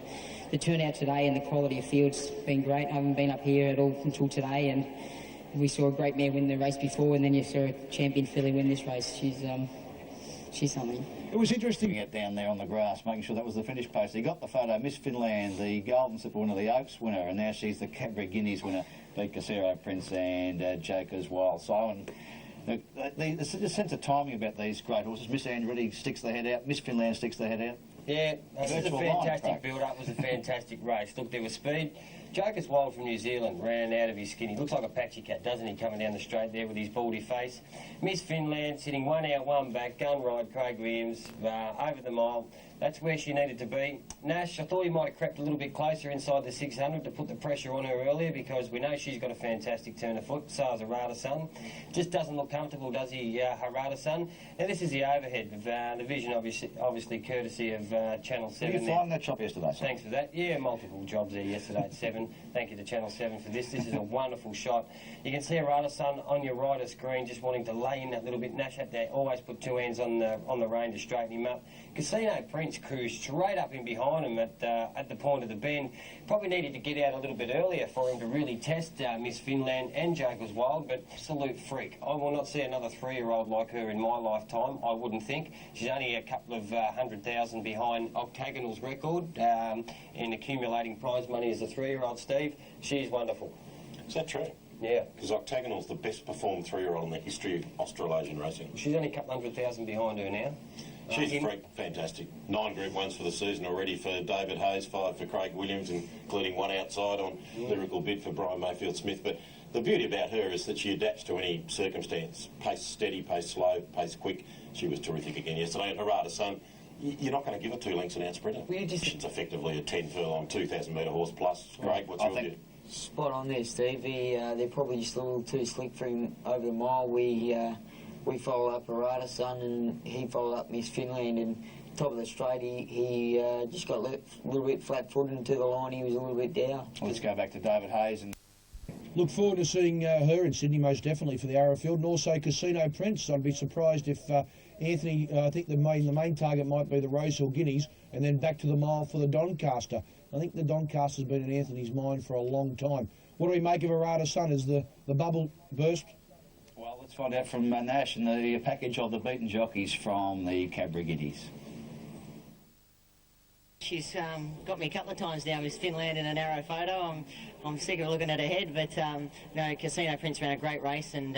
The turnout today and the quality of field's been great. I haven't been up here at all until today, and we saw a great mare win the race before, and then you saw a champion filly win this race. She's something. It was interesting it down there on the grass, making sure that was the finish post. He got the photo. Miss Finland, the Golden Slipper winner, the Oaks winner, and now she's the Cadbury Guineas winner, beat Casero Prince and Joker's Wild. So, there's a sense of timing about these great horses. Miss Andretti sticks the head out. Miss Finland sticks the head out. Yeah, this is a fantastic build-up. It was a fantastic race. Look, there was speed. Joker's Wild from New Zealand ran out of his skin. He looks like a patchy cat, doesn't he, coming down the straight there with his baldy face. Miss Finland sitting 1 out, 1 back, gun ride, Craig Williams, over the mile. That's where she needed to be. Nash, I thought he might have crept a little bit closer inside the 600 to put the pressure on her earlier, because we know she's got a fantastic turn of foot. So has Harada Sun. Just doesn't look comfortable, does he, Harada Sun? Now this is the overhead of the vision, obviously courtesy of Channel 7. Did you find that chop yesterday? Thanks for that. Yeah, multiple jobs there yesterday at 7. Thank you to Channel 7 for this. This is a wonderful shot. You can see Harada Sun on your right of screen, just wanting to lay in that little bit. Nash had to always put 2 hands on the rein to straighten him up. Casino Prince cruised straight up in behind him at the point of the bend. Probably needed to get out a little bit earlier for him to really test Miss Finland and Joker's Wild, but absolute freak. I will not see another 3-year-old like her in my lifetime, I wouldn't think. She's only a couple of 100,000 behind Octagonal's record in accumulating prize money as a 3-year-old, Steve. She's wonderful. Is that true? Yeah. Because Octagonal's the best performed 3-year-old in the history of Australasian racing. She's only a couple 100,000 behind her now. She's a freak, fantastic. 9 Group 1s for the season already for David Hayes, 5 for Craig Williams, including 1 outside on lyrical bid for Brian Mayfield Smith. But the beauty about her is that she adapts to any circumstance. Pace steady, pace slow, pace quick. She was terrific again yesterday. And Harada Sun, you're not going to give her 2 lengths an ounce sprinter. She's effectively a 10 furlong, 2,000 metre horse plus. Craig, what's your view? Spot on there, Steve. They're probably just a little too slick for him over the mile. We followed up Harada Sun, and he followed up Miss Finland, and top of the straight he just got a little bit flat-footed into the line. He was a little bit down. Let's go back to David Hayes. And look forward to seeing her in Sydney, most definitely, for the Arrowfield, and also Casino Prince. I'd be surprised if Anthony, I think the main target might be the Rosehill Guineas, and then back to the mile for the Doncaster. I think the Doncaster's been in Anthony's mind for a long time. What do we make of Harada Sun? Is the bubble burst? Well, let's find out from Nash and the package of the beaten jockeys from the Cadbury Guineas. She's got me a couple of times now, Miss Finland, in an arrow photo. I'm sick of looking at her head, but Casino Prince ran a great race, and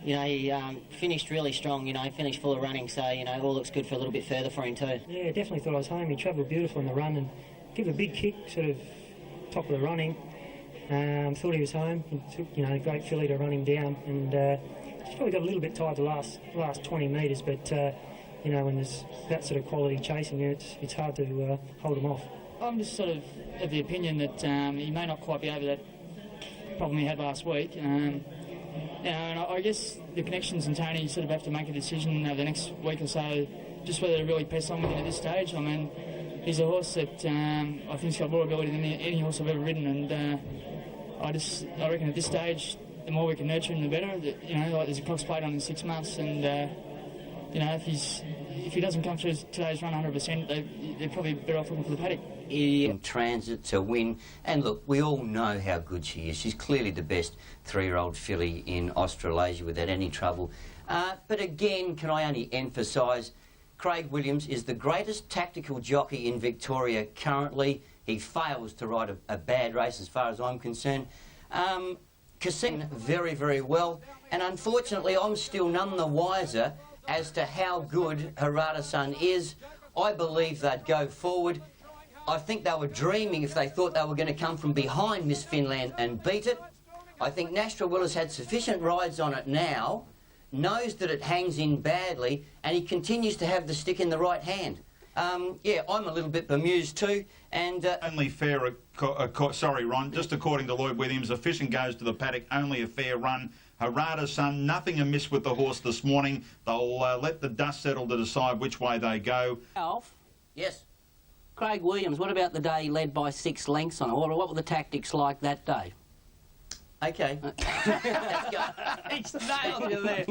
he finished really strong. He finished full of running, so all looks good for a little bit further for him too. Yeah, definitely thought I was home. He travelled beautiful in the run and give a big kick, sort of top of the running. Thought he was home. He took a great filly to run him down, and just probably got a little bit tired the last 20 metres, but. When there's that sort of quality chasing you, it's hard to hold them off. I'm just sort of the opinion that he may not quite be over that problem he had last week. And I guess the connections and Tony sort of have to make a decision over the next week or so, just whether to really press on with him at this stage. I mean, he's a horse that I think's got more ability than any horse I've ever ridden, and I reckon at this stage, the more we can nurture him, the better. Like there's a Cox Plate on in 6 months, and if he doesn't come through today's run 100%, they're probably better off looking for the paddock. In transit to win, and look, we all know how good she is. She's clearly the best 3-year-old filly in Australasia without any trouble. But again, can I only emphasise, Craig Williams is the greatest tactical jockey in Victoria currently. He fails to ride a bad race as far as I'm concerned. Casino very, very well, and unfortunately I'm still none the wiser as to how good Harada Sun is. I believe they'd go forward. I think they were dreaming if they thought they were going to come from behind Miss Finland and beat it. I think Nashua Willis had sufficient rides on it now, knows that it hangs in badly, and he continues to have the stick in the right hand. Yeah, I'm a little bit bemused too, and... Only fair, sorry Ron, just according to Lloyd Williams, efficient goes to the paddock, only a fair run. Harada Sun, nothing amiss with the horse this morning. They'll let the dust settle to decide which way they go. Alf? Yes? Craig Williams, what about the day he led by 6 lengths on it? What were the tactics like that day? Okay. Let's go. He's nailed you there.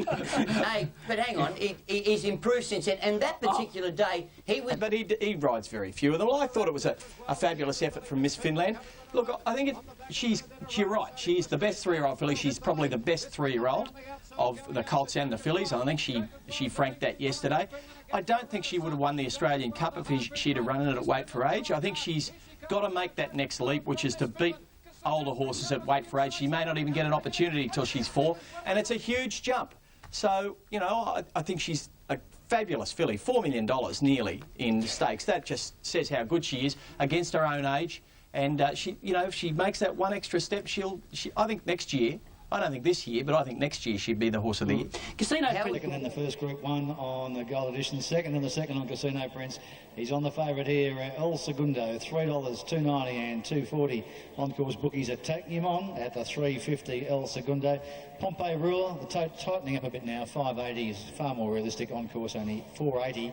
Hey, but hang on, he's improved since then, and that particular day, he was... But he rides very few of them. Well, I thought it was a fabulous effort from Miss Finland. Look, I think you're right. She's the best 3-year-old filly. She's probably the best 3-year-old of the colts and the fillies. I think she franked that yesterday. I don't think she would have won the Australian Cup if she'd have run it at weight for age. I think she's got to make that next leap, which is to beat older horses at weight for age. She may not even get an opportunity till she's 4, and it's a huge jump. So, you know, I think she's a fabulous filly, $4 million nearly in stakes. That just says how good she is against her own age. And she, you know, if she makes that one extra step, I think next year. I don't think this year, but I think next year she'd be the horse of the year. Casino Prince. Second in the first Group 1 on the Gold Edition, second in the second on Casino Prince. He's on the favourite here, El Segundo, $3, $2.90 and $2.40 on course bookies are taking him on at the $3.50 El Segundo. Pompey Ruler, the tote tightening up a bit now, $5.80 is far more realistic on course, only $4.80.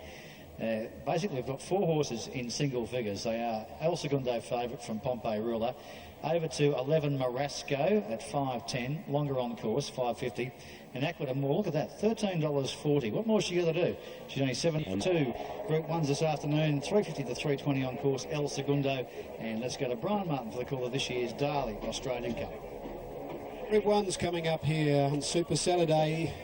Basically, we've got 4 horses in single figures. They are El Segundo favourite from Pompey Ruler, over to 11 Marasco at $5.10, longer on course, $5.50, and Aqua Moore, look at that, $13.40. What more is she going to do? She's only 7-2. Group 1s this afternoon, $3.50 to $3.20 on course, El Segundo, and let's go to Brian Martin for the call of this year's Darley Australian Cup. Group 1's coming up here on Super Saturday.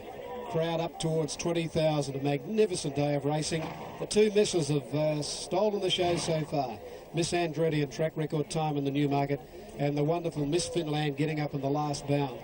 Crowd up towards 20,000. A magnificent day of racing. The 2 misses have stolen the show so far. Miss Andretti and track record time in the Newmarket, and the wonderful Miss Finland getting up in the last bound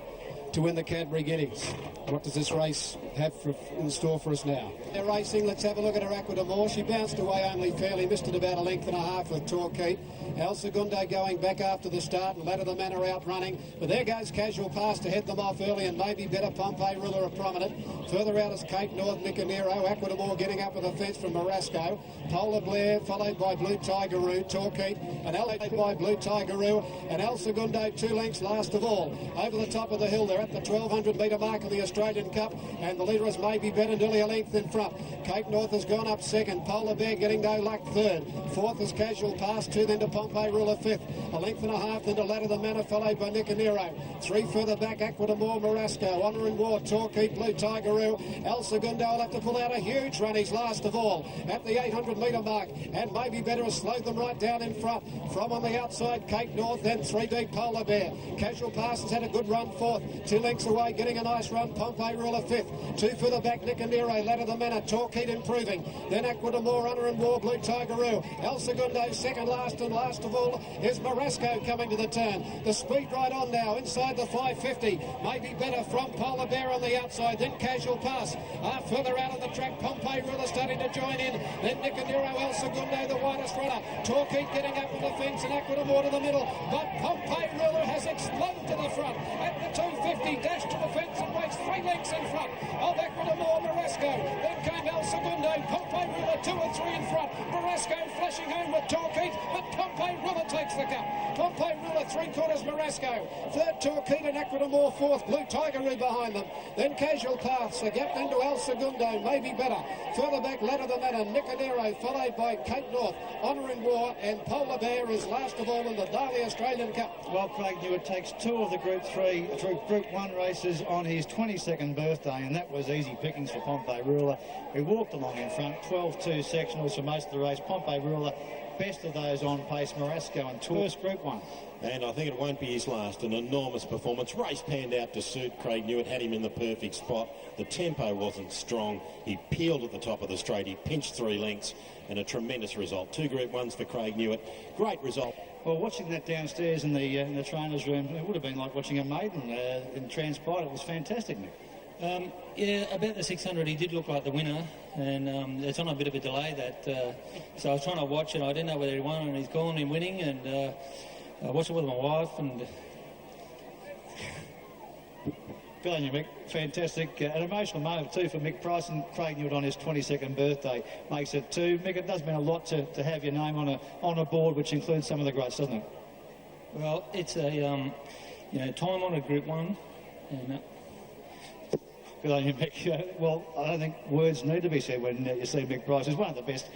to win the Cadbury Guineas. What does this race have in store for us now? They're racing. Let's have a look at her Aqua Moore. She bounced away only fairly, missed it about 1.5 lengths with Torquay. El Segundo going back after the start, and Ladder the Manor out running. But there goes Casual Pass to head them off early, and maybe better Pompey Ruler are prominent. Further out is Cape North, Nicanero. Aqua Moore getting up with a fence from Marasco. Polar Blair followed by Blue Tigeroo, Torquay, and allied by Blue Tigeroo, and El Segundo 2 lengths last of all. Over the top of the hill, they're at the 1,200 metre mark of the Australian Cup, and the leader is maybe better, nearly a length in front. Cape North has gone up second. Polar Bear getting no luck third. Fourth is Casual Pass, 2 then to Pompey Ruler fifth. 1.5 lengths then to Ladder the Manor, followed by Nicanero. 3 further back, Aqua Moore, Marasco, Honour and War, Torquay, Blue Tigeroo. El Segundo will have to pull out a huge run. He's last of all at the 800 metre mark, and maybe better has slowed them right down in front. From on the outside, Cape North, then 3 deep, Polar Bear. Casual Pass has had a good run fourth. 2 lengths away, getting a nice run, Pompey Ruler fifth. 2 further back, Nicanero, Ladder the Manor, Torquay improving. Then Aqua Moore, Honour and War, Blue Tigeroo. El Segundo second last, and last of all is Marasco coming to the turn. The speed right on now, inside the 550. Maybe better from Polar Bear on the outside, then Casual Pass. Further out of the track, Pompey Ruler starting to join in. Then Nicanero, El Segundo, the widest runner. Torquay getting up with the fence, and Aqua Moore to the middle. But Pompey Ruler has exploded to the front. At the 250, dash to the fence and waits 3 lengths in front of Aqua Moore, Marasco. Then came El Segundo, Pompey Ruler 2 or 3 in front. Marasco flashing home with Torquay, but Pompey Ruler takes the cup. Pompey Ruler 3/4 Marasco. Third Torquay and Aqua Moore fourth. Blue Tigeroo behind them. Then Casual Pass, the gap into El Segundo, maybe better. Further back, Ladder the Manor, Nicanero, followed by Cape North, Honour and War, and Polar Bear is last of all in the Darley Australian Cup. Well, Craig Newitt takes 2 of the Group 1 races on his 22nd birthday, and that was easy pickings for Pompey Ruler, who walked along in front. 12-2 sectionals for most of the race. Pompey Ruler best of those on pace, Marasco and First Group 1. And I think it won't be his last. An enormous performance. Race panned out to suit Craig Newitt, had him in the perfect spot. The tempo wasn't strong. He peeled at the top of the straight. He pinched 3 lengths and a tremendous result. 2 Group 1s for Craig Newitt. Great result. Well, watching that downstairs in the trainer's room, it would have been like watching a maiden in transport. It was fantastic, Nick. Yeah, about the 600, he did look like the winner, and it's on a bit of a delay. So I was trying to watch it. I didn't know whether he won, and he's gone in winning, and I watched it with my wife, and Good on you, Mick. Fantastic. An emotional moment too for Mick Price and Craig Newitt on his 22nd birthday. Makes it 2. Mick, it does mean a lot to have your name on a board which includes some of the greats, doesn't it? Well, it's a time-honoured Group 1, and good on you, Mick. Well, I don't think words need to be said when you see Mick Price. He's one of the best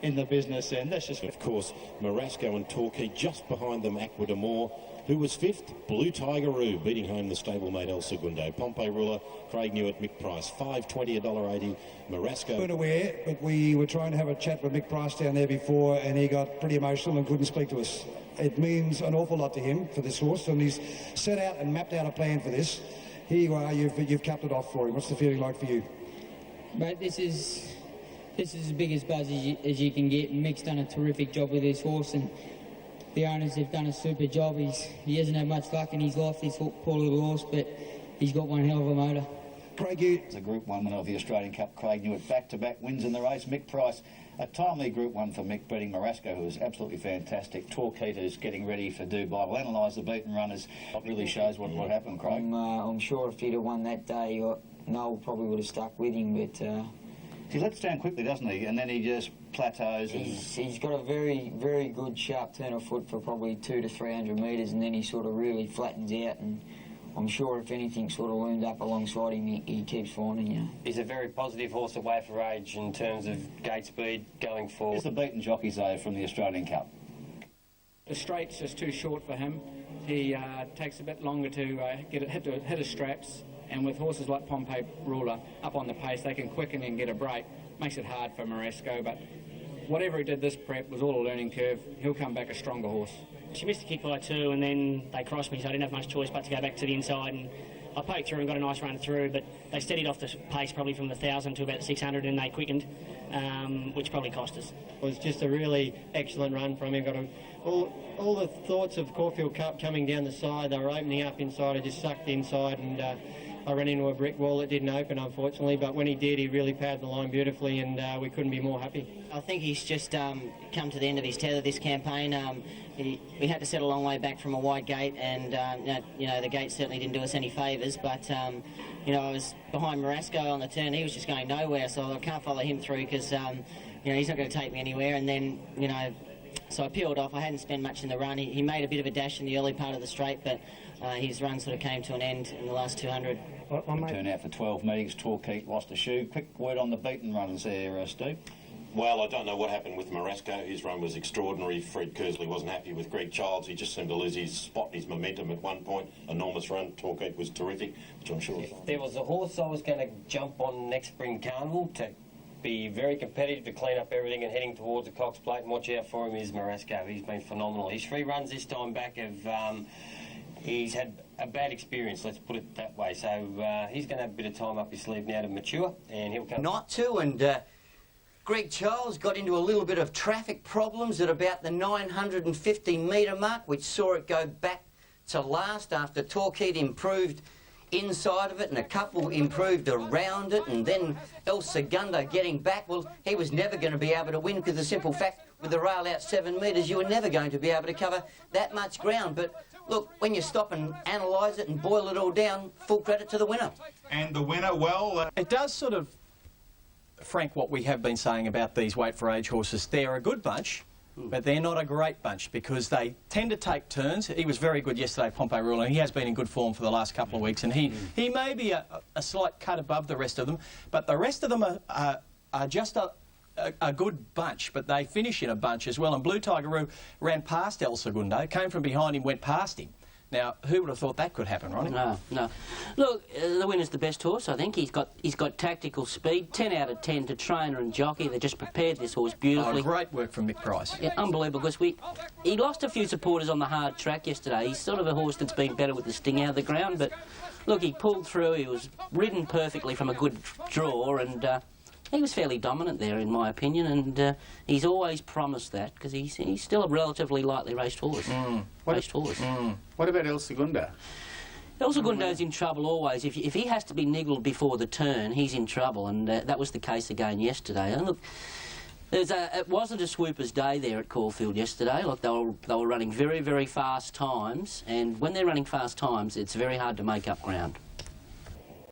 in the business, and that's just... Of course, Marasco and Torquay just behind them, Aqua d'Amour, who was 5th, Blue Tigeroo, beating home the stablemate El Segundo. Pompey Ruler, Craig Newitt, Mick Price, $5.20, $1.80. Marasco... Weren't aware, but we were trying to have a chat with Mick Price down there before, and he got pretty emotional and couldn't speak to us. It means an awful lot to him for this horse, and he's set out and mapped out a plan for this. Here you are, you've capped it off for him. What's the feeling like for you? Mate, this is as big as buzz as you can get. Mick's done a terrific job with this horse, and the owners have done a super job. He hasn't had much luck in his life, this poor little horse, but he's got one hell of a motor. Craig, it's a Group 1 winner of the Australian Cup. Craig Newitt back-to-back wins in the race. Mick Price, a timely Group 1 for Mick, beating Marasco, who was absolutely fantastic. Torquay is getting ready for Dubai. We'll analyse the beaten runners. It really shows what happened, Craig. I'm sure if he'd have won that day, Noel probably would have stuck with him, but... he lets down quickly, doesn't he? And then he just plateaus. And... He's got a very, very good sharp turn of foot for probably 200 to 300 metres, and then he sort of really flattens out, and I'm sure if anything sort of loomed up alongside him, he keeps finding, you know. He's a very positive horse away for age in terms of gate speed going forward. Here's the beaten jockeys, though, from the Australian Cup. The straight's just too short for him. He takes a bit longer to hit his straps. And with horses like Pompey Ruler up on the pace, they can quicken and get a break. Makes it hard for Marasco, but whatever he did this prep was all a learning curve. He'll come back a stronger horse. She missed the kick by 2, and then they crossed me, so I didn't have much choice but to go back to the inside. And I poked through and got a nice run through, but they steadied off the pace probably from the 1,000 to about the 600, and they quickened, which probably cost us. It was just a really excellent run from him. Got all the thoughts of Caulfield Cup coming down the side. They were opening up inside. I just sucked inside, and I ran into a brick wall. It didn't open, unfortunately, but when he did, he really powered the line beautifully, and we couldn't be more happy. I think he's just come to the end of his tether this campaign. We had to set a long way back from a wide gate, and the gate certainly didn't do us any favours, but I was behind Marasco on the turn. He was just going nowhere, so I can't follow him through because he's not going to take me anywhere. And then so I peeled off. I hadn't spent much in the run. He made a bit of a dash in the early part of the straight, but his run sort of came to an end in the last 200. Turn out for 12 meetings. Torquay lost a shoe. Quick word on the beaten runners there, Steve. Well, I don't know what happened with Marasco. His run was extraordinary. Fred Kersley wasn't happy with Greg Childs. He just seemed to lose his spot and his momentum at one point. Enormous run. Torquay was terrific, which I'm sure... If there was a horse I was going to jump on next spring carnival to be very competitive, to clean up everything and heading towards the Cox Plate and watch out for him is Marasco. He's been phenomenal. His 3 runs this time back have... he's had a bad experience, let's put it that way. So he's going to have a bit of time up his sleeve now to mature, and he'll come... Not to, and Greg Charles got into a little bit of traffic problems at about the 950 metre mark, which saw it go back to last after Torquay improved inside of it and a couple improved around it, and then El Segundo getting back. Well, he was never going to be able to win because the simple fact, with the rail out 7 metres, you were never going to be able to cover that much ground. But look, when you stop and analyse it and boil it all down, full credit to the winner. And the winner, well... It does sort of, Frank, what we have been saying about these weight for age horses. They're a good bunch, but they're not a great bunch because they tend to take turns. He was very good yesterday, Pompey Ruler, and he has been in good form for the last couple of weeks, and he may be a slight cut above the rest of them, but the rest of them are just a good bunch, but they finish in a bunch as well. And Blue Tigeroo ran past El Segundo, came from behind him, went past him. Now, who would have thought that could happen, Ronnie? No. Look, the winner's the best horse. I think he's got tactical speed. 10 out of 10 to trainer and jockey. They just prepared this horse beautifully. Oh, great work from Mick Price. Yeah, unbelievable. Because he lost a few supporters on the hard track yesterday. He's sort of a horse that's been better with the sting out of the ground, but look, he pulled through. He was ridden perfectly from a good draw, and he was fairly dominant there, in my opinion, and he's always promised that, because he's still a relatively lightly raced horse. What about El Segundo? El Segundo's in trouble always. If he has to be niggled before the turn, he's in trouble, and that was the case again yesterday. And look, it wasn't a swooper's day there at Caulfield yesterday. Look, they were running very, very fast times, and when they're running fast times, it's very hard to make up ground.